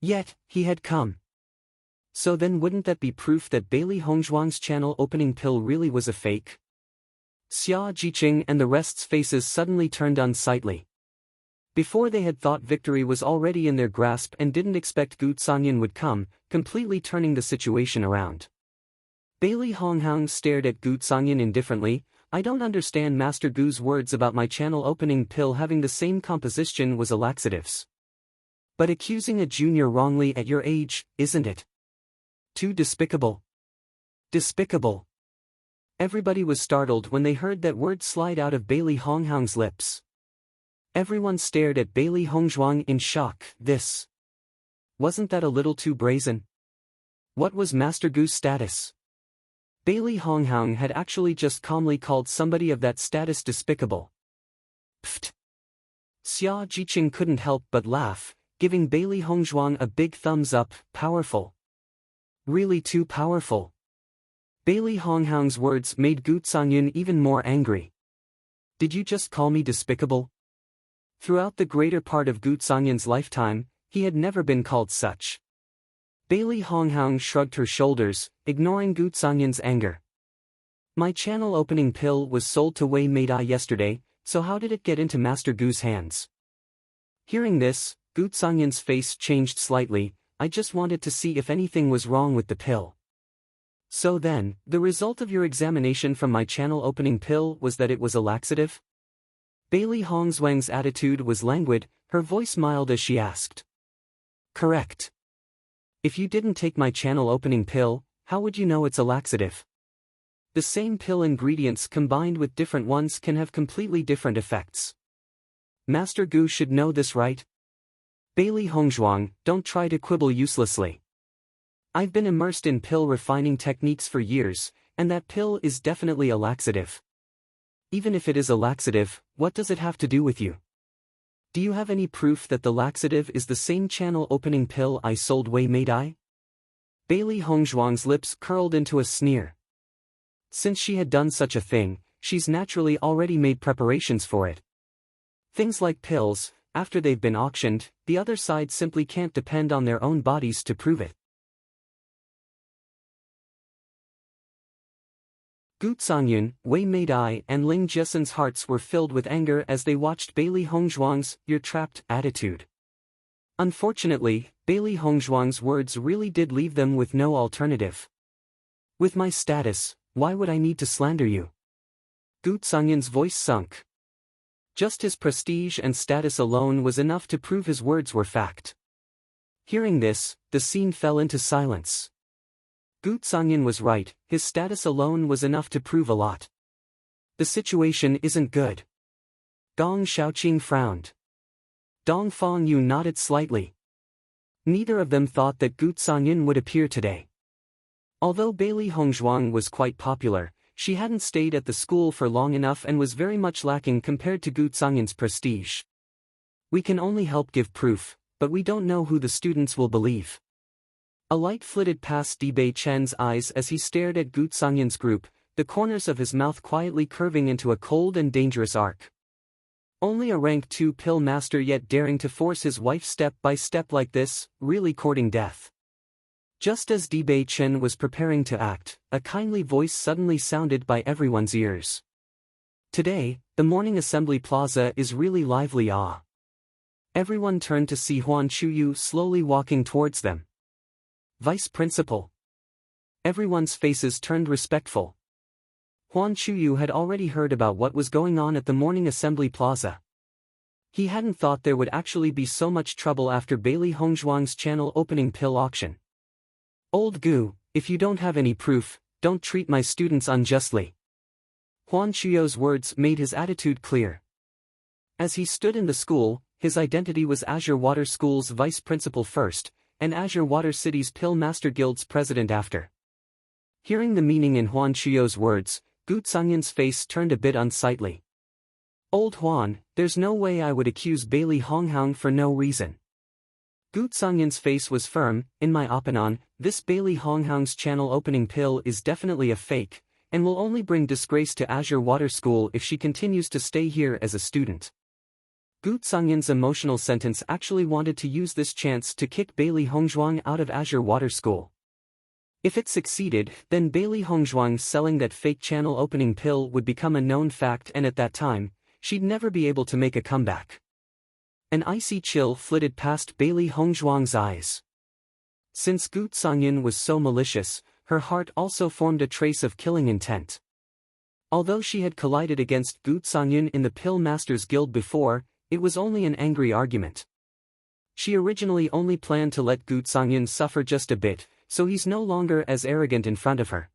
Yet, he had come. So then wouldn't that be proof that Bailey Hongzhuang's channel opening pill really was a fake? Xia Jiqing and the rest's faces suddenly turned unsightly. Before they had thought victory was already in their grasp and didn't expect Gu Songyun would come, completely turning the situation around. Bailey Hongzhuang stared at Gu Songyun indifferently. I don't understand Master Gu's words about my channel opening pill having the same composition as a laxatives. But accusing a junior wrongly at your age, isn't it? Too despicable. Despicable. Everybody was startled when they heard that word slide out of Bailey Hongzhuang's lips. Everyone stared at Bailey Hongzhuang in shock. Wasn't that a little too brazen? What was Master Gu's status? Bailey Hongzhuang had actually just calmly called somebody of that status despicable. Pfft. Xia Jiqing couldn't help but laugh, giving Bailey Hongzhuang a big thumbs up. Powerful. Really too powerful. Bailey Hongzhuang's words made Gu Songyun even more angry. Did you just call me despicable? Throughout the greater part of Gu Songyun's lifetime, he had never been called such. Bailey Hongzhuang shrugged her shoulders, ignoring Gu Songyun's anger. My channel opening pill was sold to Wei Meidai yesterday, so how did it get into Master Gu's hands? Hearing this, Gu Songyun's face changed slightly. I just wanted to see if anything was wrong with the pill. So then, the result of your examination from my channel opening pill was that it was a laxative? Bailey Hongzhuang's attitude was languid, her voice mild as she asked. Correct. If you didn't take my channel opening pill, how would you know it's a laxative? The same pill ingredients combined with different ones can have completely different effects. Master Gu should know this, right? Bailey Hongzhuang, don't try to quibble uselessly. I've been immersed in pill refining techniques for years, and that pill is definitely a laxative. Even if it is a laxative, what does it have to do with you? Do you have any proof that the laxative is the same channel opening pill I sold Wei Meidai? Bailey Hongzhuang's lips curled into a sneer. Since she had done such a thing, she's naturally already made preparations for it. Things like pills, after they've been auctioned, the other side simply can't depend on their own bodies to prove it. Gu Songyun, Wei Meidai and Ling Jiesen's hearts were filled with anger as they watched Bailey Hongzhuang's "you're trapped" attitude. Unfortunately, Bailey Hongzhuang's words really did leave them with no alternative. With my status, why would I need to slander you? Gu Songyun's voice sunk. Just his prestige and status alone was enough to prove his words were fact. Hearing this, the scene fell into silence. Gu Songyun was right, his status alone was enough to prove a lot. The situation isn't good. Gong Shaoqing frowned. Dong Fengyu nodded slightly. Neither of them thought that Gu Songyun would appear today. Although Bailey Hongzhuang was quite popular, she hadn't stayed at the school for long enough and was very much lacking compared to Gu Songyun's prestige. We can only help give proof, but we don't know who the students will believe. A light flitted past Dibei Chen's eyes as he stared at Gu Songyun's group, the corners of his mouth quietly curving into a cold and dangerous arc. Only a rank 2 pill master yet daring to force his wife step by step like this, really courting death. Just as Dibei Chen was preparing to act, a kindly voice suddenly sounded by everyone's ears. Today, the morning assembly plaza is really lively. Everyone turned to see Huan Chuyu slowly walking towards them. Vice Principal. Everyone's faces turned respectful. Huan Chuyu had already heard about what was going on at the morning assembly plaza. He hadn't thought there would actually be so much trouble after Bailey Hongzhuang's channel opening pill auction. Old Gu, if you don't have any proof, don't treat my students unjustly. Huan Chuyu's words made his attitude clear. As he stood in the school, his identity was Azure Water School's vice principal first, and Azure Water City's Pill Master Guild's president after. Hearing the meaning in Huan Chuyu's words, Gu Songyun's face turned a bit unsightly. Old Huan, there's no way I would accuse Bailey Hongzhuang for no reason. Gu Songyun's face was firm. In my opinion, this Bailey Hongzhuang's channel opening pill is definitely a fake, and will only bring disgrace to Azure Water School if she continues to stay here as a student. Gu Songyun's emotional sentence actually wanted to use this chance to kick Bailey Hongzhuang out of Azure Water School. If it succeeded, then Bailey Hongzhuang selling that fake channel opening pill would become a known fact, and at that time, she'd never be able to make a comeback. An icy chill flitted past Bailey Hongzhuang's eyes. Since Gu Songyun was so malicious, her heart also formed a trace of killing intent. Although she had collided against Gu Songyun in the Pill Masters Guild before, it was only an angry argument. She originally only planned to let Gu Songyun suffer just a bit, so he's no longer as arrogant in front of her.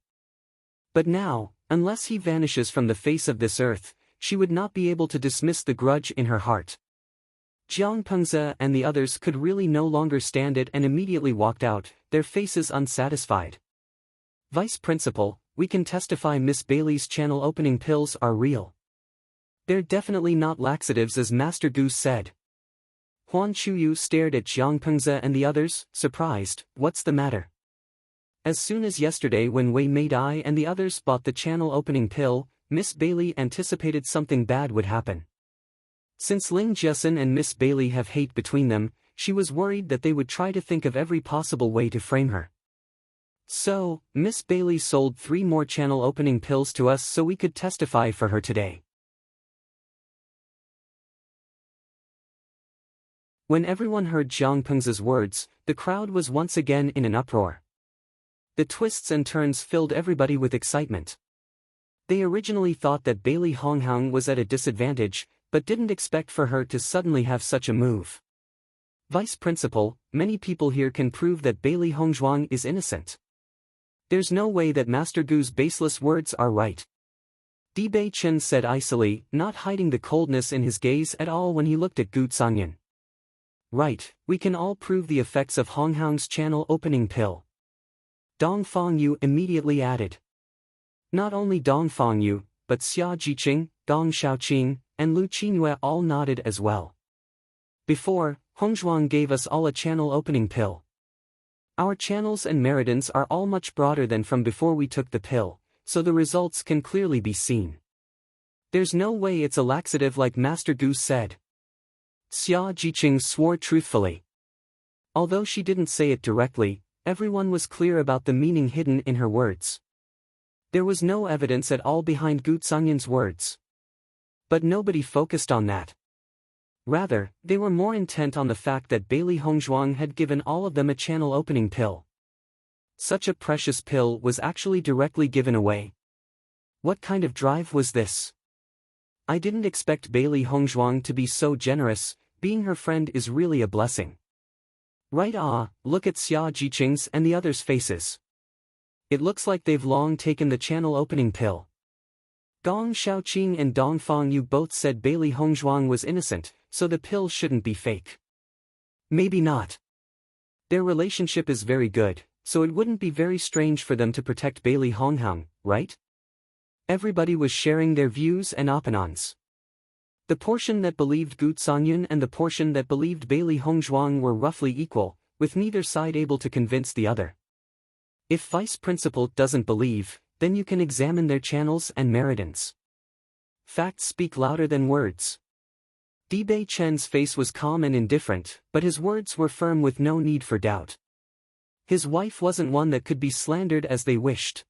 But now, unless he vanishes from the face of this earth, she would not be able to dismiss the grudge in her heart. Jiang Pengze and the others could really no longer stand it and immediately walked out, their faces unsatisfied. Vice Principal, we can testify Miss Bailey's channel opening pills are real. They're definitely not laxatives as Master Goose said. Huan Chuyu stared at Jiang Pengze and the others, surprised. What's the matter? As soon as yesterday when Wei Meidai and the others bought the channel opening pill, Miss Bailey anticipated something bad would happen. Since Ling Jiasun and Miss Bailey have hate between them, she was worried that they would try to think of every possible way to frame her. So, Miss Bailey sold 3 more channel opening pills to us so we could testify for her today. When everyone heard Jiang Pengze's words, the crowd was once again in an uproar. The twists and turns filled everybody with excitement. They originally thought that Bailey Honghang was at a disadvantage, but didn't expect for her to suddenly have such a move. Vice Principal, many people here can prove that Bailey Hongzhuang is innocent. There's no way that Master Gu's baseless words are right. Di Bei Chen said icily, not hiding the coldness in his gaze at all when he looked at Gu Zhangyan. Right, we can all prove the effects of Honghang's channel opening pill. Dong Fangyu immediately added. Not only Dong Fangyu, but Xia Jiqing, Dong Xiaoqing, and Lu Qingyue all nodded as well. Before, Hongzhuang gave us all a channel opening pill. Our channels and meridians are all much broader than from before we took the pill, so the results can clearly be seen. There's no way it's a laxative like Master Gu said. Xia Jiqing swore truthfully. Although she didn't say it directly, everyone was clear about the meaning hidden in her words. There was no evidence at all behind Gu Zhangyan's words. But nobody focused on that. Rather, they were more intent on the fact that Bailey Hongzhuang had given all of them a channel opening pill. Such a precious pill was actually directly given away. What kind of drive was this? I didn't expect Bailey Hongzhuang to be so generous. Being her friend is really a blessing. Right? Look at Xia Jiqing's and the others' faces. It looks like they've long taken the channel opening pill. Dong Xiaoqing and Dong Fangyu both said Bailey Hongzhuang was innocent, so the pill shouldn't be fake. Maybe not. Their relationship is very good, so it wouldn't be very strange for them to protect Bailey Honghang, right? Everybody was sharing their views and opinions. The portion that believed Gu Zhangyan and the portion that believed Bailey Hongzhuang were roughly equal, with neither side able to convince the other. If Vice Principal doesn't believe, then you can examine their channels and meridians. Facts speak louder than words. Di Bei Chen's face was calm and indifferent, but his words were firm with no need for doubt. His wife wasn't one that could be slandered as they wished.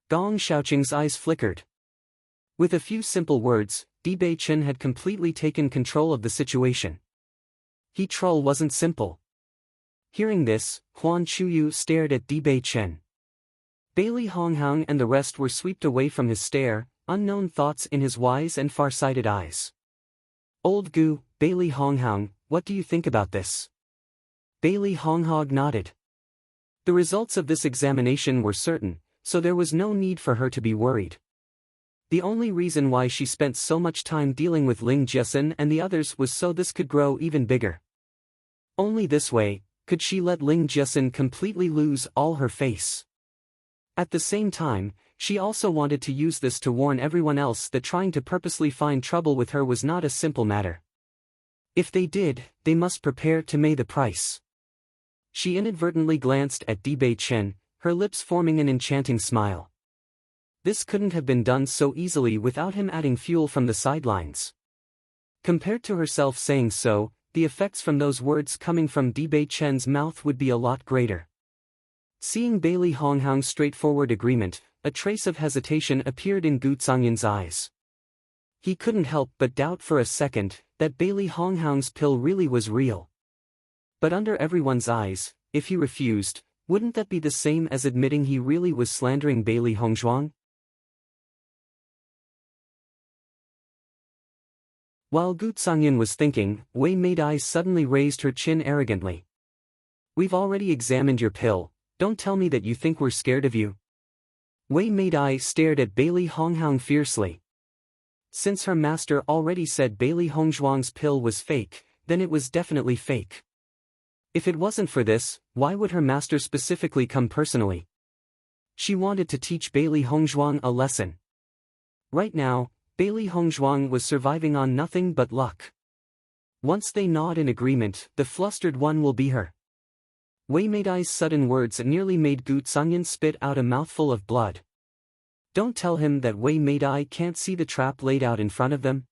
Dong Xiaoqing's eyes flickered. With a few simple words, Di Bei Chen had completely taken control of the situation. He troll wasn't simple. Hearing this, Huan Chuyu stared at Di Bei Chen. Bailey Honghang and the rest were swept away from his stare, unknown thoughts in his wise and far-sighted eyes. Old Gu, Bailey Honghang, what do you think about this? Bailey Honghang nodded. The results of this examination were certain, so there was no need for her to be worried. The only reason why she spent so much time dealing with Ling Jiasun and the others was so this could grow even bigger. Only this way could she let Ling Jiasun completely lose all her face. At the same time, she also wanted to use this to warn everyone else that trying to purposely find trouble with her was not a simple matter. If they did, they must prepare to pay the price. She inadvertently glanced at Di Bei Chen, her lips forming an enchanting smile. This couldn't have been done so easily without him adding fuel from the sidelines. Compared to herself saying so, the effects from those words coming from Di Bei Chen's mouth would be a lot greater. Seeing Bailey Honghang's straightforward agreement, a trace of hesitation appeared in Gu Zhangyan's eyes. He couldn't help but doubt for a second that Bailey Honghang's pill really was real. But under everyone's eyes, if he refused, wouldn't that be the same as admitting he really was slandering Bailey Hongzhuang? While Gu Zhangyan was thinking, Wei Meidai suddenly raised her chin arrogantly. We've already examined your pill, don't tell me that you think we're scared of you. Wei Meidai stared at Bailey Honghang fiercely. Since her master already said Bailey Hongzhuang's pill was fake, then it was definitely fake. If it wasn't for this, why would her master specifically come personally? She wanted to teach Bailey Hongzhuang a lesson. Right now, Bailey Hongzhuang was surviving on nothing but luck. Once they nod in agreement, the flustered one will be her. Wei Meidai's sudden words nearly made Gu Zhangyan spit out a mouthful of blood. Don't tell him that Wei Meidai can't see the trap laid out in front of them.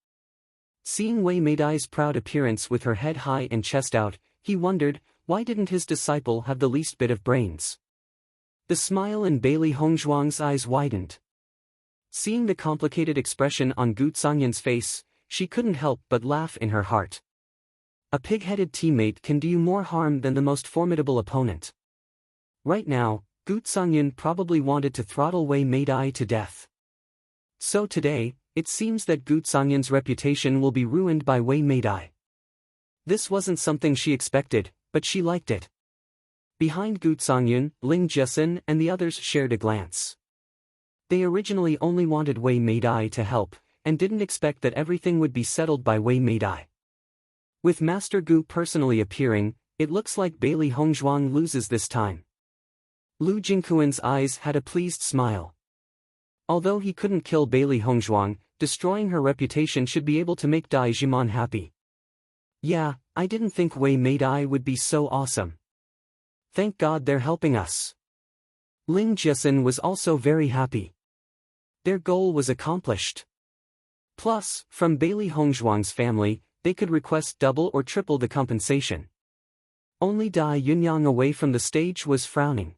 Seeing Wei Meidai's proud appearance with her head high and chest out, he wondered, why didn't his disciple have the least bit of brains? The smile in Bailey Hongzhuang's eyes widened. Seeing the complicated expression on Gu Zhangyan's face, she couldn't help but laugh in her heart. A pig-headed teammate can do you more harm than the most formidable opponent. Right now, Gu Zhangyan probably wanted to throttle Wei Meidai to death. So today, it seems that Gu Zhangyan's reputation will be ruined by Wei Meidai. This wasn't something she expected, but she liked it. Behind Gu Zhangyan, Ling Jiesun and the others shared a glance. They originally only wanted Wei Meidai to help, and didn't expect that everything would be settled by Wei Meidai. With Master Gu personally appearing, it looks like Bailey Hongzhuang loses this time. Lu Jingquan's eyes had a pleased smile. Although he couldn't kill Bailey Hongzhuang, destroying her reputation should be able to make Dai Jimon happy. Yeah, I didn't think Wei Meidai would be so awesome. Thank God they're helping us. Ling Jiesun was also very happy. Their goal was accomplished. Plus, from Bailey Hongzhuang's family, they could request double or triple the compensation. Only Dai Yunyang away from the stage was frowning.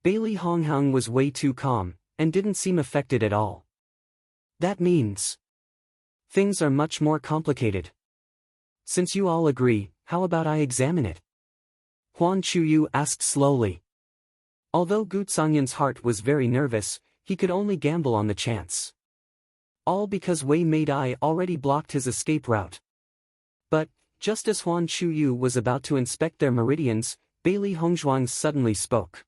Bailey Honghang was way too calm, and didn't seem affected at all. That means things are much more complicated. Since you all agree, how about I examine it? Huan Chuyu asked slowly. Although Gu Zhangyan's heart was very nervous, he could only gamble on the chance. All because Wei Meidai already blocked his escape route. But, just as Huan Chuyu was about to inspect their meridians, Bailey Hongzhuang suddenly spoke.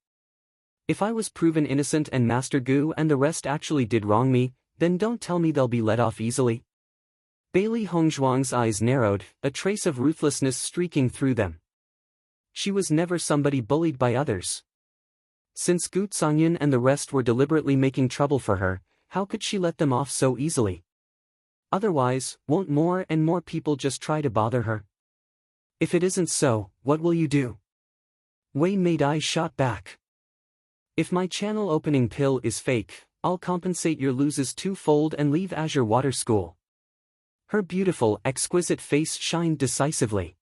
If I was proven innocent and Master Gu and the rest actually did wrong me, then don't tell me they'll be let off easily. Bailey Hongzhuang's eyes narrowed, a trace of ruthlessness streaking through them. She was never somebody bullied by others. Since Gu Zhangyan and the rest were deliberately making trouble for her, how could she let them off so easily? Otherwise, won't more and more people just try to bother her? If it isn't so, what will you do? Wei Meidai shot back. If my channel opening pill is fake, I'll compensate your losses twofold and leave Azure Water School. Her beautiful, exquisite face shined decisively.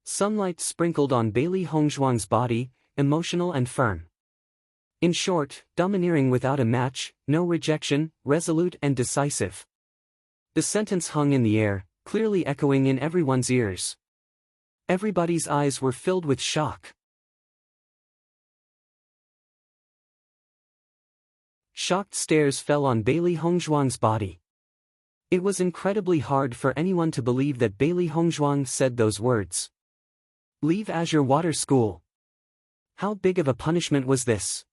Sunlight sprinkled on Bailey Hongzhuang's body, emotional and firm. In short, domineering without a match, no rejection, resolute and decisive. The sentence hung in the air, clearly echoing in everyone's ears. Everybody's eyes were filled with shock. Shocked stares fell on Bailey Hongzhuang's body. It was incredibly hard for anyone to believe that Bailey Hongzhuang said those words. Leave Azure Water School. How big of a punishment was this?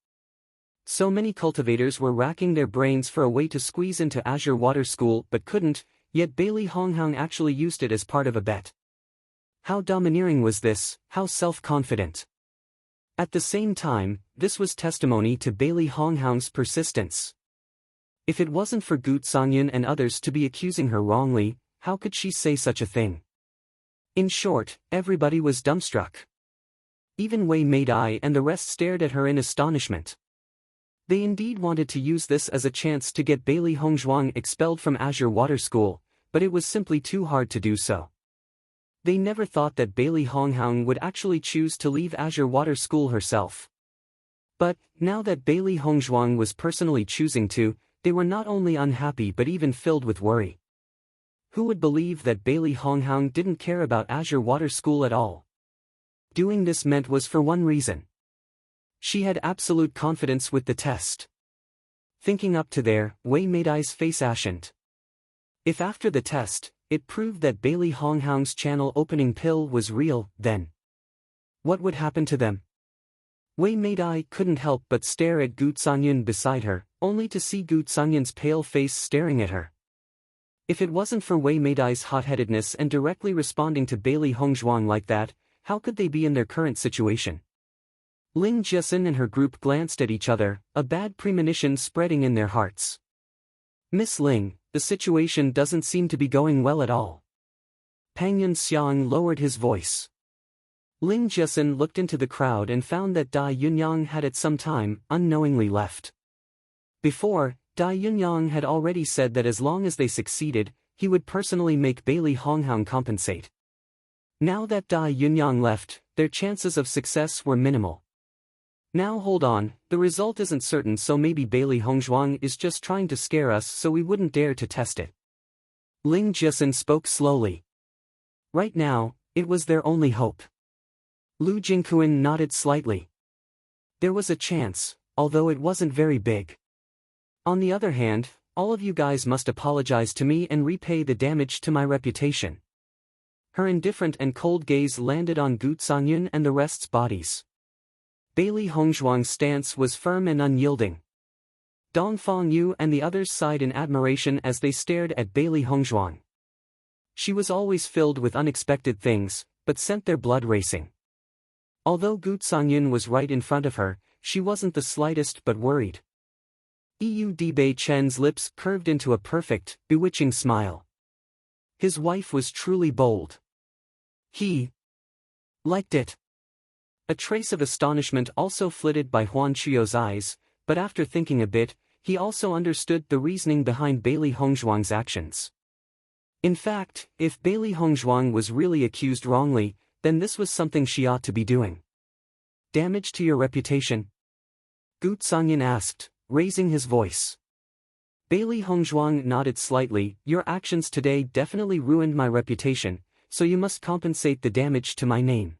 So many cultivators were racking their brains for a way to squeeze into Azure Water School but couldn't, yet Bailey Honghang actually used it as part of a bet. How domineering was this, how self-confident. At the same time, this was testimony to Bailey Honghang's persistence. If it wasn't for Gu Zhangyan and others to be accusing her wrongly, how could she say such a thing? In short, everybody was dumbstruck. Even Wei Meidai and the rest stared at her in astonishment. They indeed wanted to use this as a chance to get Bailey Hongzhuang expelled from Azure Water School, but it was simply too hard to do so. They never thought that Bailey Honghang would actually choose to leave Azure Water School herself. But, now that Bailey Hongzhuang was personally choosing to, they were not only unhappy but even filled with worry. Who would believe that Bailey Honghang didn't care about Azure Water School at all? Doing this meant was for one reason. She had absolute confidence with the test. Thinking up to there, Wei Meidai's face ashened. If after the test, it proved that Bailey Honghang's channel opening pill was real, then what would happen to them? Wei Meidai couldn't help but stare at Gu Zhangyan beside her, only to see Gu Zhangyan's pale face staring at her. If it wasn't for Wei Meidai's hot-headedness and directly responding to Bailey Hongzhuang like that, how could they be in their current situation? Ling Jiesun and her group glanced at each other, a bad premonition spreading in their hearts. Miss Ling, the situation doesn't seem to be going well at all. Pang Yunxiang lowered his voice. Ling Jiasun looked into the crowd and found that Dai Yunyang had at some time unknowingly left. Before, Dai Yunyang had already said that as long as they succeeded, he would personally make Bailey Honghang compensate. Now that Dai Yunyang left, their chances of success were minimal. Now hold on, the result isn't certain, so maybe Bailey Hongzhuang is just trying to scare us so we wouldn't dare to test it. Ling Jiasun spoke slowly. Right now, it was their only hope. Lu Jingquan nodded slightly. There was a chance, although it wasn't very big. On the other hand, all of you guys must apologize to me and repay the damage to my reputation. Her indifferent and cold gaze landed on Gu Songyun and the rest's bodies. Bailey Hongzhuang's stance was firm and unyielding. Dongfang Yu and the others sighed in admiration as they stared at Bailey Hongzhuang. She was always filled with unexpected things, but sent their blood racing. Although Gu Songyun was right in front of her, she wasn't the slightest but worried. Bei Chen's lips curved into a perfect, bewitching smile. His wife was truly bold. He liked it. A trace of astonishment also flitted by Huan Chuyo's eyes, but after thinking a bit, he also understood the reasoning behind Bailey Hongzhuang's actions. In fact, if Bailey Hongzhuang was really accused wrongly, then this was something she ought to be doing. Damage to your reputation? Gu Songyun asked, raising his voice. Bailey Hongzhuang nodded slightly. Your actions today definitely ruined my reputation, so you must compensate the damage to my name.